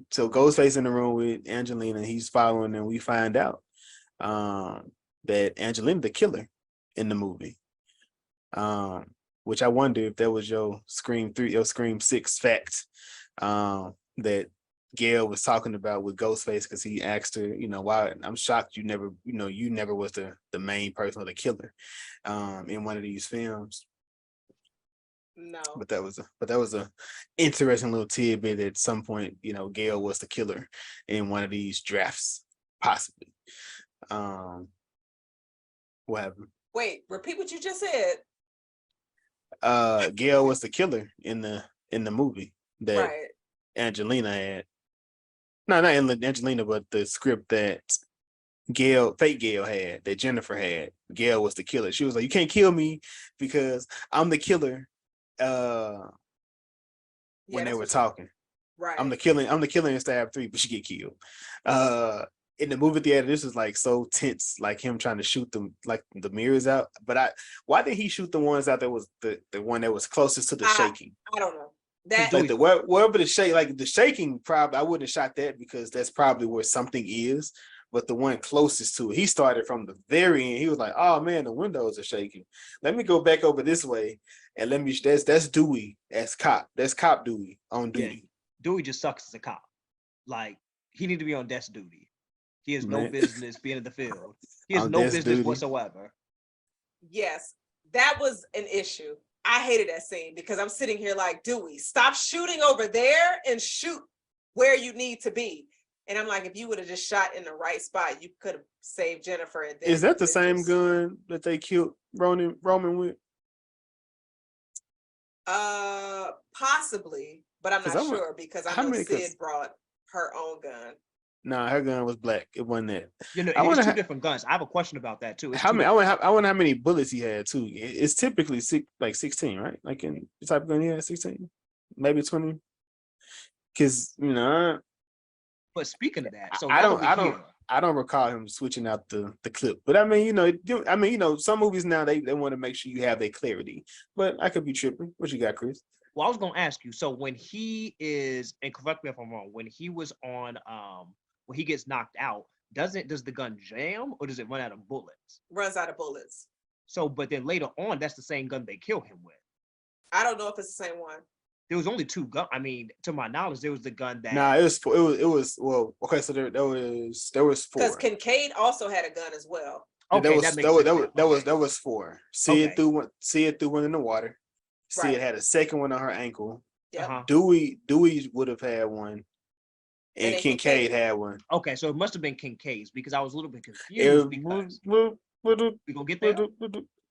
so Ghostface in the room with Angelina. He's following, and we find out that Angelina the killer in the movie. Which I wonder if that was your Scream 3 or Scream 6 fact. That Gail was talking about with Ghostface, because he asked her, why I'm shocked you never was the main person or the killer in one of these films. No. But that was a interesting little tidbit. At some point, Gail was the killer in one of these drafts, possibly. What happened? Wait, repeat what you just said. Gail was the killer in the movie that Right. Angelina had. No, not Angelina, but the script that fake Gail had, that Jennifer had. Gail was the killer. She was like, "You can't kill me because I'm the killer." When they were talking, right? I'm the killer in Stab 3, but she get killed. In the movie theater, this was like so tense, like him trying to shoot them, like the mirrors out. But why did he shoot the ones out that was the one that was closest to the shaking? I don't know. That like wherever the shake, like the shaking, probably I wouldn't have shot that because that's probably where something is. But the one closest to it, he started from the very end. He was like, "Oh man, the windows are shaking. Let me go back over this way, and that's Dewey as cop. That's cop Dewey on duty. Yeah, Dewey just sucks as a cop. Like he need to be on desk duty. He has no business being in the field. He has no business duty whatsoever. Yes, that was an issue. I hated that scene because I'm sitting here like, Dewey, stop shooting over there and shoot where you need to be. And I'm like, if you would have just shot in the right spot, you could have saved Jennifer. And then, is that the same gun that they killed Roman with? Possibly, but I'm not sure because I know Sid brought her own gun. Nah, her gun was black. It wasn't that. It's two different guns. I have a question about that too. I wonder how many bullets he had too. It's typically 16, right? Like in the type of gun he had, 16, maybe 20. Because But speaking of that, so I don't recall him switching out the clip. But I mean, some movies now they want to make sure you have that clarity. But I could be tripping. What you got, Chris? Well, I was gonna ask you. So when he is, and correct me if I'm wrong, when he was on, when he gets knocked out, does the gun jam or does it run out of bullets? Runs out of bullets. So, but then later on, that's the same gun they kill him with. I don't know if it's the same one. There was only two guns. I mean, to my knowledge, there was the gun that. Nah, it was well. Okay, so there was 4. Because Kincaid also had a gun as well. Okay, that was 4. Sid threw one in the water. Sid had a second one on her ankle. Yeah. Dewey would have had one, and Kincaid had one. Okay, so it must have been Kincaid's because I was a little bit confused. We gonna get there.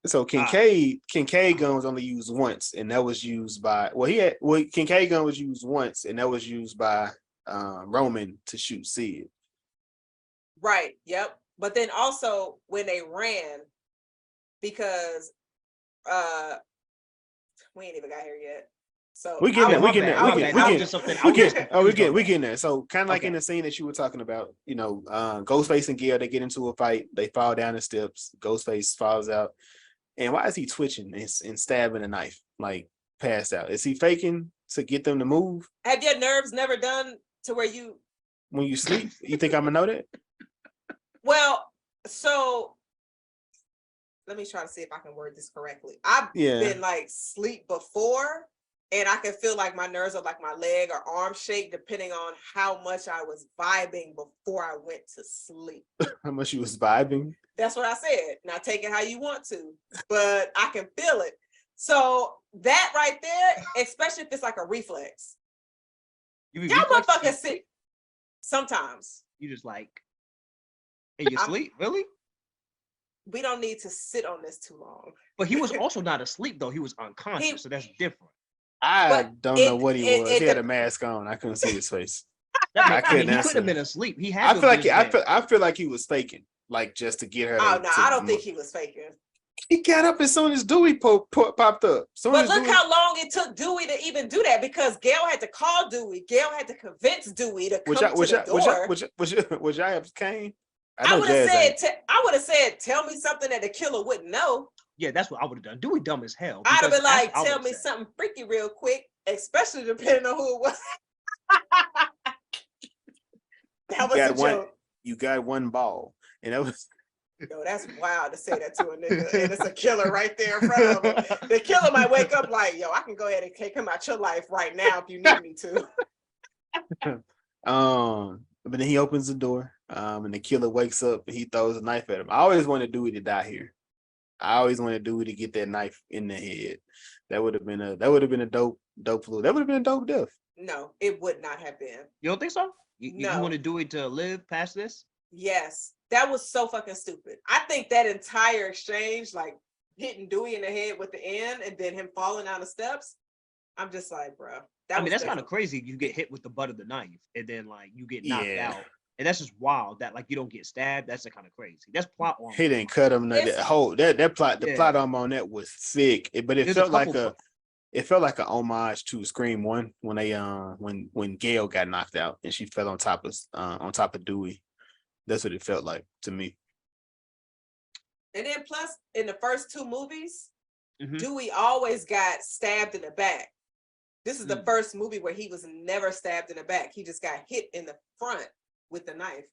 So Kincaid gun was only used once, and that was used by Kincaid gun was used once, and that was used by Roman to shoot Sid. Right. Yep. But then also when they ran, because we ain't even got here yet. So we getting there. So kind of like in the scene that you were talking about, Ghostface and Gail, they get into a fight, they fall down the steps, Ghostface falls out. And why is he twitching and stabbing a knife, like passed out? Is he faking to get them to move? Have your nerves never done to where when you sleep, you think I'm gonna know that? Well, so let me try to see if I can word this correctly. I've been like sleep before, and I can feel like my nerves are like my leg or arm shake, depending on how much I was vibing before I went to sleep. How much you was vibing? That's what I said. Now take it how you want to, but I can feel it. So that right there, especially if it's like a reflex. Y'all motherfuckers sit. Sometimes. You just like in your sleep, really? We don't need to sit on this too long. But he was also not asleep though. He was unconscious, so that's different. I don't know what he was. He had a mask on. I couldn't see his face. He couldn't have been asleep. He had. I feel like he was faking, like just to get her. Oh no, I don't think he was faking. He got up as soon as Dewey popped up. But look how long it took Dewey to even do that, because Gail had to call Dewey. Gail had to convince Dewey to come to the door. Would y'all have came? I would have said, tell me something that the killer wouldn't know. Yeah, that's what I would have done. Dewey dumb as hell. I'd have been like, tell me something freaky real quick, especially depending on who it was. That was a joke. You got one ball, and that was. Yo, that's wild to say that to a nigga, and it's a killer right there in front of him. The killer might wake up like, yo, I can go ahead and take him out your life right now if you need me to. But then he opens the door, and the killer wakes up and he throws a knife at him. I always wanted Dewey to die here. I always wanted Dewey to get that knife in the head. That would have been a dope fluid. That would have been a dope death. No, it would not have been. You don't think so? You No. want to do it to live past this? Yes, that was so fucking stupid. I think that entire exchange, like hitting Dewey in the head with the end and then him falling down the steps, I'm just like, bro. That's kind of crazy. You get hit with the butt of the knife and then like you get knocked out. And that's just wild that like you don't get stabbed. That's kind of crazy. That's plot armor. He didn't cut him. The plot armor on that was thick, but it felt like an homage to Scream 1 when they when Gail got knocked out and she fell on top of Dewey. That's what it felt like to me. And then plus in the first two movies, Dewey always got stabbed in the back. This is the first movie where he was never stabbed in the back. He just got hit in the front with the knife.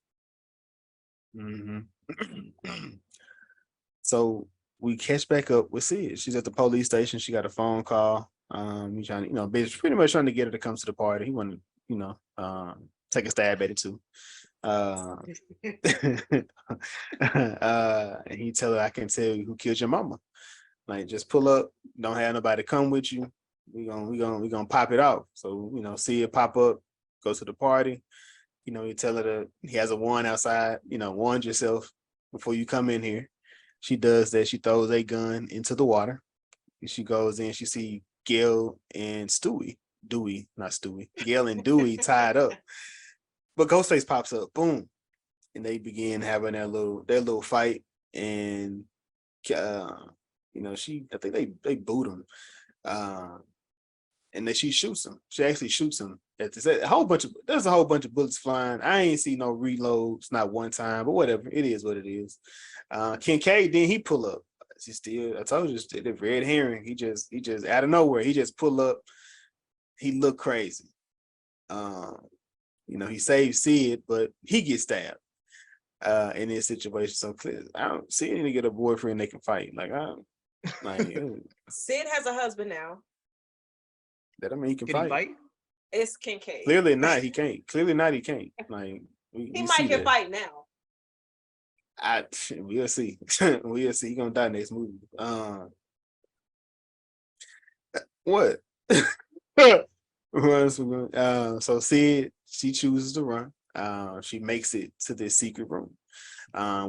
So we catch back up with Sid. She's at the police station. She got a phone call. He's trying to, pretty much trying to get her to come to the party. He wanted, take a stab at it too. And he tell her, I can tell you who killed your mama. Like, just pull up. Don't have nobody come with you. We gonna pop it off. So see it pop up. Go to the party. He tell her that he has a wand outside. Warn yourself before you come in here. She does that. She throws a gun into the water. She goes in. She see Gail and Dewey tied up. But Ghostface pops up. Boom, and they begin having their little fight. And I think they boot him. And then she shoots him. She actually shoots him. There's a whole bunch of bullets flying. I ain't see no reloads, not one time, but whatever. It is what it is. Kincaid, then he pull up. I told you, the red herring. He just out of nowhere, he just pull up. He look crazy. He saves Sid, but he gets stabbed in this situation. So clear, I don't see any to get a boyfriend they can fight. Sid has a husband now. That I mean, he can He fight. It's Kincaid. Clearly not. He can't. Like he might can fight now. We'll see. We'll see. He gonna die next movie. What? So Sid, she chooses to run. She makes it to this secret room,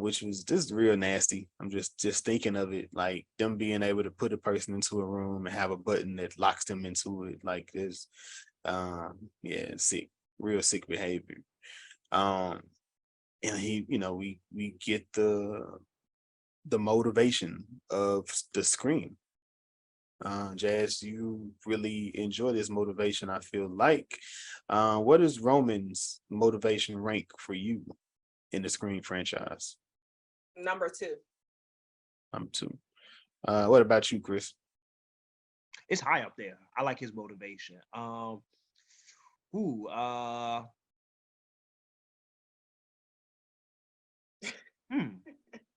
which was just real nasty. I'm just thinking of it, like them being able to put a person into a room and have a button that locks them into it. Like this, sick, real sick behavior. And we get the motivation of the Scream. Jazz, you really enjoy this motivation, I feel like. What does Roman's motivation rank for you in the Scream franchise? Number 2. Number 2. What about you, Chris? It's high up there. I like his motivation. I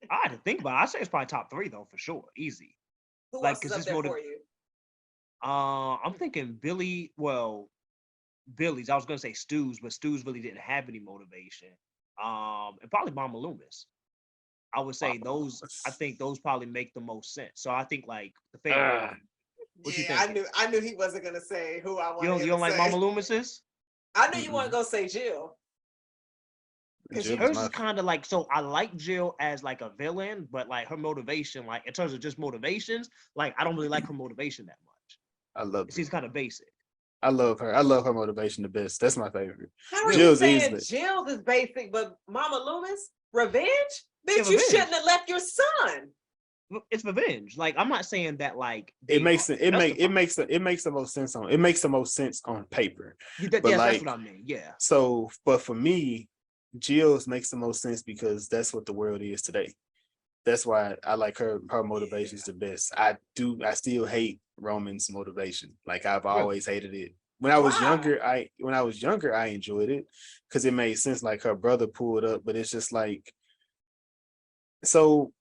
had to think about it. I'd say it's probably top 3 though, for sure. Easy. Who else is up there for you? I'm thinking Billy. Well, Billy's. I was gonna say Stu's, but Stu's really didn't have any motivation. And probably Mama Loomis. I would say those. I think those probably make the most sense. So I think like the favorite. What you think? I knew he wasn't gonna say who I wanted. You don't like Mama Loomis's? I knew you want to go say Jill. Hers is kind of like, so I like Jill as like a villain, but like her motivation, like in terms of just motivations, like I don't really like her motivation that much. I love it. She's kind of basic. I love her. I love her motivation the best. That's my favorite. How are you saying Jill's is basic, but Mama Loomis, revenge? Bitch, you shouldn't have left your son. It's revenge. Like I'm not saying that like it makes the most sense on paper. That's what I mean. Yeah. So, but for me, Jill's makes the most sense because that's what the world is today. That's why I like her motivations the best. I still hate Roman's motivation. Like I've always hated it. When I was younger, I enjoyed it because it made sense. Like her brother pulled up, but it's just like, so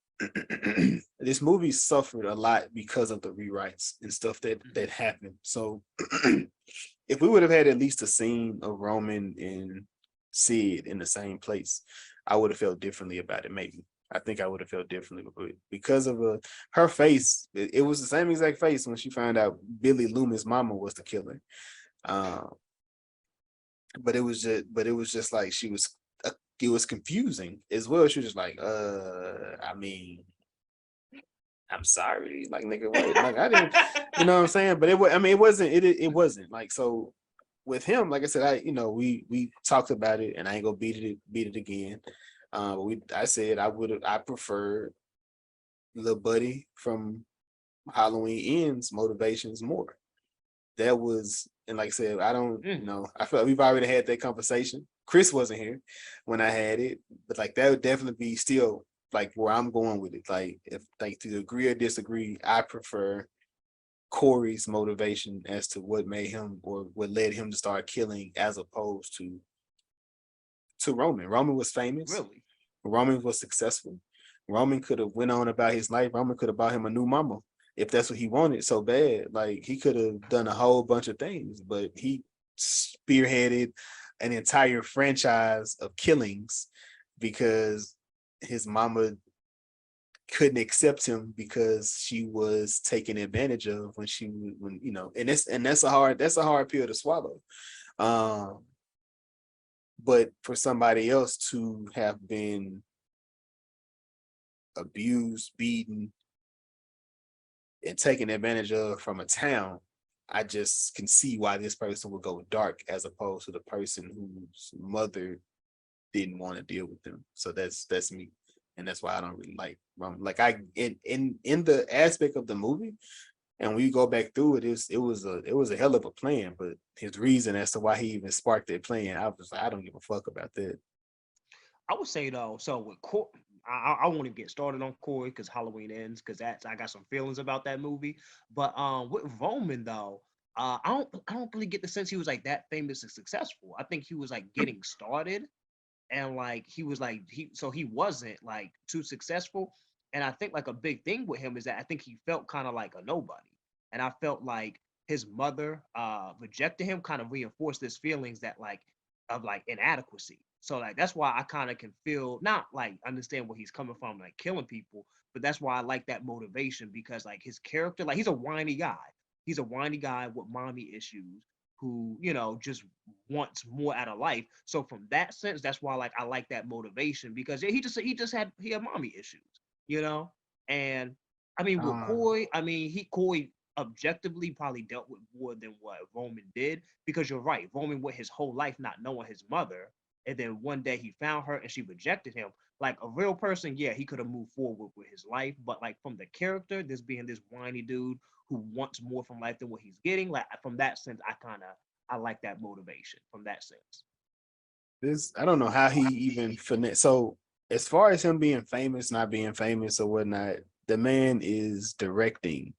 this movie suffered a lot because of the rewrites and stuff that happened. So if we would have had at least a scene of Roman and Sid in the same place, I would have felt differently about it. Maybe I think I would have felt differently, but because of her face, it was the same exact face when she found out Billy Loomis' mama was the killer. But it was just like she was. It was confusing as well. She was just like, I mean, I'm sorry, like nigga, what? Like I didn't, you know what I'm saying? But it wasn't like so. With him, like I said, we talked about it, and I ain't gonna beat it again. I said I prefer Lil Buddy from Halloween Ends motivations more. That was, and like I said, I don't know. I feel like we've already had that conversation. Chris wasn't here when I had it, but like that would definitely be still like where I'm going with it. Like if like to agree or disagree, I prefer Corey's motivation as to what made him or what led him to start killing, as opposed to Roman. Roman was famous. Really? Roman was successful. Roman could have went on about his life. Roman could have bought him a new mama if that's what he wanted so bad. Like he could have done a whole bunch of things, but he spearheaded an entire franchise of killings because his mama couldn't accept him because she was taken advantage of and that's a hard pill to swallow. But for somebody else to have been abused, beaten, and taken advantage of from a town, I just can see why this person would go dark as opposed to the person whose mother didn't want to deal with them. So that's me. And that's why I don't really like Roman. Like in the aspect of the movie, and when you go back through it, it was a hell of a plan. But his reason as to why he even sparked that plan, I was like, I don't give a fuck about that. I would say though, so with Corey, I want to get started on Corey because Halloween Ends, because I got some feelings about that movie. But with Roman though, I don't really get the sense he was like that famous and successful. I think he was like getting started, and like he was like he wasn't like too successful. And I think like a big thing with him is that I think he felt kind of like a nobody, and I felt like his mother rejected him, kind of reinforced his feelings that like of like inadequacy. So like that's why I kind of can feel not like understand where he's coming from, like killing people, but that's why I like that motivation because like his character, like he's a whiny guy. He's a whiny guy with mommy issues who, just wants more out of life. So from that sense, that's why like I like that motivation because he had mommy issues, you know? And I mean with Corey, Corey objectively probably dealt with more than what Roman did because you're right. Roman went his whole life not knowing his mother, and then one day he found her and she rejected him. Like a real person, yeah, he could have moved forward with his life, but like from the character, this being this whiny dude who wants more from life than what he's getting, like from that sense, I like that motivation from that sense. I don't know how he even finesse. So as far as him being famous, not being famous or whatnot, the man is directing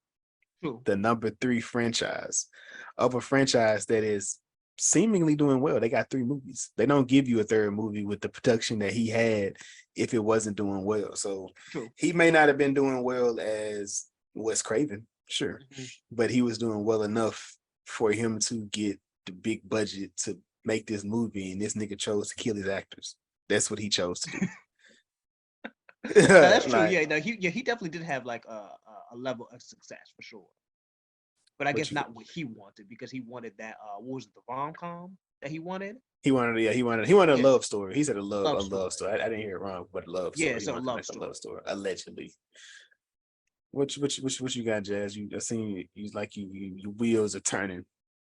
the number 3 franchise of a franchise that is seemingly doing well. They got 3 movies. They don't give you a third movie with the production that he had if it wasn't doing well. So he may not have been doing well as Wes Craven, sure, but he was doing well enough for him to get the big budget to make this movie, and this nigga chose to kill his actors. That's what he chose to do. That's true. Like, he definitely did have like a level of success for sure. But I guess not what he wanted because he wanted that what was it, the rom-com that he wanted? He wanted a love story. He said a love story. I didn't hear it wrong, but a love story. Yeah, so a love story. Allegedly. What you got, Jazz? I seen you like your wheels are turning.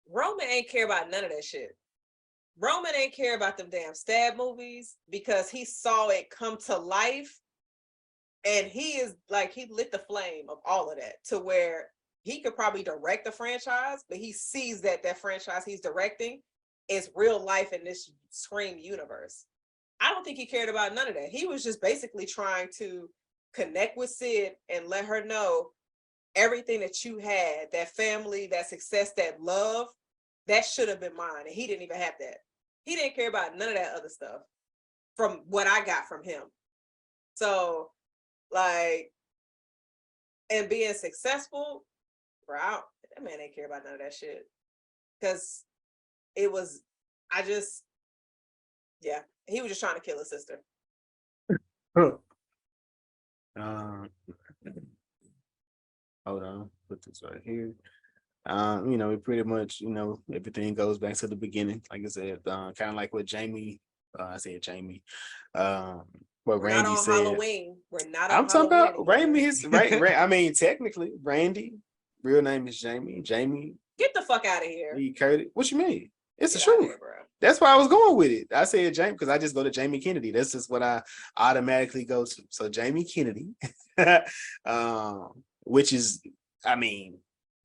Roman ain't care about none of that shit. Roman ain't care about them damn stab movies because he saw it come to life, and he lit the flame of all of that to where he could probably direct the franchise, but he sees that franchise he's directing is real life in this Scream universe. I don't think he cared about none of that. He was just basically trying to connect with Sid and let her know everything that you had, that family, that success, that love, that should have been mine. And he didn't even have that. He didn't care about none of that other stuff from what I got from him. So, like, and being successful, bro, that man ain't care about none of that shit. Because it was, Yeah, he was just trying to kill his sister. Hold on, put this right here. You know, it pretty much, you know, everything goes back to the beginning. Like I said, kind of like what Jamie, I said Jamie, what We're Randy not on said. Halloween. We're not on I'm talking Halloween about anymore. Randy. I mean, technically, Randy, real name is Jamie. Jamie. Get the fuck out of here. Lee Curtis. What you mean? It's the Get out of truth. here, bro. That's why I was going with it. I said Jamie because I just go to Jamie Kennedy. That's just what I automatically go to. So Jamie Kennedy, which is, I mean,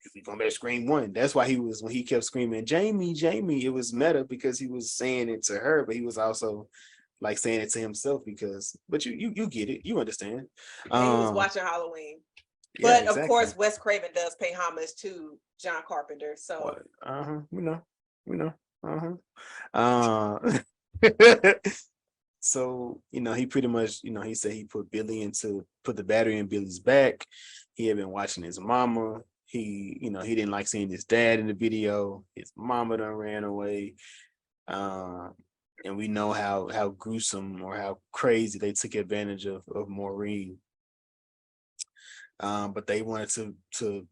if we go back to Scream 1, that's why he was, when he kept screaming Jamie, Jamie, it was meta because he was saying it to her, but he was also like saying it to himself because, but you get it, you understand. And he was watching Halloween. Yeah, but exactly. of course, Wes Craven does pay homage to John Carpenter. So we know. So, you know, he pretty much, you know, he said he put the battery in Billy's back. He had been watching his mama. He, you know, he didn't like seeing his dad in the video. His mama done ran away. And we know how gruesome or how crazy they took advantage of Maureen. But they wanted to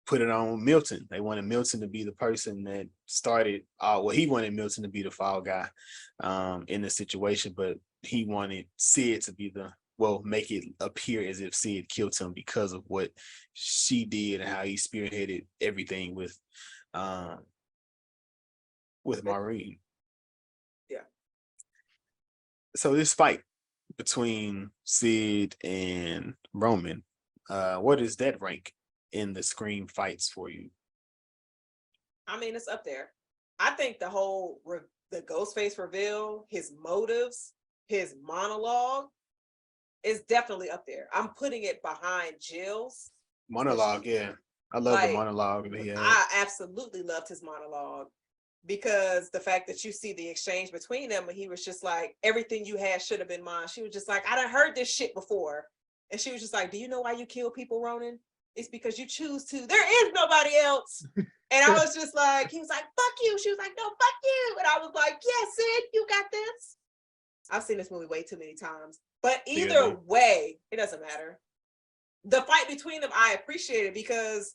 put it on Milton. They wanted Milton to be the person that started. He wanted Milton to be the fall guy in the situation, but he wanted Sid to be make it appear as if Sid killed him because of what she did and how he spearheaded everything with Maureen. Yeah. So this fight between Sid and Roman, what does that rank in the Scream fights for you? I mean, it's up there. I think the whole the Ghostface reveal, his motives, his monologue is definitely up there. I'm putting it behind Jill's monologue. Yeah, I love the monologue that he had. I absolutely loved his monologue because the fact that you see the exchange between them, and he was just like, everything you had should have been mine. She was just like, I done heard this shit before. And she was just like, do you know why you kill people, Ronan? It's because you choose to. There is nobody else. And I was just like, he was like, fuck you. She was like, no, fuck you. And I was like, yes, Sid, you got this. I've seen this movie way too many times. But either way, it doesn't matter. The fight between them, I appreciated because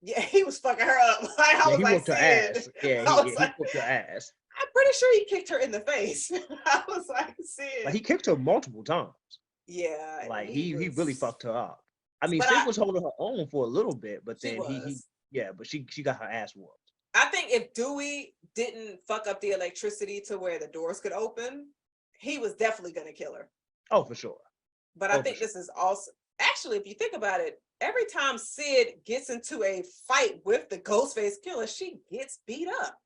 he was fucking her up. I was like, Sid. Yeah, he whooped her ass. I'm pretty sure he kicked her in the face. I was like, Sid. Like, he kicked her multiple times. Yeah. Like he really fucked her up. I mean, Sid was holding her own for a little bit, but then but she got her ass whooped. I think if Dewey didn't fuck up the electricity to where the doors could open, he was definitely gonna kill her. Oh, for sure. But I think this is also, actually, if you think about it, every time Sid gets into a fight with the Ghostface killer, she gets beat up.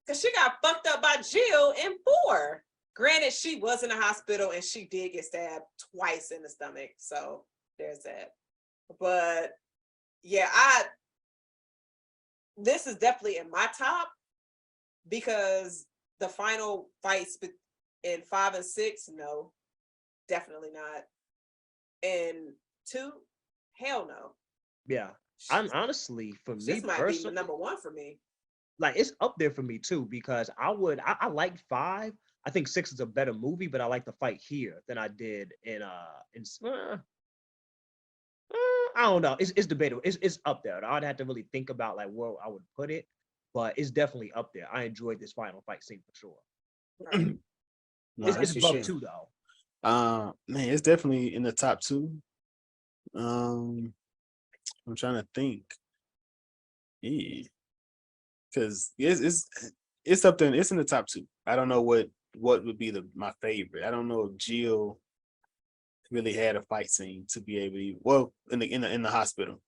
Because she got fucked up by Jill in 4. Granted, she was in a hospital and she did get stabbed twice in the stomach. So there's that. But yeah, this is definitely in my top because the final fights in 5 and 6, no, definitely not. And 2, hell no. Yeah, I'm honestly, for me this might personally, be number 1 for me. Like, it's up there for me too because I like 5. I think 6 is a better movie, but I like the fight here than I did in I don't know. It's debatable. It's up there. I'd have to really think about like where I would put it, but it's definitely up there. I enjoyed this final fight scene for sure. Right. It's above 2 though. Man, it's definitely in the top 2. I'm trying to think. Yeah. Because it's up there. It's in the top 2. I don't know what would be my favorite. I don't know if Jill really had a fight scene to be able to, in the hospital,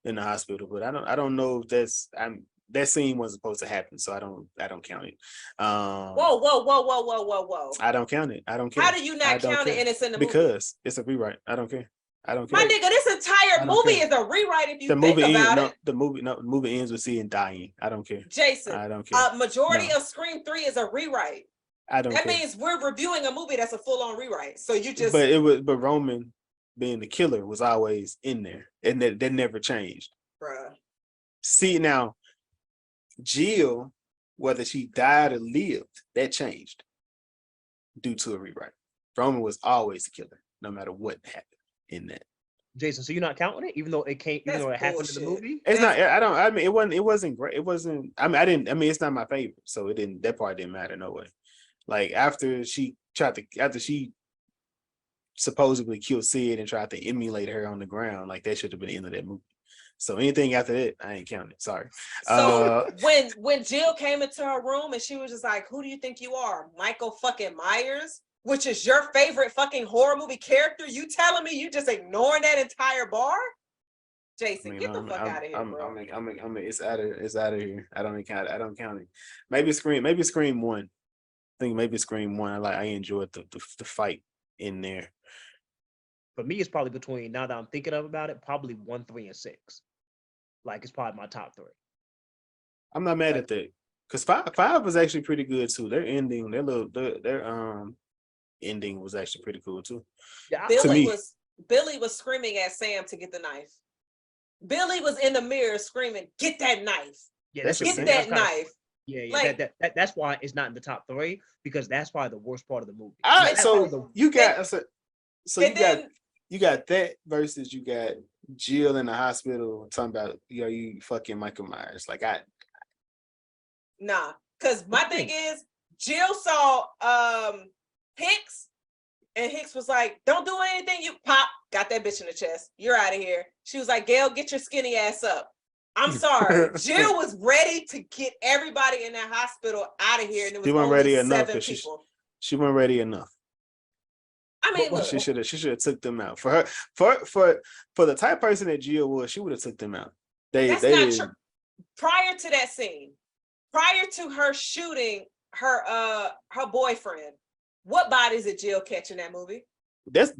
but I don't know if that scene wasn't supposed to happen, so I don't count it. Whoa. I don't count it. I don't care. How do you not count it and it's in the movie? Because it's a rewrite. I don't care. My nigga, this entire movie is a rewrite if you think about it. The movie ends with Sid dying. I don't care. Jason, I don't care. Majority of Scream 3 is a rewrite. I don't care. That means we're reviewing a movie that's a full-on rewrite. So you just but Roman being the killer was always in there. And that never changed. Bruh. See now, Jill, whether she died or lived, that changed. due to a rewrite. Roman was always the killer, no matter what happened in that. Jason, so you're not counting it, even though it happened in the movie? It's not. I don't. I mean, it wasn't great. It wasn't. I mean, I didn't. I mean, it's not my favorite, so it didn't. That part didn't matter. No way. Like after she supposedly killed Sid and tried to emulate her on the ground, like that should have been the end of that movie. So anything after that, I ain't counting. Sorry. So when Jill came into her room and she was just like, "Who do you think you are, Michael fucking Myers?" Which is your favorite fucking horror movie character? You telling me you just ignoring that entire bar? Jason, get the fuck out of here, bro. It's out of here. I don't count it. Maybe Scream 1. I think maybe Scream 1. I enjoyed the fight in there. For me, it's probably between, now that I'm thinking about it, probably 1, 3, and 6. Like it's probably my top 3. I'm not mad at that. Because five was actually pretty good too. Their ending, their ending was actually pretty cool too. Yeah, Billy was screaming at Sam to get the knife. Billy was in the mirror screaming, "Get that knife! Yeah, get that knife!" Yeah, like, that's why it's not in the top 3, because that's probably the worst part of the movie. All right, you got that versus you got Jill in the hospital talking about you fucking Michael Myers. Like nah, because my thing is Jill saw Hicks, and Hicks was like, "Don't do anything." You pop, got that bitch in the chest. You're out of here. She was like, "Gail, get your skinny ass up." I'm sorry. Jill was ready to get everybody in that hospital out of here, and it was she wasn't ready enough. She wasn't ready enough. I mean, look, she should have took them out. For the type of person that Jill was, she would have took them out. That's not true. Prior to that scene, prior to her shooting her boyfriend, what bodies did Jill catch in that movie? That's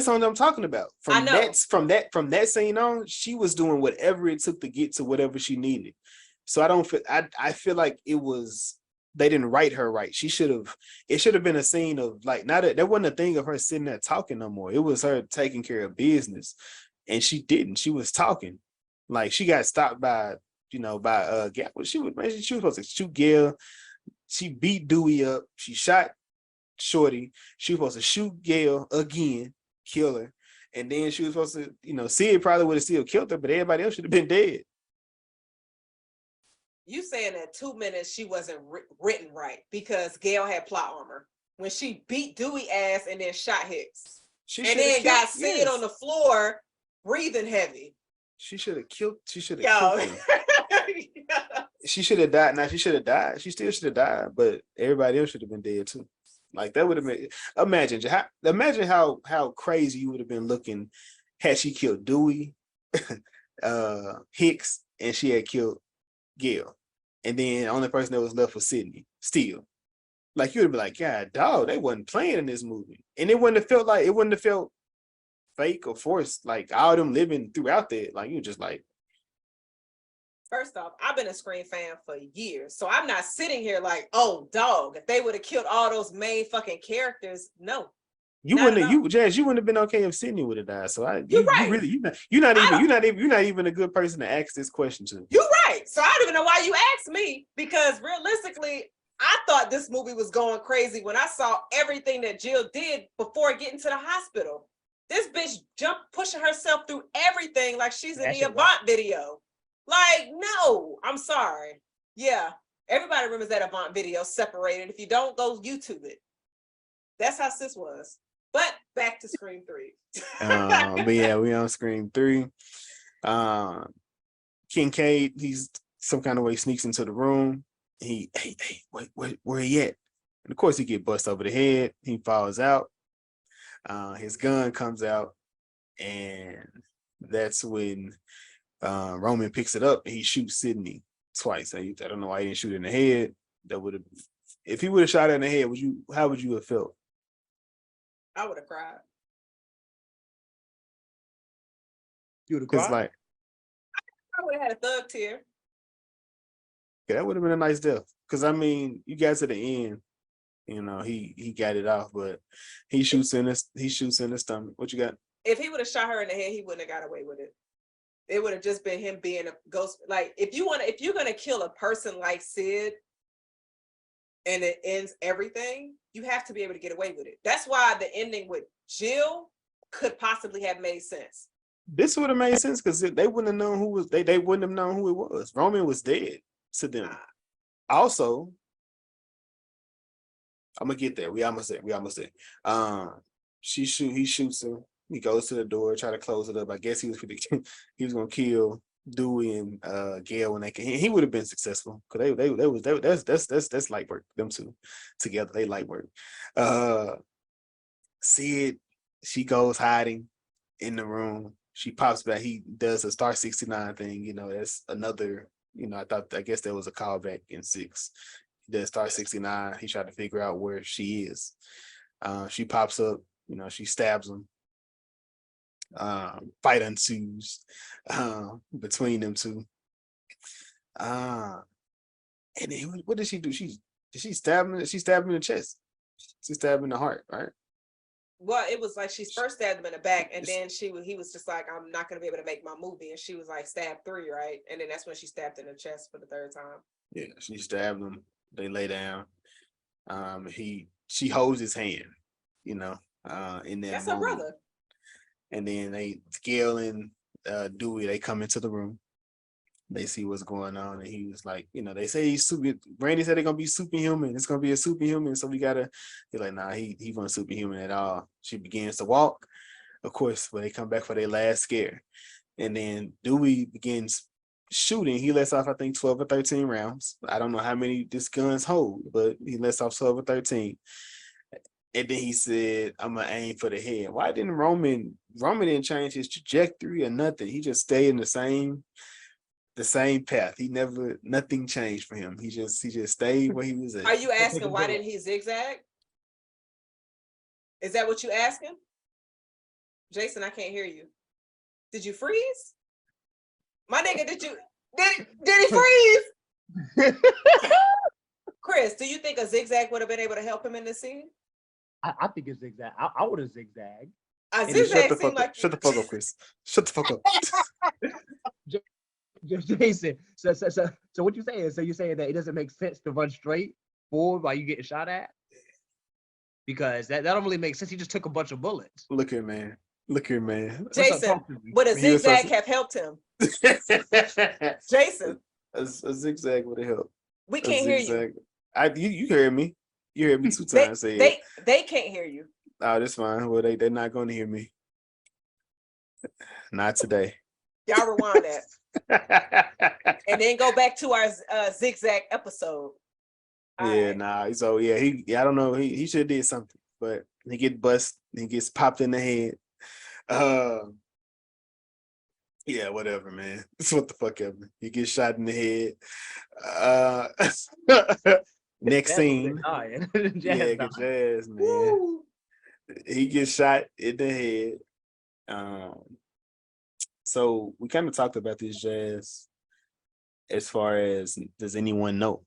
all I'm talking about. From that scene on, she was doing whatever it took to get to whatever she needed. So I feel like they didn't write her right. It should have been a scene of like, that wasn't a thing of her sitting there talking no more. It was her taking care of business. And she didn't. She was talking. Like she got stopped by Gail. She was supposed to shoot Gail. She beat Dewey up. She shot Shorty. She was supposed to shoot Gail again, kill her. And then she was supposed to, Sid probably would have still killed her, but everybody else should have been dead. You saying that 2 minutes she wasn't written right because Gail had plot armor when she beat Dewey ass and then shot Hicks, and then got Sid on the floor breathing heavy. She should have killed. She should have killed him. She should have died. Now she should have died. She still should have died, but everybody else should have been dead too. Like that would have been. Imagine how crazy you would have been looking had she killed Dewey, Hicks, and she had killed Gail, and then the only person that was left was Sydney. Still, like you would be like, God, dog, they wasn't playing in this movie, and it wouldn't have felt fake or forced. Like all them living throughout that, like you just like. First off, I've been a Scream fan for years, so I'm not sitting here like, oh, dog, if they would have killed all those main fucking characters, no. You wouldn't have been okay if Sydney would have died. So you're not even a good person to ask this question to. You're right. So I don't even know why you asked me, because realistically, I thought this movie was going crazy when I saw everything that Jill did before getting to the hospital. This bitch pushing herself through everything like she's in the Avant video. Like, no, I'm sorry. Yeah, everybody remembers that Avant video separated. If you don't, go YouTube it. That's how sis was. But back to Scream 3. But yeah, we on Scream 3. Kincaid, he's some kind of way sneaks into the room. Hey, where he at? And of course he get busted over the head. He falls out. His gun comes out, and that's when Roman picks it up and he shoots Sydney twice. I don't know why he didn't shoot in the head. That would have, if he would have shot her in the head, how would you have felt? I would have cried. You would have cried? Like, I would have had a thug tear. Yeah, that would have been a nice death. Because I mean, you got to the end, he got it off, but he shoots in the stomach. What you got? If he would have shot her in the head, he wouldn't have got away with it. It would have just been him being a ghost. Like if you're gonna kill a person like Sid, and it ends everything, you have to be able to get away with it. That's why the ending with Jill could possibly have made sense. This would have made sense because they wouldn't have known who was they wouldn't have known who it was. Roman was dead to them. Also, I'm gonna get there. We almost there. He shoots her. He goes to the door, try to close it up. I guess he was gonna kill Dewey and Gail when they came. He would have been successful because that's light work. Them two together, they light work. Sid, she goes hiding in the room. She pops back. He does a Star 69 thing. You know, that's another. You know, I guess there was a callback in 6. He does Star 69. He tried to figure out where she is. She pops up. You know, she stabs him. Fight ensues between them two. And then what did she do? She stabbed him. She stabbed him in the chest. She stabbed him in the heart, right? Well, it was like she first stabbed him in the back, and then he was just like, I'm not gonna be able to make my movie. And she was like, stab 3, right? And then that's when she stabbed in the chest for the 3rd time. Yeah, she stabbed him. They lay down. She holds his hand, you know, in that That's moment. her brother. And then Gail and Dewey, they come into the room. They see what's going on, and he was like, you know, they say he's super. Brandy said they're gonna be superhuman. It's gonna be a superhuman, so we gotta. He's like, nah, he wasn't superhuman at all. She begins to walk, of course, when they come back for their last scare, and then Dewey begins shooting. He lets off, I think, 12 or 13 rounds. I don't know how many this guns hold, but he lets off 12 or 13. And then he said, I'm gonna aim for the head. Why didn't Roman didn't change his trajectory or nothing? He just stayed in the same path. Nothing changed for him. He just stayed where he was at. Are you asking why didn't he zigzag? Is that what you asking? Jason, I can't hear you. Did you freeze? My nigga, did he freeze? Chris, do you think a zigzag would have been able to help him in this scene? I think it's zigzag. I would have zigzagged. A zigzag seemed like shut the fuck up, Chris. Shut the fuck up. Jason, so what you saying? So you're saying that it doesn't make sense to run straight forward while you getting shot at? Because that don't really make sense. He just took a bunch of bullets. Look here, man. Jason, would a zigzag have helped him? Jason. A zigzag would have helped. We can't hear you. You heard me. You heard me 2 times. They can't hear you. Oh, that's fine. Well, they're not going to hear me. Not today. Y'all rewind that. And then go back to our zigzag episode. Yeah, nah. So yeah, I don't know. He should have did something, but he get bust. He gets popped in the head. Yeah, whatever, man. It's what the fuck ever. He gets shot in the head. Next scene. Yeah, Jazz, man. Woo! He gets shot in the head. So we kind of talked about this, Jazz, as far as does anyone know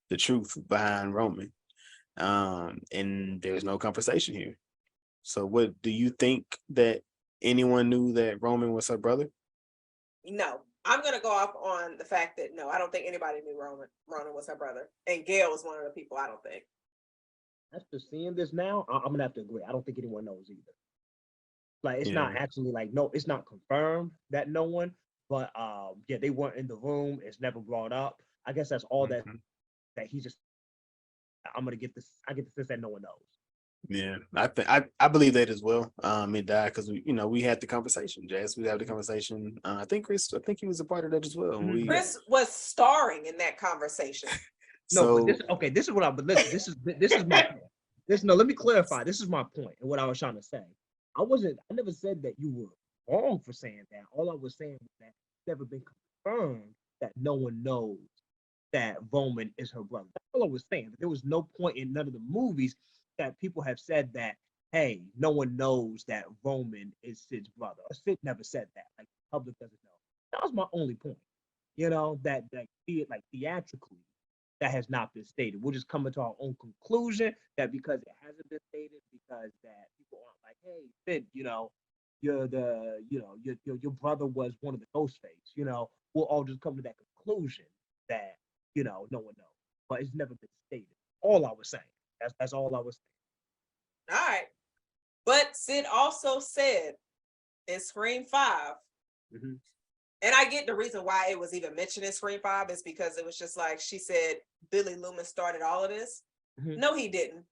the truth behind Roman? And there's no conversation here. So what do you think that anyone knew that Roman was her brother? No, I'm gonna go off on the fact that no, I don't think anybody knew Roman was her brother, and Gail was one of the people. I don't think. After seeing this now, I'm gonna have to agree. I don't think anyone knows either. Like it's not actually like no, it's not confirmed that no one, but yeah, they weren't in the room. It's never brought up. I guess that's all that he just. I'm gonna get this. I get the sense that no one knows. Yeah, I believe that as well. It died because we had the conversation, Jazz. We had the conversation. I think Chris. I think he was a part of that as well. Chris was starring in that conversation. No, but this is what I. But listen, this is my point. Let me clarify. This is my point and what I was trying to say. I never said that you were wrong for saying that. All I was saying was that it's never been confirmed that no one knows that Roman is her brother. That's all I was saying. There was no point in none of the movies that people have said that, hey, no one knows that Roman is Sid's brother. Or Sid never said that. Like the public doesn't know. That was my only point. That theatrically, that has not been stated. We're just coming to our own conclusion that because it hasn't been stated, because that people aren't like, hey, Sid, your brother was one of the Ghostface. We'll all just come to that conclusion that no one knows. But it's never been stated. all I was saying. That's all I was All right. But Sid also said in Scream 5, saying. and I get the reason why it was even mentioned in Scream 5 is because it was just like she said Billy Loomis started all of this. No, he didn't.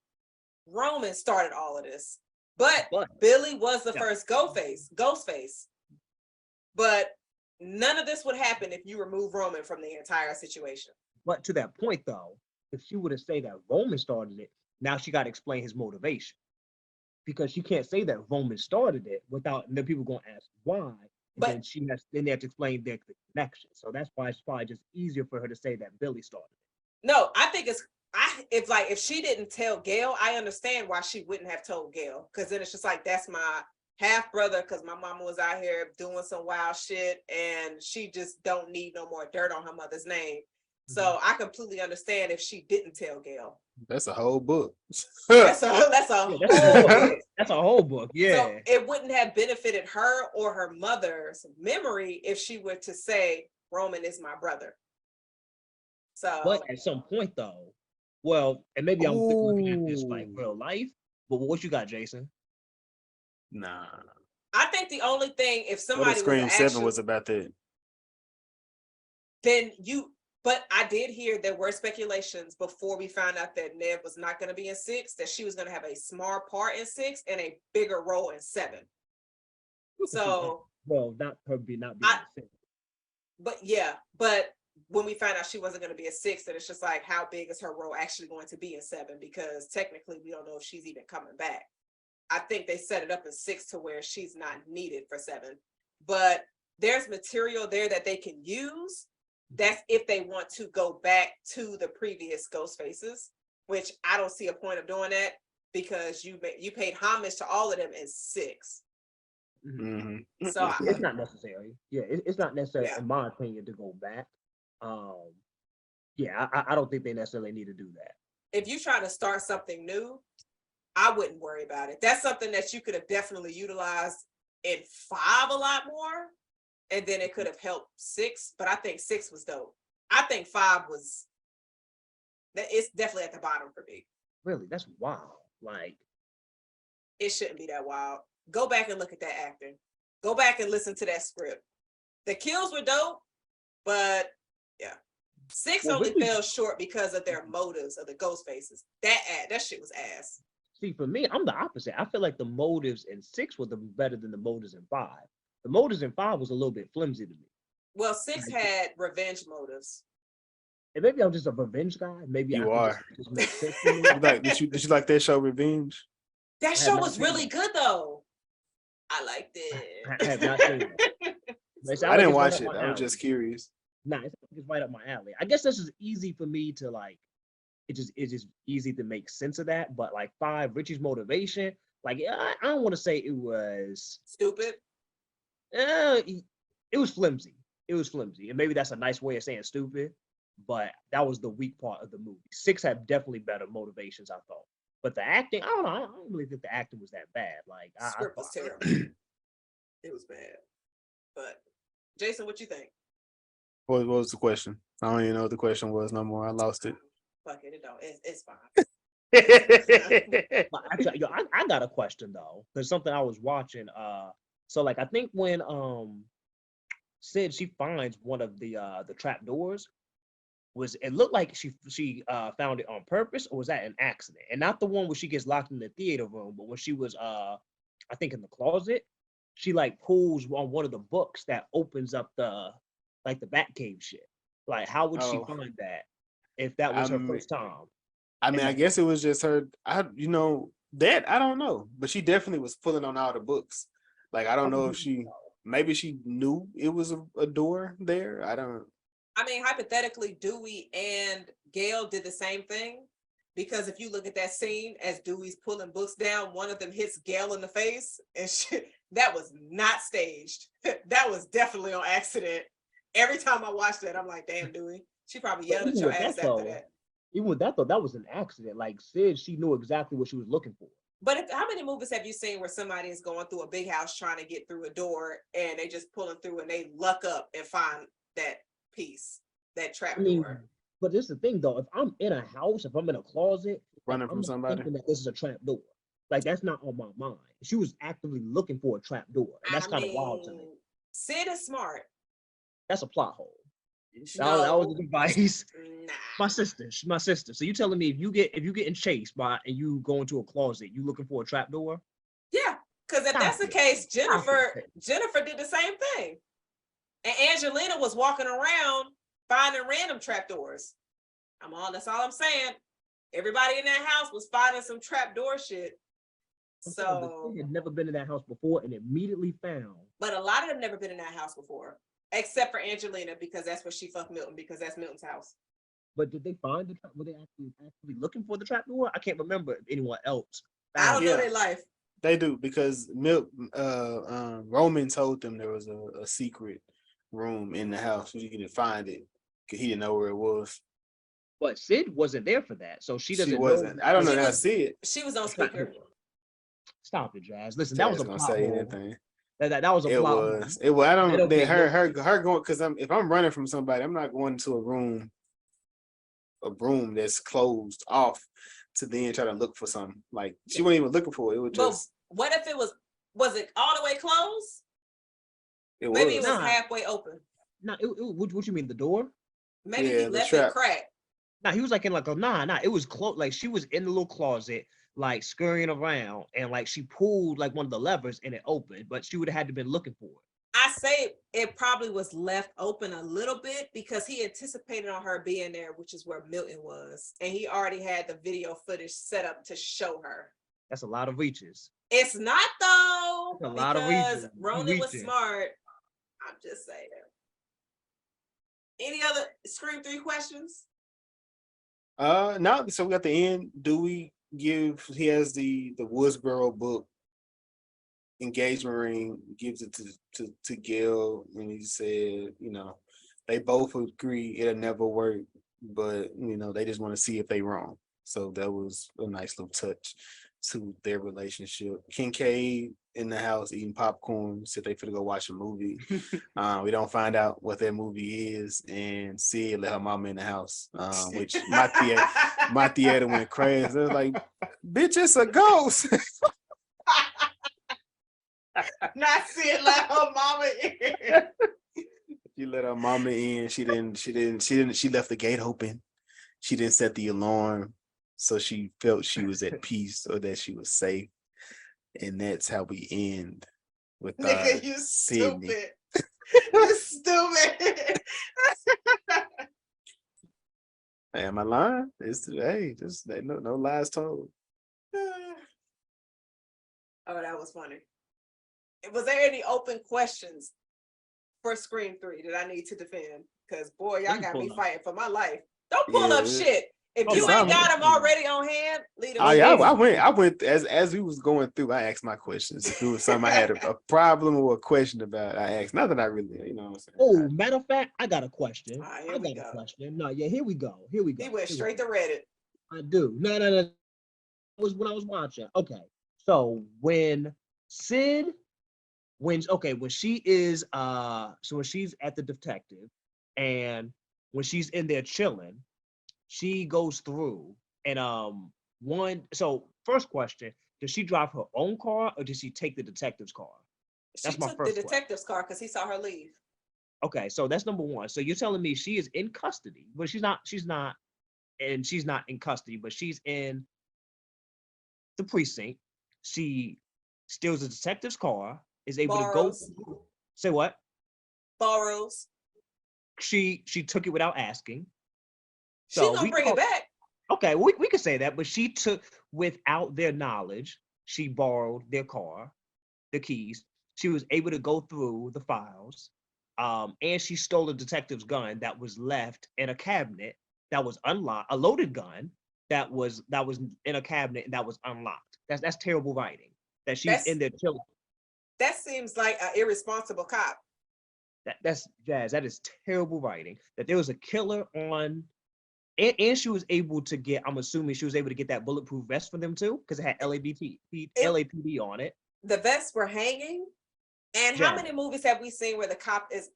Roman started all of this. But Billy was the first Ghostface. But none of this would happen if you remove Roman from the entire situation. But to that point, though, if she would have said that Roman started it, now she got to explain his motivation. Because she can't say that Roman started it without, and then people going to ask why. But then they have to explain the connection. So that's why it's probably just easier for her to say that Billy started it. No, I think if she didn't tell Gail, I understand why she wouldn't have told Gail. Because then it's just like, that's my half brother, because my mama was out here doing some wild shit and she just don't need no more dirt on her mother's name. So I completely understand if she didn't tell Gail. That's a whole book. That's a whole book. That's a whole book. Yeah. So it wouldn't have benefited her or her mother's memory if she were to say Roman is my brother. So, but at some point though, well, and maybe I'm looking at this like real life. But what you got, Jason? Nah. I think the only thing, if somebody was Scream 7 was about that, then but I did hear there were speculations before we found out that Nev was not going to be in 6, that she was going to have a small part in 6 and a bigger role in 7. So, well, not being in 6. But yeah, but when we found out she wasn't going to be a 6, then it's just like, how big is her role actually going to be in 7? Because technically we don't know if she's even coming back. I think they set it up in 6 to where she's not needed for 7, but there's material there that they can use. That's if they want to go back to the previous Ghostfaces, which I don't see a point of doing that because you paid homage to all of them in 6. Mm-hmm. So it's not necessary. Yeah, it's not necessary in my opinion to go back. Yeah, I don't think they necessarily need to do that. If you're trying to start something new, I wouldn't worry about it. That's something that you could have definitely utilized in 5 a lot more. And then it could have helped 6, but I think 6 was dope. I think 5 was, it's definitely at the bottom for me. Really? That's wild. Like, it shouldn't be that wild. Go back and look at that acting. Go back and listen to that script. The kills were dope, but yeah. 6 only fell short because of their motives of the ghost faces. That shit was ass. See, for me, I'm the opposite. I feel like the motives in 6 were better than the motives in 5. The motives in 5 was a little bit flimsy to me. Well, 6 had revenge motives. And maybe I'm just a revenge guy. Maybe you are. Just make sense to me. Did you like that show, Revenge? That show was really good though. I liked it. I have not seen it. I didn't watch it. I was just curious. Nah, it's right up my alley. I guess this is easy for me to like. It's just easy to make sense of that. But like 5, Richie's motivation, like I don't want to say it was stupid. It was flimsy. It was flimsy, and maybe that's a nice way of saying stupid. But that was the weak part of the movie. 6 had definitely better motivations, I thought. But the acting, I don't know. I don't really think the acting was that bad. Like, script was terrible. It was bad. But Jason, what you think? What was the question? I don't even know what the question was no more. I lost it. Fuck it, it's fine. But actually, I got a question though. There's something I was watching. So like I think when Sid she finds one of the trap doors, it looked like she found it on purpose, or was that an accident? And not the one where she gets locked in the theater room, but when she was I think in the closet, she like pulls on one of the books that opens up the Batcave shit. Like how would she find that if that was her first time? I mean, I guess it was just her. I don't know, but she definitely was pulling on all the books. Like I don't know if maybe she knew it was a door there. I mean, hypothetically, Dewey and Gail did the same thing, because if you look at that scene as Dewey's pulling books down, one of them hits Gail in the face, and that was not staged. That was definitely on accident. Every time I watch that, I'm like, damn, Dewey. She probably yelled at your ass after that. Even with that though, that was an accident. Like Sid, she knew exactly what she was looking for. But how many movies have you seen where somebody is going through a big house trying to get through a door and they just pulling through and they luck up and find that piece, that trap door? But this is the thing though. If I'm in a house, if I'm in a closet, Running I'm from not somebody. thinking that this is a trap door. Like that's not on my mind. She was actively looking for a trap door, and that's kind of wild to me. Sid is smart. That's a plot hole. No, That was a device. nah. My sister. So you telling me if you getting chased by and you go into a closet, you looking for a trap door? Yeah, because if that's the case, Jennifer did the same thing. And Angelina was walking around finding random trapdoors. That's all I'm saying. Everybody in that house was finding some trapdoor shit. So they had never been in that house before and immediately found. But a lot of them never been in that house before, except for Angelina, because that's where she fucked Milton, because that's Milton's house. But did they find the trap? Were they actually looking for the trapdoor? I can't remember if anyone else. I don't know their life. They do, because Roman told them there was a secret room in the house. So you couldn't find it because he didn't know where it was. But Sid wasn't there for that, so she doesn't. She wasn't. know. I don't know how to see it. She was on speaker. Stop it, Jazz. Listen, Jazz that was a gonna plot say hole. anything. That was a plot hole. It was. I don't. Her going, because if I'm running from somebody, I'm not going to a room that's closed off to then try to look for something. Like she wasn't even looking for it. It was just. What if it was it all the way closed? Maybe it was halfway open. No, what you mean, the door? Maybe he left it cracked. No, he was like in like a it was close. Like she was in the little closet, like scurrying around, and like she pulled like one of the levers and it opened, but she would have had to been looking for it. I say it probably was left open a little bit because he anticipated on her being there, which is where Milton was, and he already had the video footage set up to show her. That's a lot of reaches. It's not though. That's a lot of reaches. Ronan was smart. I'm just saying. Any other Scream 3 questions? No. So we got the end. Do we give? He has the Woodsboro book engagement ring. Gives it to Gil, and he said, they both agree it'll never work, but they just want to see if they wrong. So that was a nice little touch to their relationship. Kincaid in the house eating popcorn, said they finna go watch a movie. We don't find out what that movie is, and Sid let her mama in the house, which my theater went crazy. They was like, bitch, it's a ghost. Not Sid let her mama in. She let her mama in. She left the gate open. She didn't set the alarm. So she felt she was at peace or that she was safe. And that's how we end with nigga, you Sydney. Stupid. You stupid. Hey, am I lying? Just no lies told. Oh, that was funny. Was there any open questions for Scream 3 that I need to defend? Because boy, y'all got me fighting for my life. Don't pull up shit. If you ain't got them already on hand, leave them. I went as we was going through. I asked my questions. If it was something I had a problem or a question about, I asked. Not that I really, what I'm saying. Oh, matter of fact, I got a question. I got a question. No, yeah, here we go. He went straight to Reddit. I do. No. It was when I was watching. Okay, so when she is so when she's at the detective and when she's in there chilling, she goes through and first question, does she drive her own car or does she take the detective's car? That's my first question. She took the detective's car because he saw her leave. Okay, so that's number one. So you're telling me she is in custody, but she's not in custody, but she's in the precinct. She steals the detective's car, is able to go. Say what? Borrows. She took it without asking. She gonna bring it back. Okay, we could say that, but she took without their knowledge. She borrowed their car, the keys. She was able to go through the files, and she stole a detective's gun that was left in a cabinet that was unlocked, a loaded gun that was in a cabinet and that was unlocked. That's terrible writing. That she's in there chilling. That seems like an irresponsible cop. That's Jazz. That is terrible writing. That there was a killer on. And she was able to get, I'm assuming she was able to get that bulletproof vest for them too, because it had LAPD on it. The vests were hanging. And how many movies have we seen where the cop is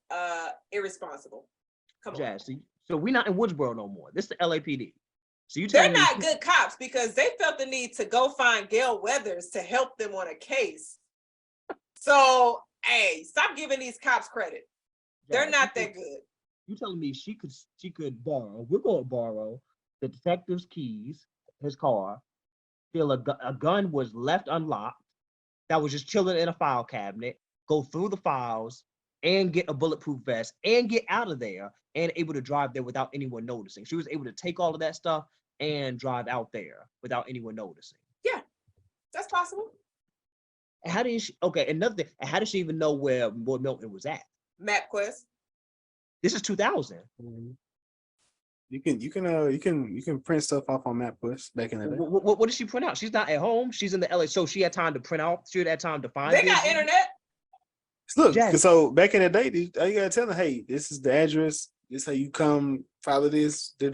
irresponsible? Come on. Jazz, So we're not in Woodsboro no more. This is the LAPD. So you They're telling me not good cops because they felt the need to go find Gail Weathers to help them on a case. So, hey, stop giving these cops credit. They're not that good. You telling me she could borrow? We're going to borrow the detective's keys, his car. Feel a gun was left unlocked that was just chilling in a file cabinet. Go through the files and get a bulletproof vest and get out of there and able to drive there without anyone noticing. She was able to take all of that stuff and drive out there without anyone noticing. Yeah, that's possible. And how did she? Okay, another thing. How did she even know where Milton was at? MapQuest. This is 2000. You can print stuff off on MapQuest back in the day. What did she print out? She's not at home. She's in the LA, so she had time to print out. She had time to find. They got internet. Look, so back in the day, you gotta tell them, hey, this is the address. This is how you come. Follow this. You're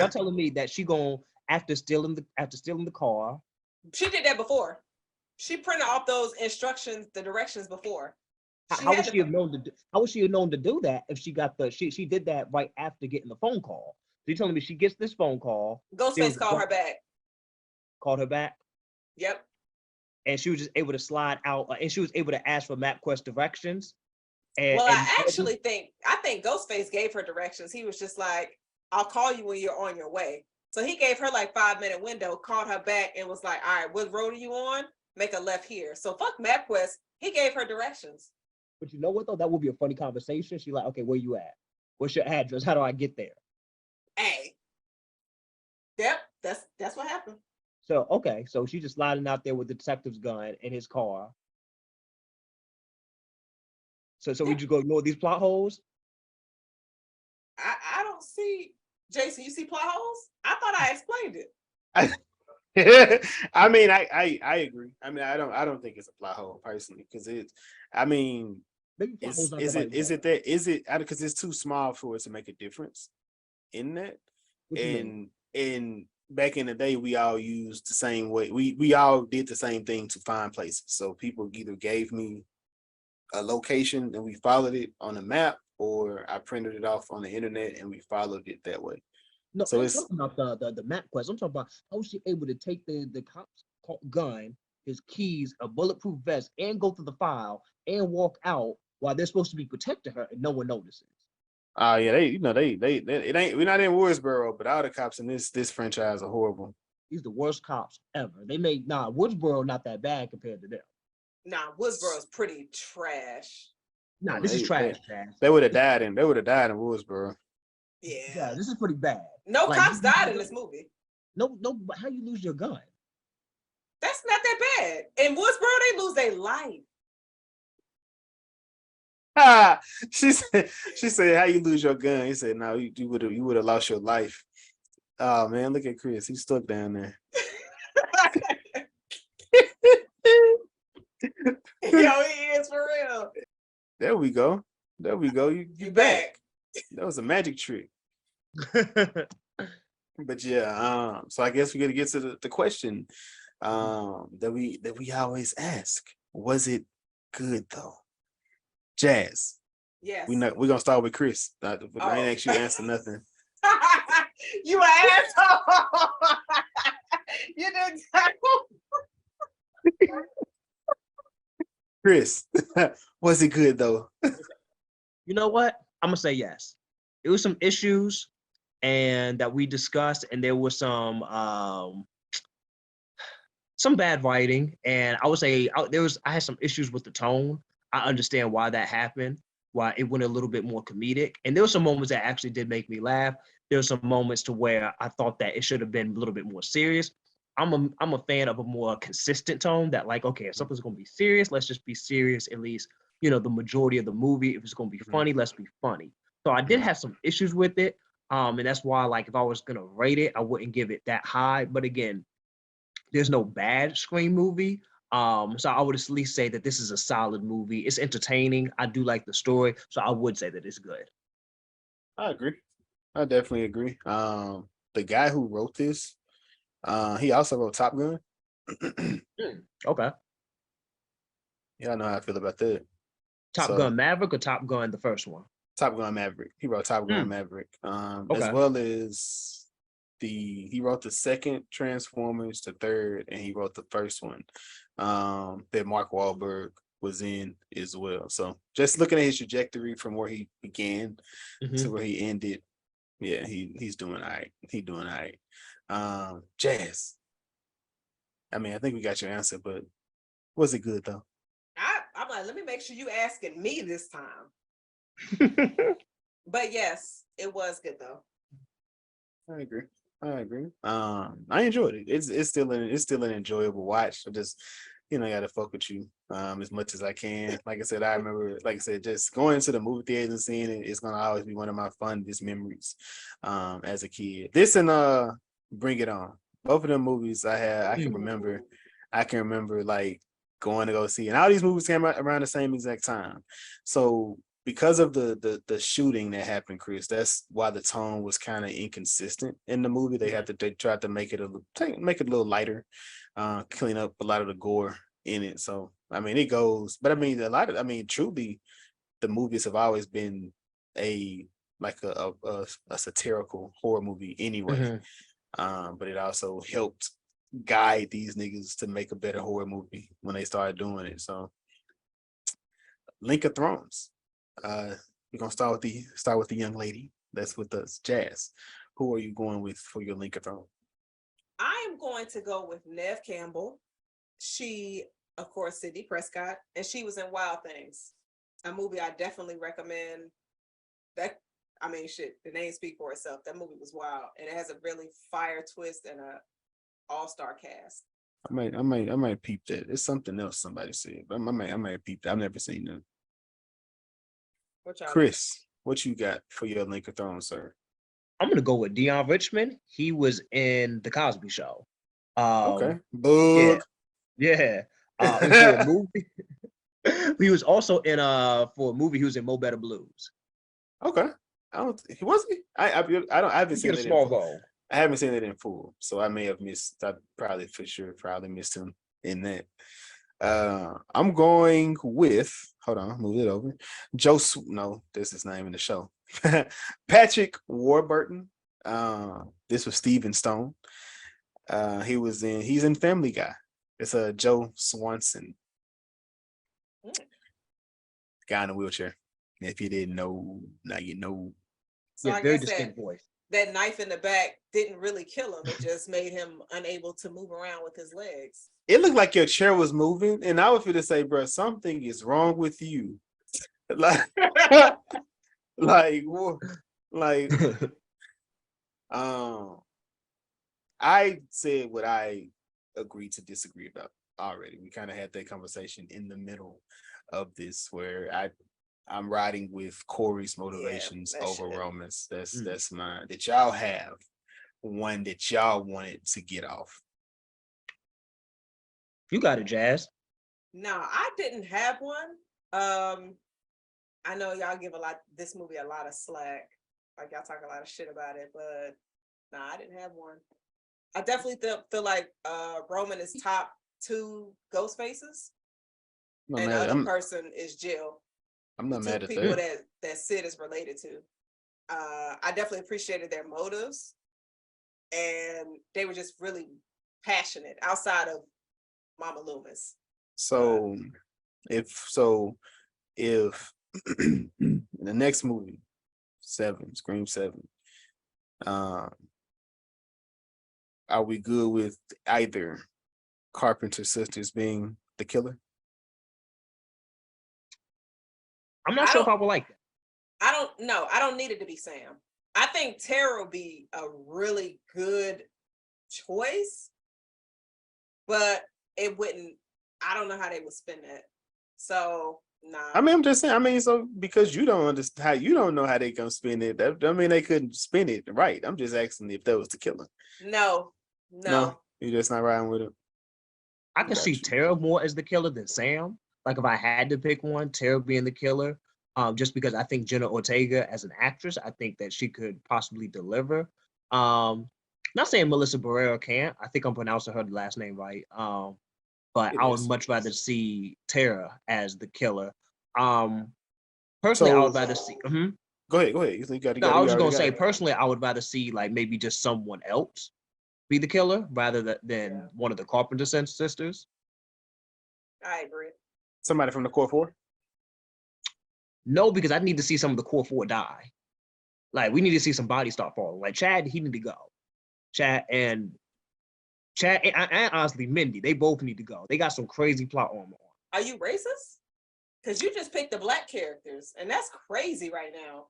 telling me that she gonna after stealing the car. She did that before. She printed off those instructions, the directions before. How would she have known to do that if she got she did that right after getting the phone call? So you're telling me she gets this phone call. Ghostface called her back. Called her back? Yep. And she was just able to slide out, and she was able to ask for MapQuest directions. I think Ghostface gave her directions. He was just like, I'll call you when you're on your way. So he gave her like 5-minute window, called her back and was like, all right, what road are you on? Make a left here. So fuck MapQuest. He gave her directions. But you know what though? That would be a funny conversation. She's like, okay, where you at? What's your address? How do I get there? Hey. Yep, that's what happened. So okay, so she's just sliding out there with the detective's gun in his car. So we just go ignore these plot holes? I don't see. Jason, you see plot holes? I thought I explained it. I mean, I agree. I mean, I don't think it's a plot hole personally because is it because it's too small for it to make a difference in that. And back in the day, we all used the same way. We all did the same thing to find places. So people either gave me a location and we followed it on a map, or I printed it off on the internet and we followed it that way. No, so it's talking about the MapQuest. I'm talking about how was she able to take the cop's gun, his keys, a bulletproof vest, and go through the file and walk out while they're supposed to be protecting her and no one notices. Yeah, we're not in Woodsboro, but all the cops in this franchise are horrible. These the worst cops ever. Woodsboro not that bad compared to them. Nah, Woodsboro's pretty trash. Nah, this is trash. They would have died in Woodsboro. Yeah, this is pretty bad. No cops died in this movie. No, but how you lose your gun? That's not that bad. In Woodsboro, they lose their life. She said, how you lose your gun? He said, no, you would have lost your life. Oh man, look at Chris. He's stuck down there. Yo, he is for real. There we go. You back. That was a magic trick. But yeah, so I guess we got to get to the question that we always ask. Was it good though? Jazz. Yes. We're gonna start with Chris. I ain't actually answer nothing. You an asshole. You didn't. Chris, was it good though? You know what? I'm gonna say yes. It was some issues and that we discussed, and there was some bad writing, and I would say I had some issues with the tone. I understand why that happened, why it went a little bit more comedic, and there were some moments that actually did make me laugh. There were some moments to where I thought that it should have been a little bit more serious. I'm a fan of a more consistent tone that, like, okay, if something's gonna be serious, let's just be serious at least, the majority of the movie. If it's gonna be funny, let's be funny. So I did have some issues with it. And that's why, like, if I was gonna rate it, I wouldn't give it that high. But again, there's no bad Scream movie. So I would at least say that this is a solid movie. It's entertaining. I do like the story, so I would say that it's good. I agree. I definitely agree. The guy who wrote this, he also wrote Top Gun. Okay. Yeah, I know how I feel about that. Top Gun Maverick or Top Gun the first one? Top Gun Maverick. He wrote Top Gun Maverick. As well as he wrote the second Transformers, the third, and he wrote the first one that Mark Wahlberg was in as well. So just looking at his trajectory from where he began to where he ended, yeah, he's doing all right. He's doing all right. Jazz. I mean, I think we got your answer, but was it good though? I'm like, let me make sure you asking me this time. But yes, it was good though. I agree. I enjoyed it. It's still an enjoyable watch. I just, I gotta fuck with you as much as I can. Like I said, I remember, just going to the movie theaters and seeing it, it's gonna always be one of my fondest memories as a kid. This and Bring It On. Both of them movies I can remember like going to go see, and all these movies came out around the same exact time. So because of the shooting that happened, Chris, that's why the tone was kind of inconsistent in the movie. They tried to make it a little lighter, clean up a lot of the gore in it. So I mean, it goes, but I mean, truly, the movies have always been a satirical horror movie anyway. But it also helped guide these niggas to make a better horror movie when they started doing it. So, Link of Thrones. We're gonna start with the young lady that's with us, Jazz. Who are you going with for your Link of Thrones? I am going to go with Neve Campbell. She, of course, Sidney Prescott, and she was in Wild Things, a movie I definitely recommend. That, I mean, shit, the name speaks for itself. That movie was wild, and it has a really fire twist and a all-star cast. I might peep that. It's something else somebody said, but I might peep that. I've never seen that. Chris, what you got for your Link of Thrones, sir? I'm gonna go with Dion Richmond. He was in The Cosby Show. Okay. Boog. Yeah. For a movie. He was also in for a movie. He was in Mo Better Blues. Okay. I haven't seen it in full. I haven't seen it in full, so I may have missed. I probably missed him in that. I'm going with, hold on, move it over. No, this is not even the show. Patrick Warburton. This was Steven Stone. He's in Family Guy. It's Joe Swanson. Guy in a wheelchair. If you didn't know, now you know. So yeah, very distinct voice. That knife in the back didn't really kill him. It just made him unable to move around with his legs. It looked like your chair was moving, and I was going to say, bro, something is wrong with you. I said what I agreed to disagree about already. We kind of had that conversation in the middle of this, where I'm riding with Corey's motivations over Roman's. That's mine. That y'all have one that y'all wanted to get off. You got it, Jazz. No, I didn't have one. I know y'all give this movie a lot of slack. Like y'all talk a lot of shit about it, but no, I didn't have one. I definitely feel like Roman is top 2 ghost faces. And the other person is Jill. I'm not mad at people that Sid is related to. I definitely appreciated their motives, and they were just really passionate outside of Mama Loomis. So if in the next movie, Scream 7, are we good with either Carpenter sisters being the killer? I'm not sure if I would like that. I don't need it to be Sam. I think Tara will be a really good choice, but it wouldn't. I don't know how they would spin that. So nah. I mean, I'm just saying. So because you don't understand how you don't know how they gonna spin it, that I mean they couldn't spin it right. I'm just asking if that was the killer. No. You're just not riding with it. I can see Tara more as the killer than Sam. Like if I had to pick one, Tara being the killer, just because I think Jenna Ortega as an actress, I think that she could possibly deliver. Not saying Melissa Barrera can't. I think I'm pronouncing her last name right. But I would much rather see Tara as the killer. Personally, I would rather see. Go ahead. You got No, I was just gonna say it. personally, I would rather see like maybe just someone else be the killer rather than one of the Carpenter sisters. I agree. Somebody from the core four? No, because I need to see some of the core four die. Like we need to see some bodies start falling. Like Chad, he need to go. Chad and honestly Mindy, they both need to go. They got some crazy plot armor on. Are you racist? Because you just picked the black characters, and that's crazy right now.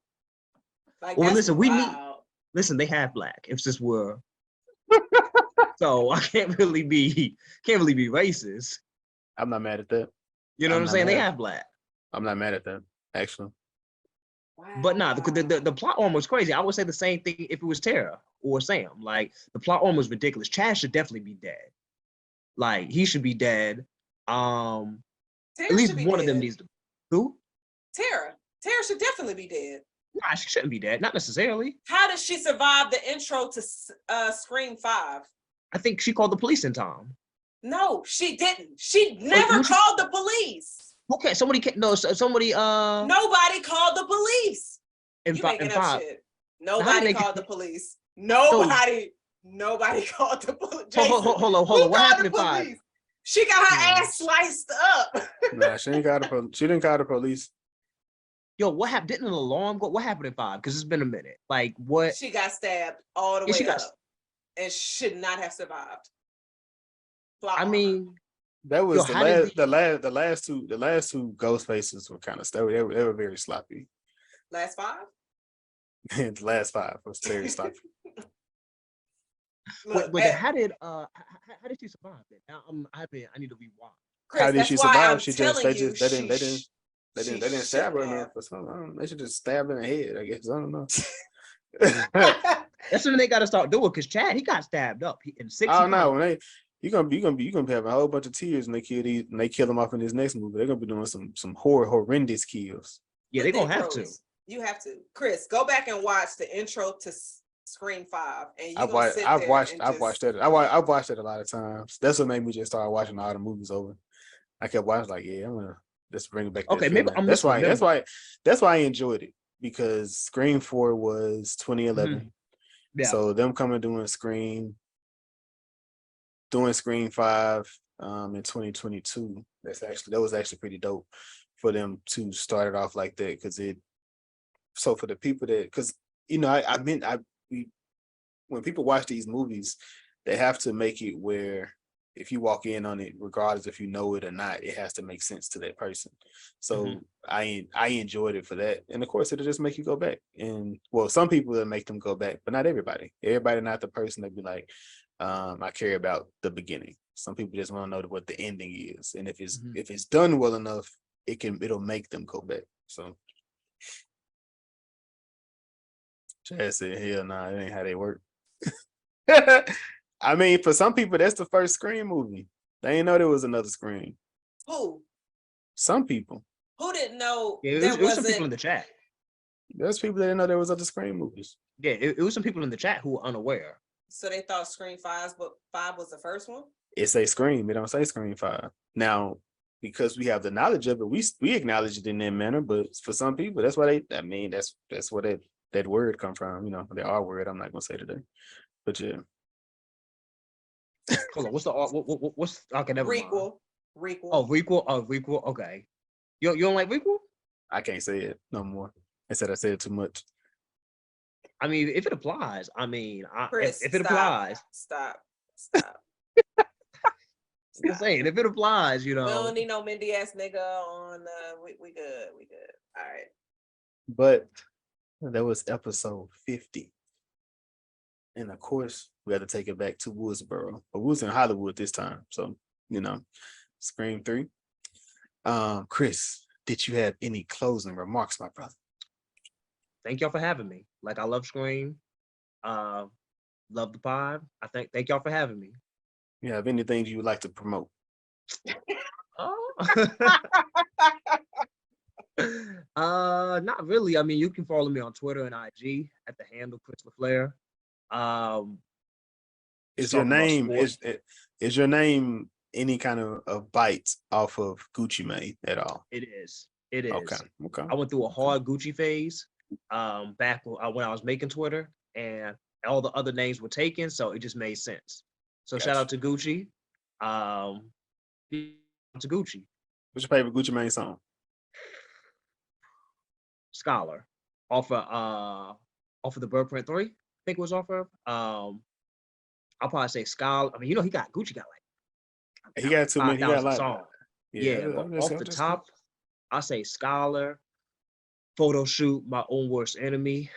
Like, well, that's listen, listen, they have black. It's just we're so I can't really be racist. I'm not mad at that. You know what I'm saying? They have black. I'm not mad at that, actually. Wow. But nah, the plot armor was crazy. I would say the same thing if it was Tara or Sam. Like the plot armor was ridiculous. Chad should definitely be dead. Like he should be dead. Tara At least one of them needs to. Who? Tara should definitely be dead. Nah, she shouldn't be dead. Not necessarily. How did she survive the intro to Scream 5? I think she called the police in time. No, she didn't. She never called the police. Okay, somebody. Nobody called the police. You making up shit. Nobody called the police. Nobody called the police. Hold on. What happened in 5? She got her ass sliced up. Nah, she didn't call the police. Yo, what happened? Didn't an alarm go? What happened in 5? Because it's been a minute. Like what? She got stabbed all the way up, and should not have survived. I mean, that was the last two ghost faces were kind of they were very sloppy. Last 5? The last 5 was very sloppy. But how did she survive it? I need to rewatch. Chris, how did she survive? They didn't stab her enough for something. They should just stab her in the head, I guess. I don't know. That's when they got to start doing, because Chad, he got stabbed up in 6. Oh no, when you're gonna be having a whole bunch of tears when they kill him off in this next movie. They're gonna be doing some horrendous kills. Yeah, they're gonna have to. You have to. Chris, go back and watch the intro to Scream 5, and I've watched that. I've watched it a lot of times. That's what made me just start watching all the movies over. I kept watching like, yeah, I'm gonna just bring it back. Okay, maybe that's why I enjoyed it, because Scream 4 was 2011. Mm-hmm. Yeah. So them coming doing Scream 5 in 2022. That was actually pretty dope for them to start it off like that, because so for the people that, because when people watch these movies, they have to make it where if you walk in on it, regardless if you know it or not, it has to make sense to that person. So I enjoyed it for that. And of course, it'll just make you go back. And well, some people will make them go back, but not everybody. Everybody not the person that be like, I care about the beginning. Some people just want to know what the ending is. And if it's done well enough, it'll make them go back. So Chad said, hell nah, it ain't how they work. I mean, for some people, that's the first Scream movie. They didn't know there was another Scream. Who? Some people. Who didn't know? Yeah, it was some people in the chat. There's people that didn't know there was other Scream movies. Yeah, it was some people in the chat who were unaware. So they thought Scream 5 was the first one? It say Scream. It don't say Scream 5. Now, because we have the knowledge of it, we acknowledge it in that manner. But for some people, that's why that's where that word come from. You know, the R word. I'm not gonna say today, but yeah. Hold on, what's okay, never mind. Requel. Oh, requel. Okay. You don't like requel? I can't say it no more. I said it too much. I mean, if it applies, Chris, if it applies. Stop. I'm saying, if it applies, you know. We don't need no Mindy ass nigga on we good. All right. But that was episode 50. And of course, we had to take it back to Woodsboro. But we was in Hollywood this time. So, Scream 3. Chris, did you have any closing remarks, my brother? Thank y'all for having me. Like, I love Scream. Love the pod. Thank y'all for having me. You have anything you would like to promote? Not really. I mean, you can follow me on Twitter and IG at the handle Chris LaFleur. Is your name any kind of bite off of Gucci Mane at all? It is. Okay. I went through a hard Gucci phase, back when I was making Twitter, and all the other names were taken, so it just made sense. So shout out to Gucci. To Gucci. What's your favorite Gucci Mane song? Scholar. Off of the Birdprint 3, I think it was off of. I'll probably say Scholar. I mean, he got Gucci got like He got too many. He got a lot. Songs. Yeah, but off the top, I say Scholar, Photo Shoot, My Own Worst Enemy.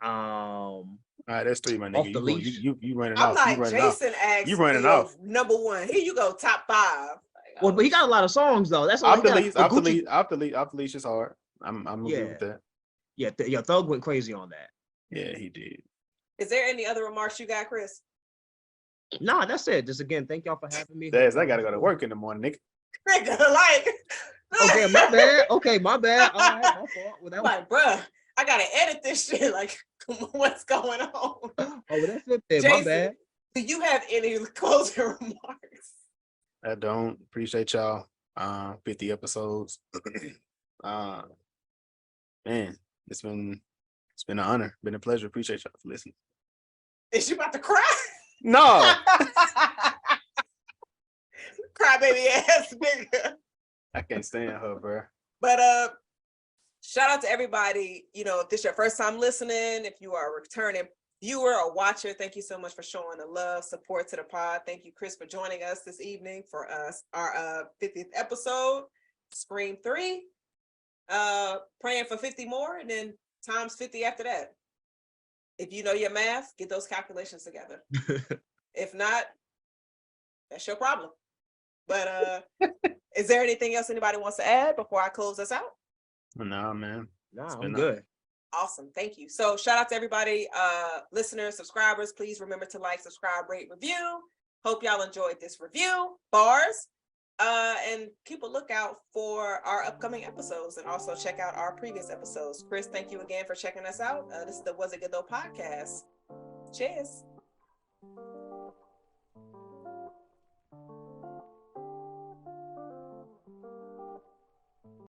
All right, that's 3, my nigga. Off the leash. You running I'm off. like, you running Jason off. asked You running me off. number 1. Here you go, top 5. Like, Well, but he got a lot of songs though. That's all. Off the leash is hard. I'm agree with that. Yeah, Thug went crazy on that. Yeah, he did. Is there any other remarks you got, Chris? Nah, that's it. Just again, thank y'all for having me. I gotta go to work in the morning, nigga. Like, okay, my bad. Okay, my bad. All right, my fault. Well, that was... like, bruh, I gotta edit this shit. Like, what's going on? Oh, well, that's it. Then. Jason, My bad. Do you have any closing remarks? I don't. Appreciate y'all. 50 episodes. Man, it's been an honor. Been a pleasure. Appreciate y'all for listening. Is you about to cry? No. Crybaby ass nigga. I can't stand her, bro. But shout out to everybody. You know, if this is your first time listening, if you are a returning viewer or watcher, thank you so much for showing the love, support to the pod. Thank you, Chris, for joining us this evening for our 50th episode, Scream 3. Praying for 50 more and then times 50 after that. If you know your math, get those calculations together. If not, that's your problem. But is there anything else anybody wants to add before I close this out? No, man. Nah, I'm good. Awesome. Thank you. So shout out to everybody, listeners, subscribers. Please remember to like, subscribe, rate, review. Hope y'all enjoyed this review. Bars. And keep a lookout for our upcoming episodes and also check out our previous episodes. Chris, thank you again for checking us out. This is the Was It Good Though podcast. Cheers.